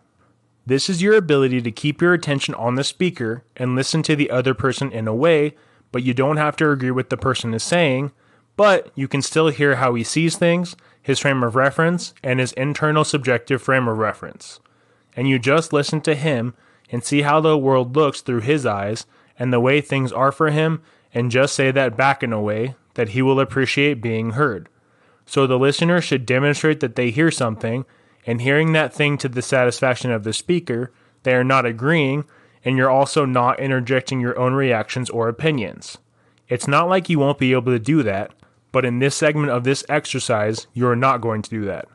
This is your ability to keep your attention on the speaker and listen to the other person in a way, but you don't have to agree with the person is saying, but you can still hear how he sees things, his frame of reference, and his internal subjective frame of reference. And you just listen to him and see how the world looks through his eyes and the way things are for him, and just say that back in a way that he will appreciate being heard. So the listener should demonstrate that they hear something, and hearing that thing to the satisfaction of the speaker, they are not agreeing, and you're also not interjecting your own reactions or opinions. It's not like you won't be able to do that, but in this segment of this exercise, you are not going to do that.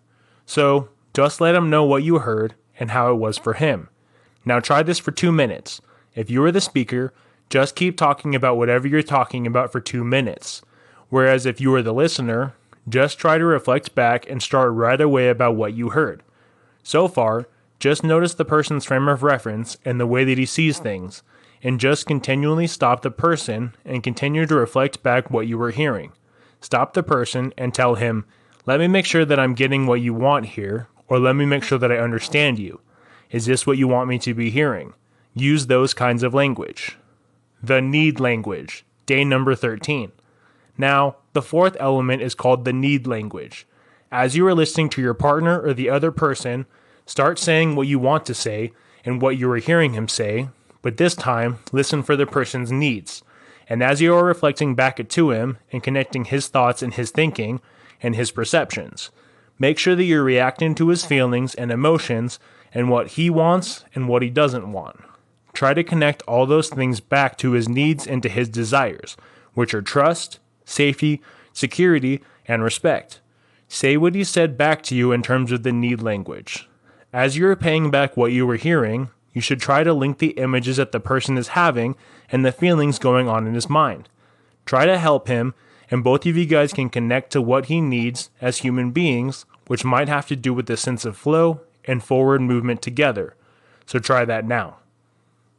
So just let him know what you heard and how it was for him. Now try this for 2 minutes. If you are the speaker, just keep talking about whatever you're talking about for 2 minutes. Whereas if you are the listener, just try to reflect back and start right away about what you heard. So far, just notice the person's frame of reference and the way that he sees things, and just continually stop the person and continue to reflect back what you were hearing. Stop the person and tell him, "Let me make sure that I'm getting what you want here," or "Let me make sure that I understand you. Is this what you want me to be hearing?" Use those kinds of language. The need language, day number 13. Now, the fourth element is called the need language. As you are listening to your partner or the other person, start saying what you want to say and what you are hearing him say, but this time, listen for the person's needs. And as you are reflecting back to him and connecting his thoughts and his thinking and his perceptions, make sure that you're reacting to his feelings and emotions and what he wants and what he doesn't want. Try to connect all those things back to his needs and to his desires, which are trust, safety, security, and respect. Say what he said back to you in terms of the need language. As you are paying back what you were hearing, you should try to link the images that the person is having and the feelings going on in his mind. Try to help him, and both of you guys can connect to what he needs as human beings, which might have to do with the sense of flow and forward movement together. So try that now.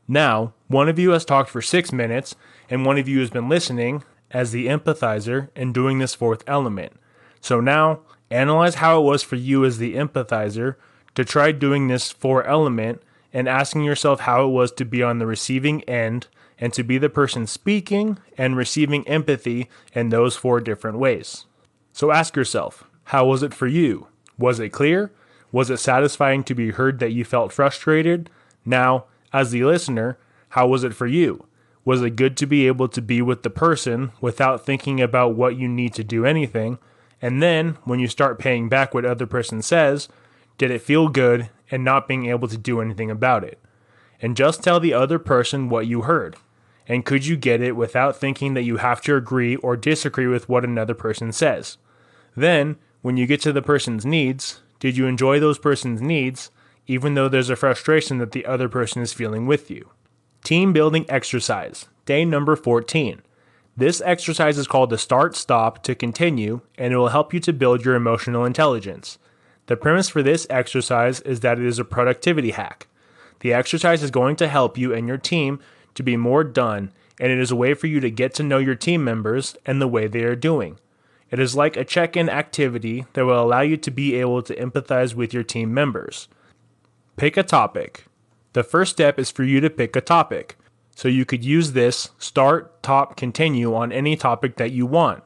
Now, one of you has talked for 6 minutes, and one of you has been listening as the empathizer and doing this fourth element. So now, analyze how it was for you as the empathizer to try doing this 4 element and asking yourself how it was to be on the receiving end and to be the person speaking and receiving empathy in those 4 different ways. So ask yourself, how was it for you? Was it clear? Was it satisfying to be heard that you felt frustrated? Now, as the listener, how was it for you? Was it good to be able to be with the person without thinking about what you need to do anything? And then, when you start paying back what other person says, did it feel good and not being able to do anything about it? And just tell the other person what you heard. And could you get it without thinking that you have to agree or disagree with what another person says? Then, when you get to the person's needs, did you enjoy those person's needs, even though there's a frustration that the other person is feeling with you? Team building exercise, day number 14. This exercise is called the start, stop, to continue, and it will help you to build your emotional intelligence. The premise for this exercise is that it is a productivity hack. The exercise is going to help you and your team to be more done, and it is a way for you to get to know your team members and the way they are doing. It is like a check-in activity that will allow you to be able to empathize with your team members. Pick a topic. The first step is for you to pick a topic. So you could use this start, top, continue on any topic that you want.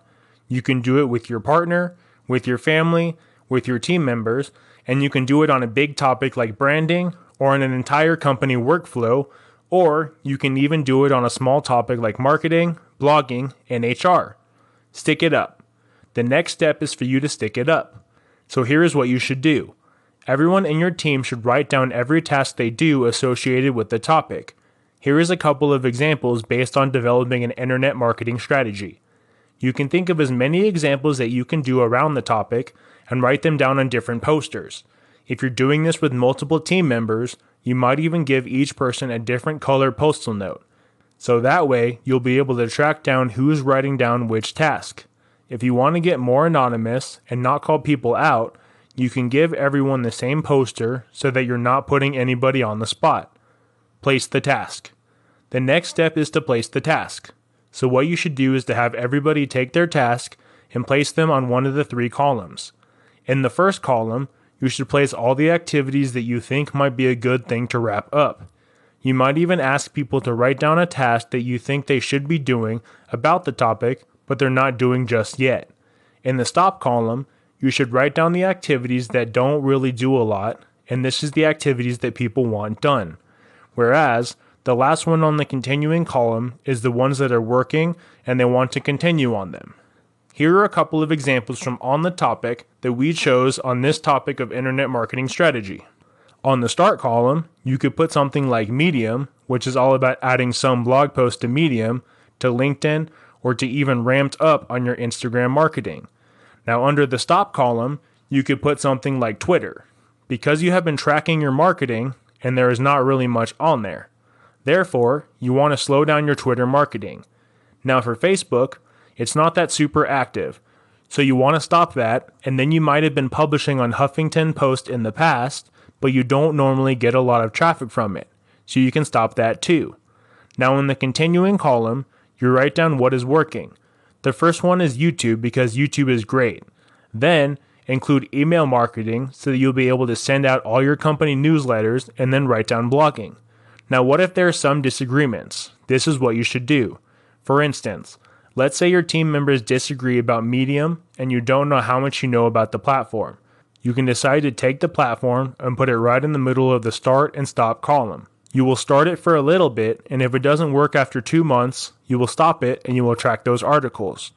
You can do it with your partner, with your family, with your team members, and you can do it on a big topic like branding or on an entire company workflow, or you can even do it on a small topic like marketing, blogging, and HR. Stick it up. The next step is for you to stick it up. So here is what you should do. Everyone in your team should write down every task they do associated with the topic. Here is a couple of examples based on developing an internet marketing strategy. You can think of as many examples that you can do around the topic and write them down on different posters. If you're doing this with multiple team members, you might even give each person a different color postal note. So that way, you'll be able to track down who's writing down which task. If you want to get more anonymous and not call people out, you can give everyone the same poster so that you're not putting anybody on the spot. Place the task. The next step is to place the task. So what you should do is to have everybody take their task and place them on one of the 3 columns. In the first column, you should place all the activities that you think might be a good thing to wrap up. You might even ask people to write down a task that you think they should be doing about the topic, but they're not doing just yet. In the stop column, you should write down the activities that don't really do a lot, and this is the activities that people want done. Whereas, the last one on the continuing column is the ones that are working and they want to continue on them. Here are a couple of examples from on the topic that we chose on this topic of internet marketing strategy. On the start column, you could put something like Medium, which is all about adding some blog post to Medium, to LinkedIn, or to even ramped up on your Instagram marketing. Now under the stop column, you could put something like Twitter, because you have been tracking your marketing and there is not really much on there. Therefore, you want to slow down your Twitter marketing. Now for Facebook, it's not that super active, so you want to stop that, and then you might have been publishing on Huffington Post in the past, but you don't normally get a lot of traffic from it, so you can stop that too. Now in the continuing column, you write down what is working. The first one is YouTube because YouTube is great. Then include email marketing so that you'll be able to send out all your company newsletters and then write down blogging. Now what if there are some disagreements? This is what you should do. For instance, let's say your team members disagree about Medium and you don't know how much you know about the platform. You can decide to take the platform and put it right in the middle of the start and stop column. You will start it for a little bit, and if it doesn't work after 2 months, you will stop it and you will track those articles.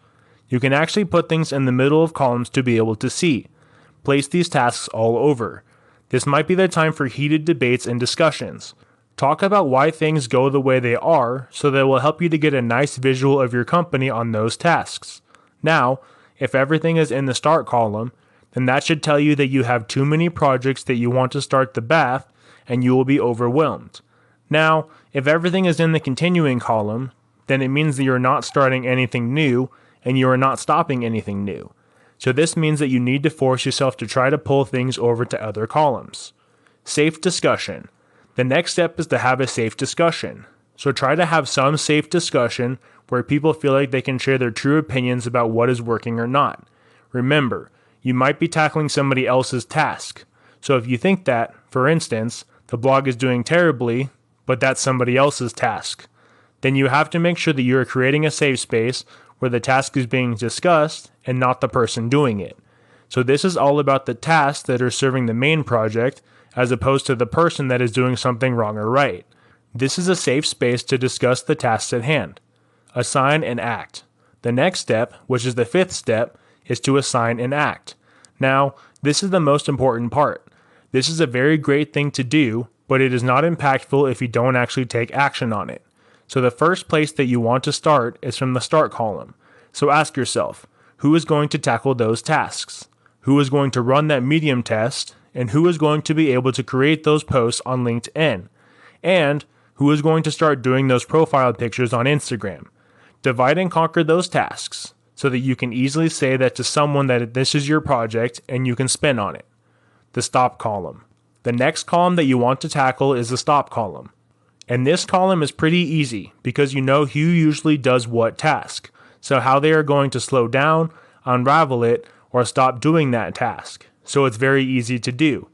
You can actually put things in the middle of columns to be able to see. Place these tasks all over. This might be the time for heated debates and discussions. Talk about why things go the way they are so that it will help you to get a nice visual of your company on those tasks. Now, if everything is in the start column, then that should tell you that you have too many projects that you want to start the bath and you will be overwhelmed. Now, if everything is in the continuing column, then it means that you're not starting anything new and you are not stopping anything new. So this means that you need to force yourself to try to pull things over to other columns. Safe discussion. The next step is to have a safe discussion. So try to have some safe discussion where people feel like they can share their true opinions about what is working or not. Remember, you might be tackling somebody else's task. So if you think that, for instance, the blog is doing terribly, but that's somebody else's task. Then you have to make sure that you are creating a safe space where the task is being discussed and not the person doing it. So this is all about the tasks that are serving the main project as opposed to the person that is doing something wrong or right. This is a safe space to discuss the tasks at hand. Assign and act. The next step, which is the fifth step, is to assign and act. Now, this is the most important part. This is a very great thing to do, but it is not impactful if you don't actually take action on it. So the first place that you want to start is from the start column. So ask yourself, who is going to tackle those tasks? Who is going to run that Medium test? And who is going to be able to create those posts on LinkedIn? And who is going to start doing those profile pictures on Instagram? Divide and conquer those tasks so that you can easily say that to someone that this is your project and you can spin on it. The stop column. The next column that you want to tackle is the stop column. And this column is pretty easy because you know who usually does what task, so how they are going to slow down, unravel it, or stop doing that task. So it's very easy to do.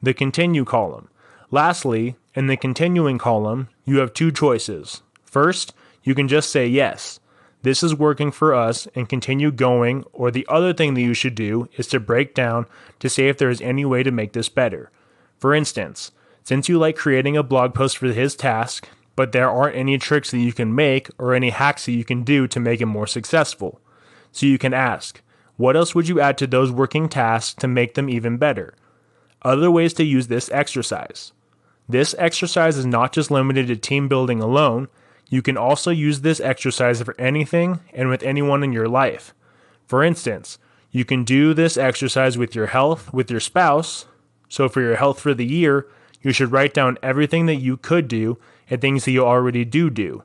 The continue column. Lastly, in the continuing column, you have two choices. First, you can just say yes, this is working for us and continue going, or the other thing that you should do is to break down to see if there is any way to make this better. For instance, since you like creating a blog post for his task, but there aren't any tricks that you can make or any hacks that you can do to make it more successful. So you can ask, what else would you add to those working tasks to make them even better? Other ways to use this exercise. This exercise is not just limited to team building alone. You can also use this exercise for anything and with anyone in your life. For instance, you can do this exercise with your health, with your spouse. So for your health for the year, you should write down everything that you could do and things that you already do,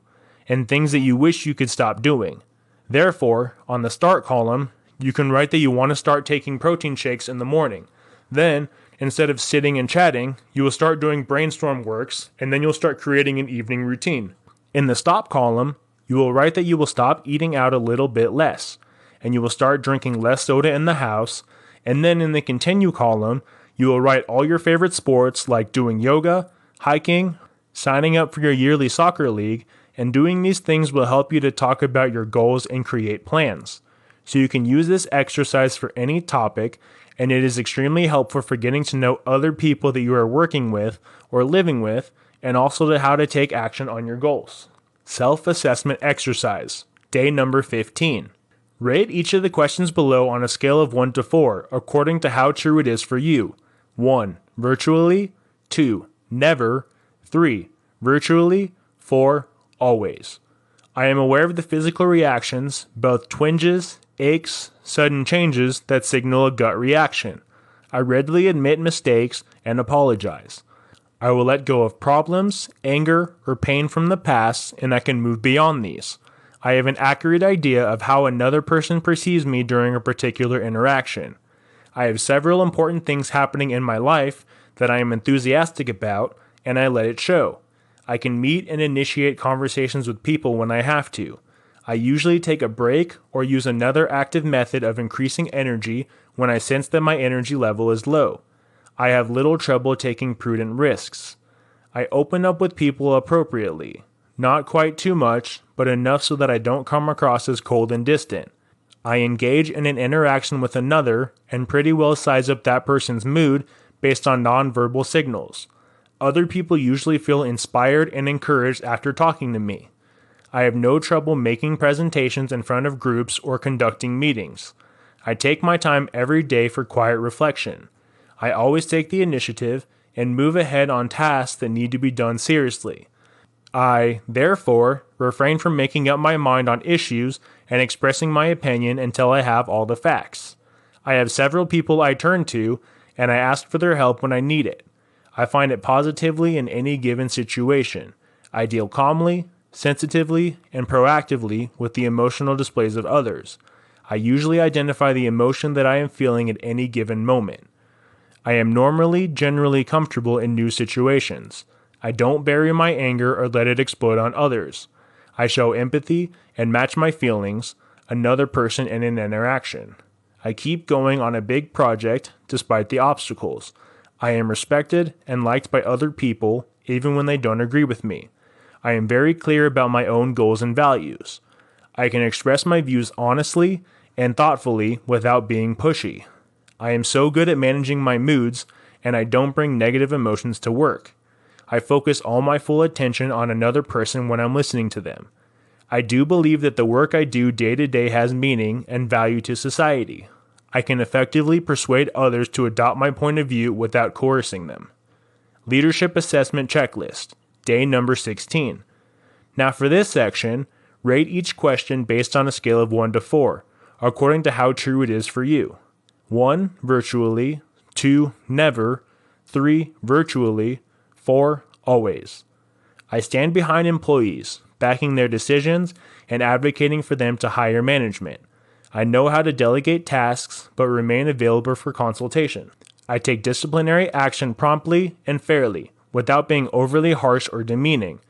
and things that you wish you could stop doing. Therefore, on the start column, you can write that you want to start taking protein shakes in the morning. Then, instead of sitting and chatting, you will start doing brainstorm works, and then you'll start creating an evening routine. In the stop column, you will write that you will stop eating out a little bit less, and you will start drinking less soda in the house. And then in the continue column, you will write all your favorite sports like doing yoga, hiking, signing up for your yearly soccer league, and doing these things will help you to talk about your goals and create plans. So you can use this exercise for any topic, and it is extremely helpful for getting to know other people that you are working with or living with, and also to how to take action on your goals. Self-assessment exercise. Day number 15. Rate each of the questions below on a scale of 1 to 4 according to how true it is for you. 1. Virtually. 2. Never. 3. Virtually. 4. Always. I am aware of the physical reactions, both twinges, aches, sudden changes that signal a gut reaction. I readily admit mistakes and apologize. I will let go of problems, anger, or pain from the past, and I can move beyond these. I have an accurate idea of how another person perceives me during a particular interaction. I have several important things happening in my life that I am enthusiastic about, and I let it show. I can meet and initiate conversations with people when I have to. I usually take a break or use another active method of increasing energy when I sense that my energy level is low. I have little trouble taking prudent risks. I open up with people appropriately. Not quite too much, but enough so that I don't come across as cold and distant. I engage in an interaction with another and pretty well size up that person's mood based on nonverbal signals. Other people usually feel inspired and encouraged after talking to me. I have no trouble making presentations in front of groups or conducting meetings. I take my time every day for quiet reflection. I always take the initiative and move ahead on tasks that need to be done seriously. I, therefore, refrain from making up my mind on issues and expressing my opinion until I have all the facts. I have several people I turn to, and I ask for their help when I need it. I find it positively in any given situation. I deal calmly, sensitively, and proactively with the emotional displays of others. I usually identify the emotion that I am feeling at any given moment. I am normally generally comfortable in new situations. I don't bury my anger or let it explode on others. I show empathy and match my feelings, another person in an interaction. I keep going on a big project despite the obstacles. I am respected and liked by other people, even when they don't agree with me. I am very clear about my own goals and values. I can express my views honestly and thoughtfully without being pushy. I am so good at managing my moods, and I don't bring negative emotions to work. I focus all my full attention on another person when I'm listening to them. I do believe that the work I do day to day has meaning and value to society. I can effectively persuade others to adopt my point of view without coercing them. Leadership Assessment Checklist, day number 16. Now for this section, rate each question based on a scale of 1 to 4, according to how true it is for you. 1. Virtually. 2. Never. 3. Virtually. 4. Always. I stand behind employees, backing their decisions and advocating for them to hire management. I know how to delegate tasks, but remain available for consultation. I take disciplinary action promptly and fairly, without being overly harsh or demeaning.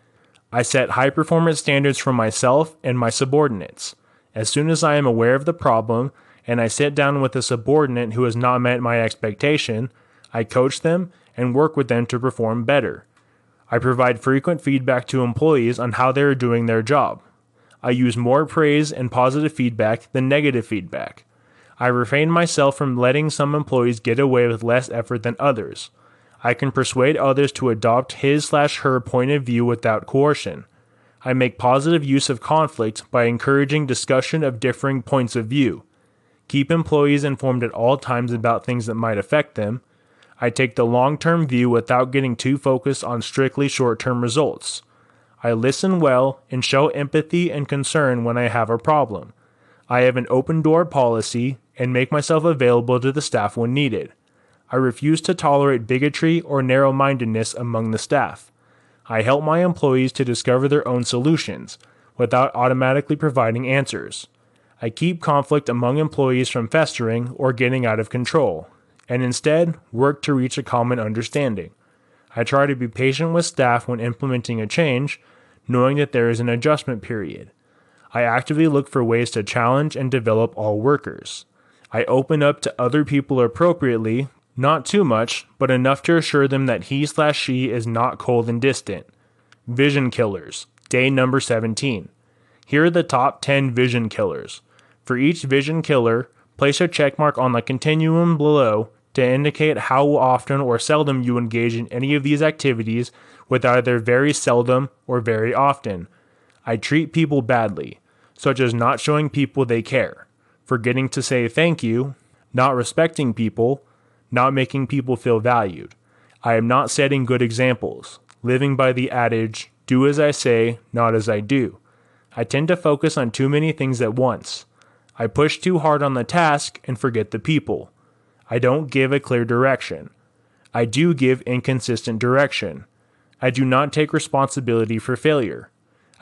I set high-performance standards for myself and my subordinates. As soon as I am aware of the problem, and I sit down with a subordinate who has not met my expectation, I coach them and work with them to perform better. I provide frequent feedback to employees on how they are doing their job. I use more praise and positive feedback than negative feedback. I refrain myself from letting some employees get away with less effort than others. I can persuade others to adopt his/her point of view without coercion. I make positive use of conflict by encouraging discussion of differing points of view. Keep employees informed at all times about things that might affect them. I take the long-term view without getting too focused on strictly short-term results. I listen well and show empathy and concern when I have a problem. I have an open door policy and make myself available to the staff when needed. I refuse to tolerate bigotry or narrow-mindedness among the staff. I help my employees to discover their own solutions without automatically providing answers. I keep conflict among employees from festering or getting out of control, and instead work to reach a common understanding. I try to be patient with staff when implementing a change, knowing that there is an adjustment period. I actively look for ways to challenge and develop all workers. I open up to other people appropriately, not too much, but enough to assure them that he/she is not cold and distant. Vision killers, day number 17. Here are the top 10 vision killers. For each vision killer, place a checkmark on the continuum below to indicate how often or seldom you engage in any of these activities, with either very seldom or very often. I treat people badly, such as not showing people they care, forgetting to say thank you, not respecting people, not making people feel valued. I am not setting good examples, living by the adage, do as I say, not as I do. I tend to focus on too many things at once. I push too hard on the task and forget the people. I don't give a clear direction. I do give inconsistent direction. I do not take responsibility for failure.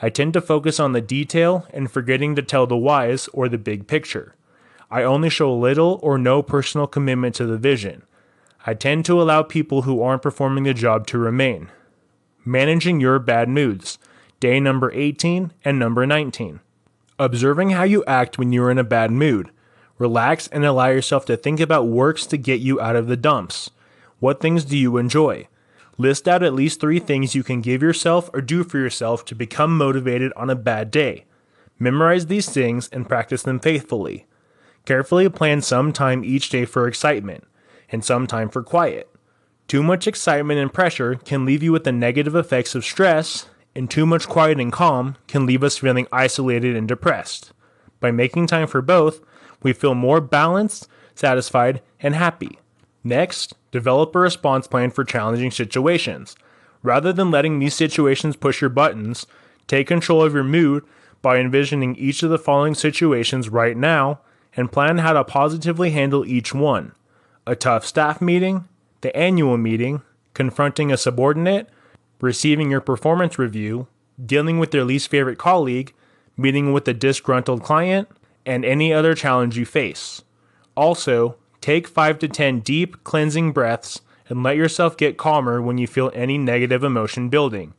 I tend to focus on the detail and forgetting to tell the whys or the big picture. I only show little or no personal commitment to the vision. I tend to allow people who aren't performing the job to remain. Managing your bad moods, day number 18 and number 19. Observing how you act when you're in a bad mood. Relax and allow yourself to think about works to get you out of the dumps. What things do you enjoy? List out at least 3 things you can give yourself or do for yourself to become motivated on a bad day. Memorize these things and practice them faithfully. Carefully plan some time each day for excitement, and some time for quiet. Too much excitement and pressure can leave you with the negative effects of stress, and too much quiet and calm can leave us feeling isolated and depressed. By making time for both, we feel more balanced, satisfied, and happy. Next, develop a response plan for challenging situations. Rather than letting these situations push your buttons, take control of your mood by envisioning each of the following situations right now and plan how to positively handle each one. A tough staff meeting, the annual meeting, confronting a subordinate, receiving your performance review, dealing with your least favorite colleague, meeting with a disgruntled client, and any other challenge you face. Also, take 5 to 10 deep, cleansing breaths and let yourself get calmer when you feel any negative emotion building.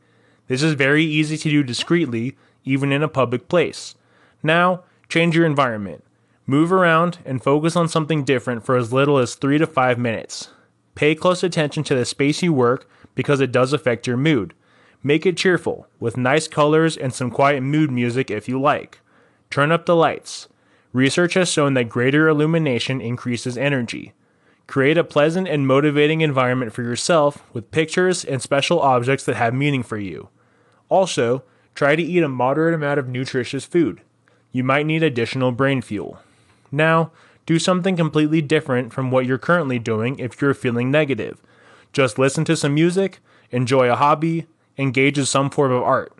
This is very easy to do discreetly, even in a public place. Now, change your environment. Move around and focus on something different for as little as 3 to 5 minutes. Pay close attention to the space you work because it does affect your mood. Make it cheerful, with nice colors and some quiet mood music if you like. Turn up the lights. Research has shown that greater illumination increases energy. Create a pleasant and motivating environment for yourself with pictures and special objects that have meaning for you. Also, try to eat a moderate amount of nutritious food. You might need additional brain fuel. Now, do something completely different from what you're currently doing if you're feeling negative. Just listen to some music, enjoy a hobby, engage in some form of art.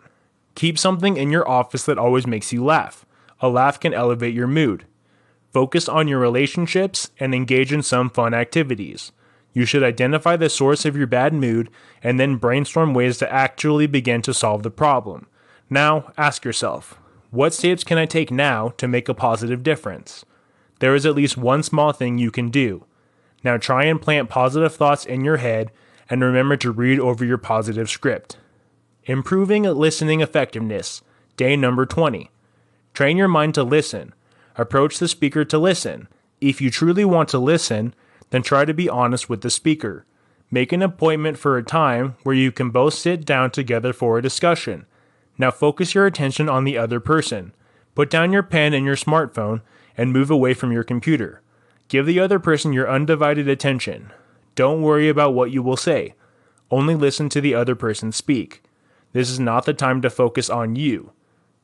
Keep something in your office that always makes you laugh. A laugh can elevate your mood. Focus on your relationships and engage in some fun activities. You should identify the source of your bad mood and then brainstorm ways to actually begin to solve the problem. Now, ask yourself, what steps can I take now to make a positive difference? There is at least one small thing you can do. Now try and plant positive thoughts in your head and remember to read over your positive script. Improving listening effectiveness, day number 20. Train your mind to listen. Approach the speaker to listen. If you truly want to listen, then try to be honest with the speaker. Make an appointment for a time where you can both sit down together for a discussion. Now focus your attention on the other person. Put down your pen and your smartphone and move away from your computer. Give the other person your undivided attention. Don't worry about what you will say. Only listen to the other person speak. This is not the time to focus on you.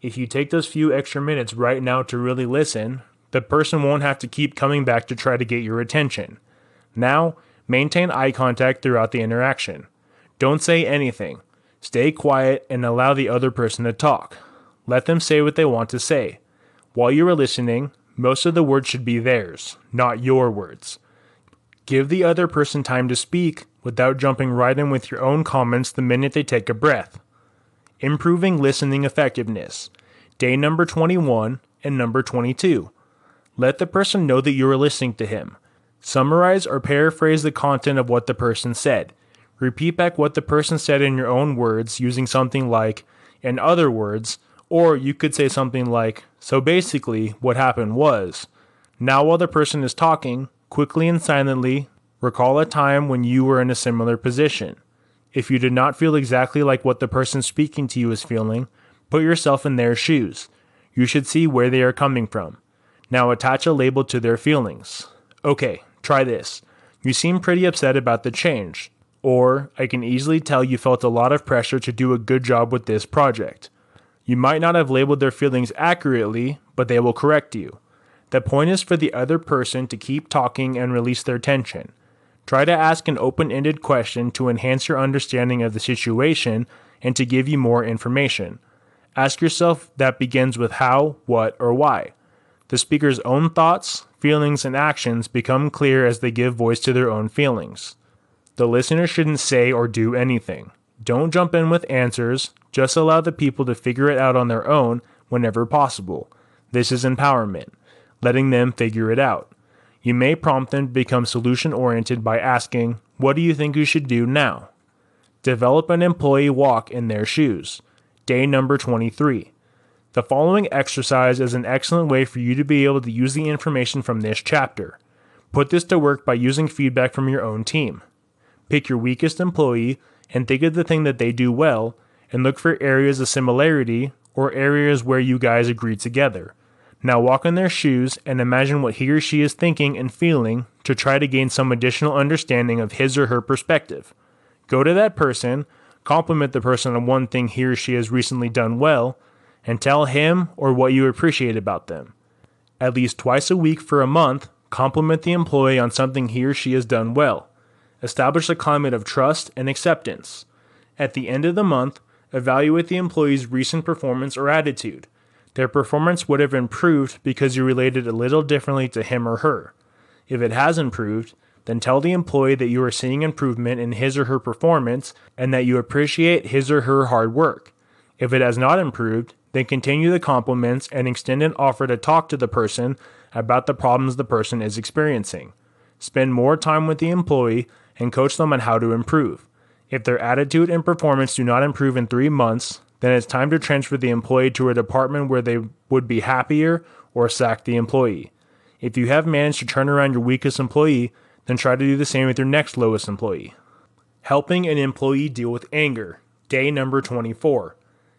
If you take those few extra minutes right now to really listen, the person won't have to keep coming back to try to get your attention. Now, maintain eye contact throughout the interaction. Don't say anything. Stay quiet and allow the other person to talk. Let them say what they want to say. While you are listening, most of the words should be theirs, not your words. Give the other person time to speak without jumping right in with your own comments the minute they take a breath. Improving listening effectiveness, day number 21 and number 22. Let the person know that you are listening to him. Summarize or paraphrase the content of what the person said. Repeat back what the person said in your own words using something like, in other words, or you could say something like, so basically, what happened was. Now while the person is talking, quickly and silently, recall a time when you were in a similar position. If you did not feel exactly like what the person speaking to you is feeling, put yourself in their shoes. You should see where they are coming from. Now attach a label to their feelings. Okay, try this. You seem pretty upset about the change. Or, I can easily tell you felt a lot of pressure to do a good job with this project. You might not have labeled their feelings accurately, but they will correct you. The point is for the other person to keep talking and release their tension. Try to ask an open-ended question to enhance your understanding of the situation and to give you more information. Ask yourself that begins with how, what, or why. The speaker's own thoughts, feelings, and actions become clear as they give voice to their own feelings. The listener shouldn't say or do anything. Don't jump in with answers, just allow the people to figure it out on their own whenever possible. This is empowerment, letting them figure it out. You may prompt them to become solution-oriented by asking, what do you think you should do now? Develop an employee walk in their shoes. Day number 23. The following exercise is an excellent way for you to be able to use the information from this chapter. Put this to work by using feedback from your own team. Pick your weakest employee and think of the thing that they do well, and look for areas of similarity or areas where you guys agree together. Now walk in their shoes and imagine what he or she is thinking and feeling to try to gain some additional understanding of his or her perspective. Go to that person, compliment the person on one thing he or she has recently done well, and tell him or what you appreciate about them. At least twice a week for a month, compliment the employee on something he or she has done well. Establish a climate of trust and acceptance. At the end of the month, evaluate the employee's recent performance or attitude. Their performance would have improved because you related a little differently to him or her. If it has improved, then tell the employee that you are seeing improvement in his or her performance and that you appreciate his or her hard work. If it has not improved, then continue the compliments and extend an offer to talk to the person about the problems the person is experiencing. Spend more time with the employee and coach them on how to improve. If their attitude and performance do not improve in 3 months, then it's time to transfer the employee to a department where they would be happier or sack the employee. If you have managed to turn around your weakest employee, Then try to do the same with your next lowest employee. Helping an employee deal with anger. Day number 24.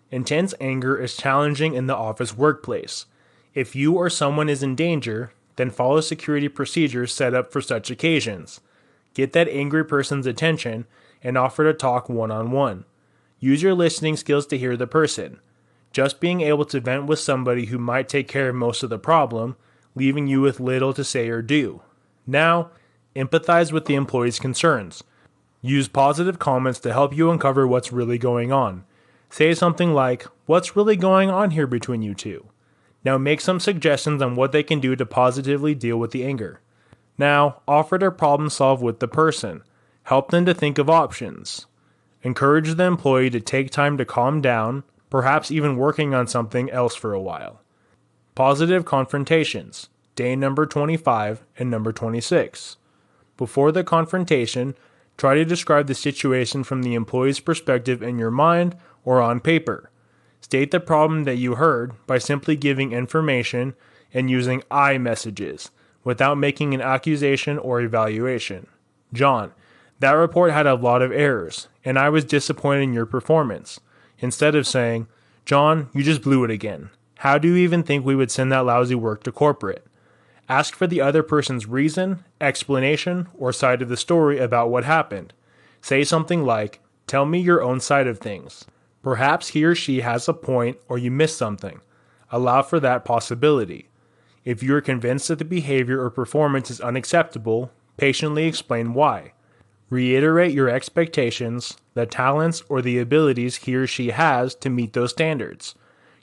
Intense anger is challenging in the office workplace. If you or someone is in danger, then follow security procedures set up for such occasions. Get that angry person's attention and offer to talk one-on-one. Use your listening skills to hear the person. Just being able to vent with somebody who might take care of most of the problem, leaving you with little to say or do. Now, empathize with the employee's concerns. Use positive comments to help you uncover what's really going on. Say something like, "What's really going on here between you two?" Now make some suggestions on what they can do to positively deal with the anger. Now, offer to problem solve with the person. Help them to think of options. Encourage the employee to take time to calm down, perhaps even working on something else for a while. Positive confrontations. Day number 25 and number 26. Before the confrontation, try to describe the situation from the employee's perspective in your mind or on paper. State the problem that you heard by simply giving information and using I messages without making an accusation or evaluation. John, that report had a lot of errors, and I was disappointed in your performance. Instead of saying, "John, you just blew it again. How do you even think we would send that lousy work to corporate?" Ask for the other person's reason, explanation, or side of the story about what happened. Say something like, "Tell me your own side of things." Perhaps he or she has a point or you missed something. Allow for that possibility. If you are convinced that the behavior or performance is unacceptable, patiently explain why. Reiterate your expectations, the talents or the abilities he or she has to meet those standards.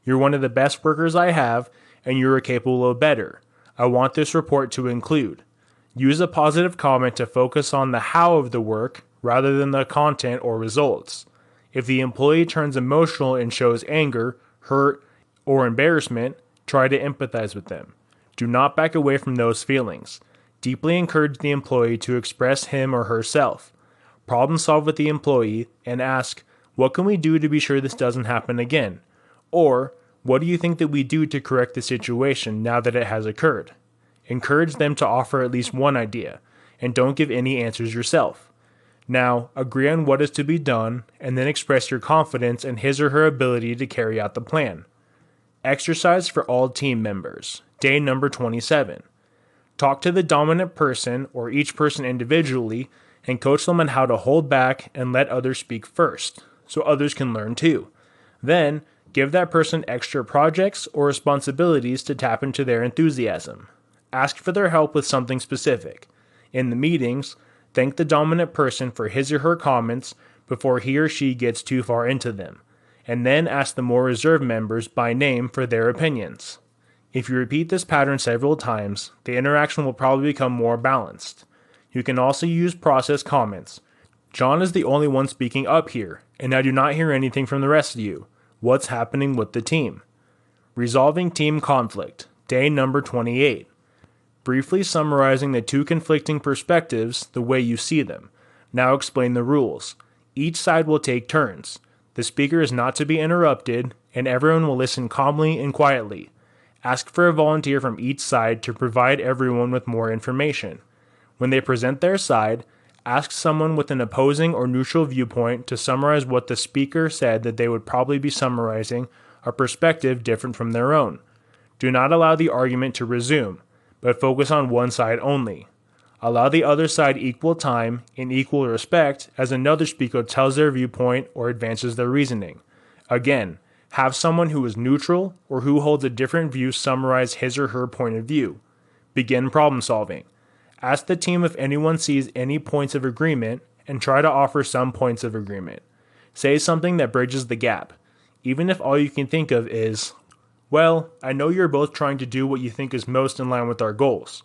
"You're one of the best workers I have, and you are capable of better. I want this report to include." Use a positive comment to focus on the how of the work rather than the content or results. If the employee turns emotional and shows anger, hurt, or embarrassment, try to empathize with them. Do not back away from those feelings. Deeply encourage the employee to express him or herself. Problem solve with the employee and ask, "What can we do to be sure this doesn't happen again?" Or, "What do you think that we do to correct the situation now that it has occurred?" Encourage them to offer at least one idea, and don't give any answers yourself. Now, agree on what is to be done, and then express your confidence in his or her ability to carry out the plan. Exercise for all team members. Day number 27. Talk to the dominant person or each person individually and coach them on how to hold back and let others speak first, so others can learn too. Then, give that person extra projects or responsibilities to tap into their enthusiasm. Ask for their help with something specific. In the meetings, thank the dominant person for his or her comments before he or she gets too far into them, and then ask the more reserved members by name for their opinions. If you repeat this pattern several times, the interaction will probably become more balanced. You can also use process comments. "John is the only one speaking up here, and I do not hear anything from the rest of you. What's happening with the team?" Resolving team conflict. Day number 28. Briefly summarizing the two conflicting perspectives the way you see them. Now explain the rules. Each side will take turns. The speaker is not to be interrupted, and everyone will listen calmly and quietly. Ask for a volunteer from each side to provide everyone with more information. When they present their side, ask someone with an opposing or neutral viewpoint to summarize what the speaker said that they would probably be summarizing a perspective different from their own. Do not allow the argument to resume, but focus on one side only. Allow the other side equal time and equal respect as another speaker tells their viewpoint or advances their reasoning. Again, have someone who is neutral or who holds a different view summarize his or her point of view. Begin problem solving. Ask the team if anyone sees any points of agreement and try to offer some points of agreement. Say something that bridges the gap, even if all you can think of is, "Well, I know you're both trying to do what you think is most in line with our goals."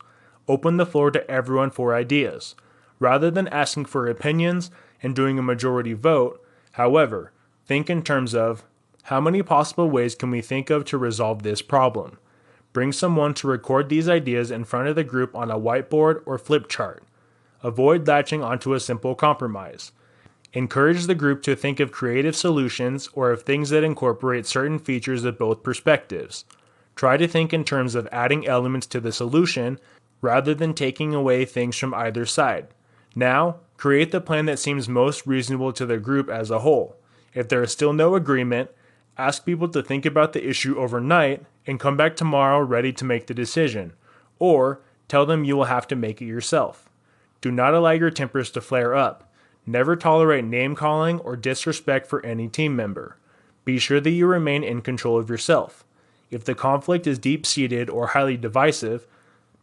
Open the floor to everyone for ideas. Rather than asking for opinions and doing a majority vote, however, think in terms of, how many possible ways can we think of to resolve this problem? Bring someone to record these ideas in front of the group on a whiteboard or flip chart. Avoid latching onto a simple compromise. Encourage the group to think of creative solutions or of things that incorporate certain features of both perspectives. Try to think in terms of adding elements to the solution rather than taking away things from either side. Now, create the plan that seems most reasonable to the group as a whole. If there is still no agreement, ask people to think about the issue overnight and come back tomorrow ready to make the decision, or tell them you will have to make it yourself. Do not allow your tempers to flare up. Never tolerate name-calling or disrespect for any team member. Be sure that you remain in control of yourself. If the conflict is deep-seated or highly divisive,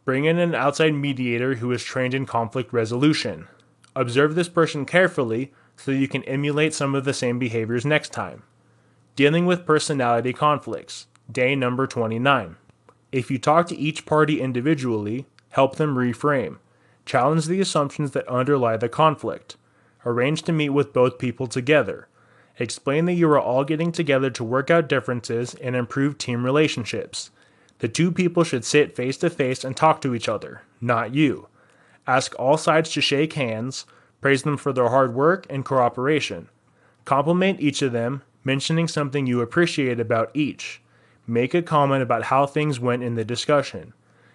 bring in an outside mediator who is trained in conflict resolution. Observe this person carefully so you can emulate some of the same behaviors next time. Dealing with personality conflicts. Day number 29. If you talk to each party individually, help them reframe. Challenge the assumptions that underlie the conflict. Arrange to meet with both people together. Explain that you are all getting together to work out differences and improve team relationships. The two people should sit face to face and talk to each other, not you. Ask all sides to shake hands, praise them for their hard work and cooperation. Compliment each of them, mentioning something you appreciate about each. Make a comment about how things went in the discussion.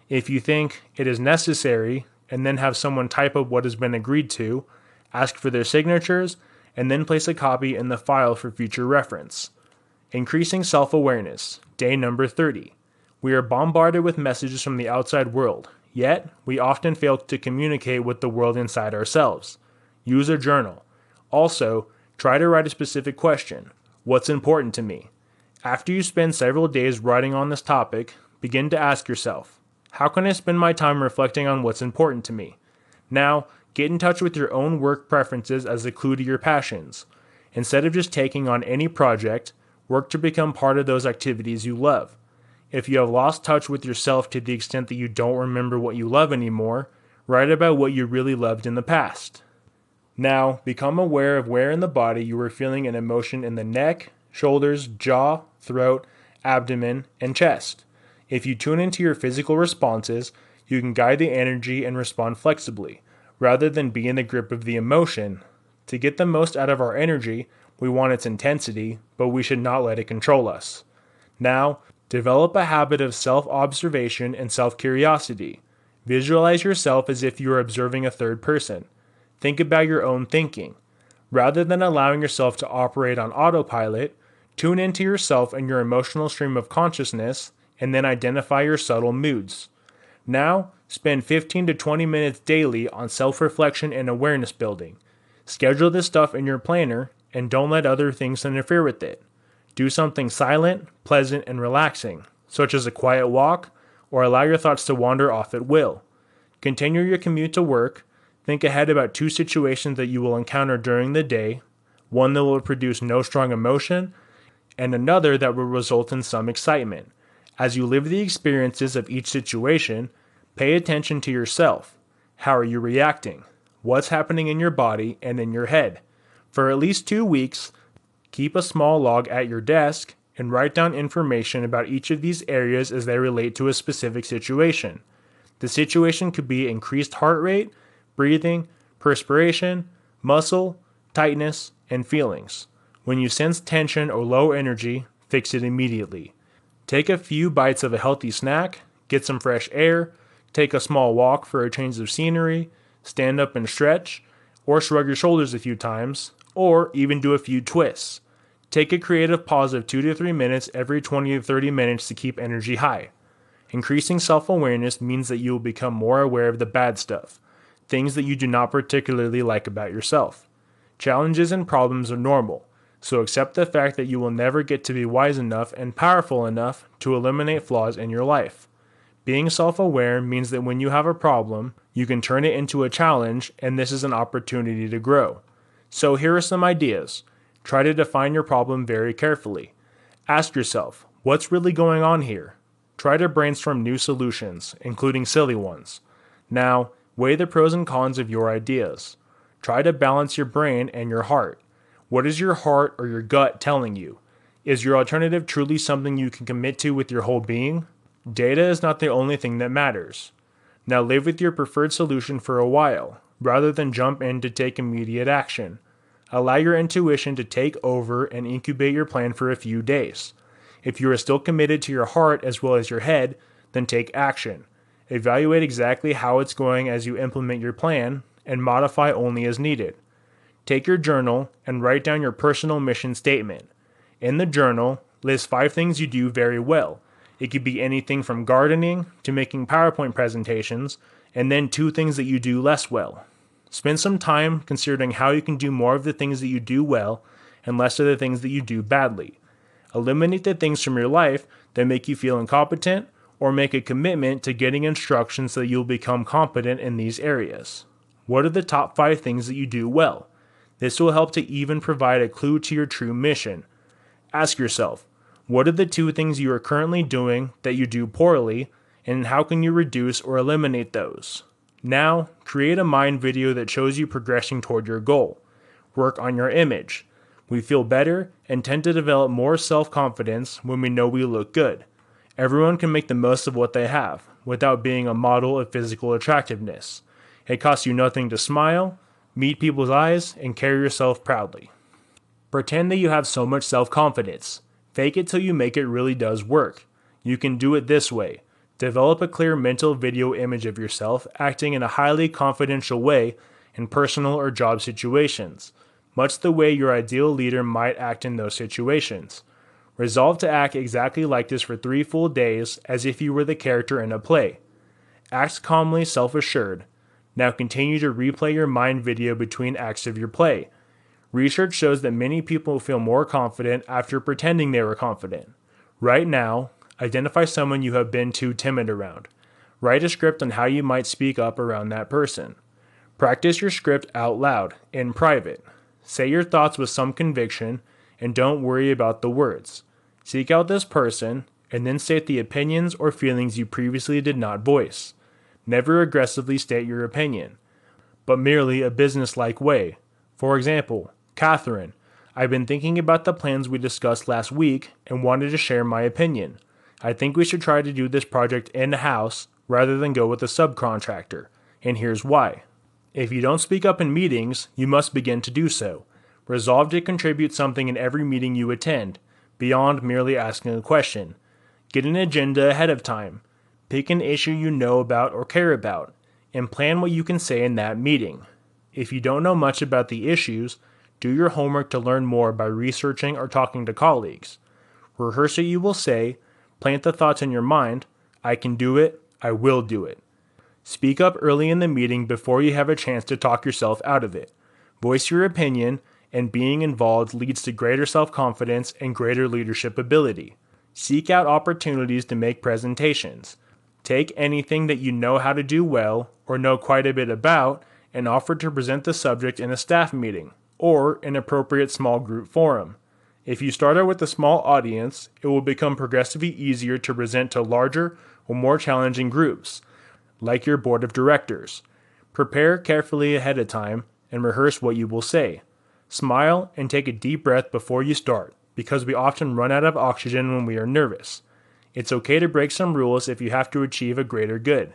If you think it is necessary, and then have someone type up what has been agreed to, ask for their signatures, and then place a copy in the file for future reference. Increasing self-awareness. Day number 30. We are bombarded with messages from the outside world, yet we often fail to communicate with the world inside ourselves. Use a journal. Also, try to write a specific question. What's important to me? After you spend several days writing on this topic, begin to ask yourself, how can I spend my time reflecting on what's important to me? Now, get in touch with your own work preferences as a clue to your passions. Instead of just taking on any project, work to become part of those activities you love. If you have lost touch with yourself to the extent that you don't remember what you love anymore, write about what you really loved in the past. Now, become aware of where in the body you are feeling an emotion in the neck, shoulders, jaw, throat, abdomen, and chest. If you tune into your physical responses, you can guide the energy and respond flexibly, rather than be in the grip of the emotion. To get the most out of our energy, we want its intensity, but we should not let it control us. Now, develop a habit of self-observation and self-curiosity. Visualize yourself as if you are observing a third person. Think about your own thinking. Rather than allowing yourself to operate on autopilot, tune into yourself and your emotional stream of consciousness, and then identify your subtle moods. Now, spend 15 to 20 minutes daily on self-reflection and awareness building. Schedule this stuff in your planner, and don't let other things interfere with it. Do something silent, pleasant, and relaxing, such as a quiet walk, or allow your thoughts to wander off at will. Continue your commute to work. Think ahead about 2 situations that you will encounter during the day, one that will produce no strong emotion, and another that will result in some excitement. As you live the experiences of each situation, pay attention to yourself. How are you reacting? What's happening in your body and in your head? For at least 2 weeks, keep a small log at your desk and write down information about each of these areas as they relate to a specific situation. The situation could be increased heart rate, breathing, perspiration, muscle, tightness, and feelings. When you sense tension or low energy, fix it immediately. Take a few bites of a healthy snack, get some fresh air, take a small walk for a change of scenery, stand up and stretch, or shrug your shoulders a few times, or even do a few twists. Take a creative pause of 2 to 3 minutes every 20 to 30 minutes to keep energy high. Increasing self-awareness means that you will become more aware of the bad stuff, things that you do not particularly like about yourself. Challenges and problems are normal, so accept the fact that you will never get to be wise enough and powerful enough to eliminate flaws in your life. Being self-aware means that when you have a problem, you can turn it into a challenge, and this is an opportunity to grow. So here are some ideas. Try to define your problem very carefully. Ask yourself, what's really going on here? Try to brainstorm new solutions, including silly ones. Now, weigh the pros and cons of your ideas. Try to balance your brain and your heart. What is your heart or your gut telling you? Is your alternative truly something you can commit to with your whole being? Data is not the only thing that matters. Now live with your preferred solution for a while, rather than jump in to take immediate action. Allow your intuition to take over and incubate your plan for a few days. If you are still committed to your heart as well as your head, then take action. Evaluate exactly how it's going as you implement your plan, and modify only as needed. Take your journal and write down your personal mission statement. In the journal, list 5 things you do very well. It could be anything from gardening to making PowerPoint presentations, and then 2 things that you do less well. Spend some time considering how you can do more of the things that you do well and less of the things that you do badly. Eliminate the things from your life that make you feel incompetent, or make a commitment to getting instruction so that you'll become competent in these areas. What are the top 5 things that you do well? This will help to even provide a clue to your true mission. Ask yourself, what are the 2 things you are currently doing that you do poorly, and how can you reduce or eliminate those? Now, create a mind video that shows you progressing toward your goal. Work on your image. We feel better and tend to develop more self-confidence when we know we look good. Everyone can make the most of what they have, without being a model of physical attractiveness. It costs you nothing to smile, meet people's eyes, and carry yourself proudly. Pretend that you have so much self-confidence. Fake it till you make it really does work. You can do it this way. Develop a clear mental video image of yourself acting in a highly confidential way in personal or job situations, much the way your ideal leader might act in those situations. Resolve to act exactly like this for 3 full days as if you were the character in a play. Act calmly, self-assured. Now continue to replay your mind video between acts of your play. Research shows that many people feel more confident after pretending they were confident. Right now, identify someone you have been too timid around. Write a script on how you might speak up around that person. Practice your script out loud, in private. Say your thoughts with some conviction, and don't worry about the words. Seek out this person, and then state the opinions or feelings you previously did not voice. Never aggressively state your opinion, but merely a business-like way. For example, Catherine, I've been thinking about the plans we discussed last week and wanted to share my opinion. I think we should try to do this project in-house rather than go with a subcontractor, and here's why. If you don't speak up in meetings, you must begin to do so. Resolve to contribute something in every meeting you attend, beyond merely asking a question. Get an agenda ahead of time. Pick an issue you know about or care about, and plan what you can say in that meeting. If you don't know much about the issues, do your homework to learn more by researching or talking to colleagues. Rehearse what you will say, plant the thoughts in your mind, I can do it, I will do it. Speak up early in the meeting before you have a chance to talk yourself out of it. Voice your opinion, and being involved leads to greater self-confidence and greater leadership ability. Seek out opportunities to make presentations. Take anything that you know how to do well or know quite a bit about and offer to present the subject in a staff meeting or an appropriate small group forum. If you start out with a small audience, it will become progressively easier to present to larger or more challenging groups, like your board of directors. Prepare carefully ahead of time and rehearse what you will say. Smile and take a deep breath before you start, because we often run out of oxygen when we are nervous. It's okay to break some rules if you have to achieve a greater good.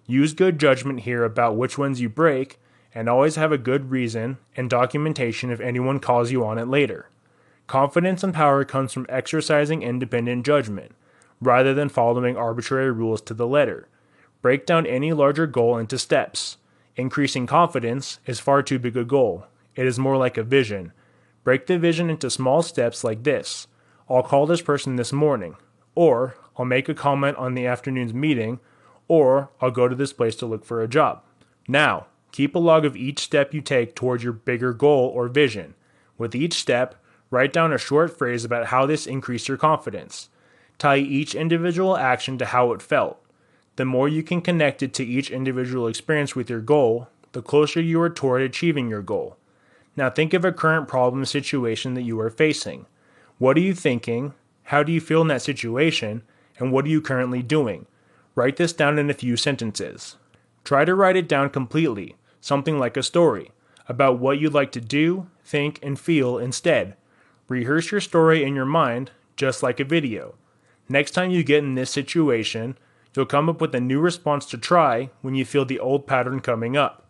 Use good judgment here about which ones you break, and always have a good reason and documentation if anyone calls you on it later. Confidence and power comes from exercising independent judgment, rather than following arbitrary rules to the letter. Break down any larger goal into steps. Increasing confidence is far too big a goal. It is more like a vision. Break the vision into small steps like this. I'll call this person this morning. Or, I'll make a comment on the afternoon's meeting, or I'll go to this place to look for a job. Now, keep a log of each step you take towards your bigger goal or vision. With each step, write down a short phrase about how this increased your confidence. Tie each individual action to how it felt. The more you can connect it to each individual experience with your goal, the closer you are toward achieving your goal. Now think of a current problem situation that you are facing. What are you thinking? How do you feel in that situation? And what are you currently doing? Write this down in a few sentences. Try to write it down completely, something like a story, about what you'd like to do, think, and feel instead. Rehearse your story in your mind, just like a video. Next time you get in this situation, you'll come up with a new response to try when you feel the old pattern coming up.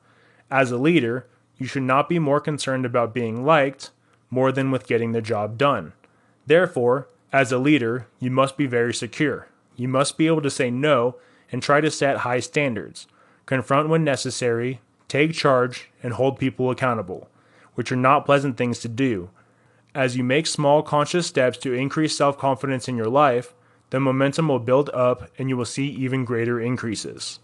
As a leader, you should not be more concerned about being liked more than with getting the job done. Therefore, as a leader, you must be very secure. You must be able to say no and try to set high standards. Confront when necessary, take charge, and hold people accountable, which are not pleasant things to do. As you make small conscious steps to increase self-confidence in your life, the momentum will build up and you will see even greater increases.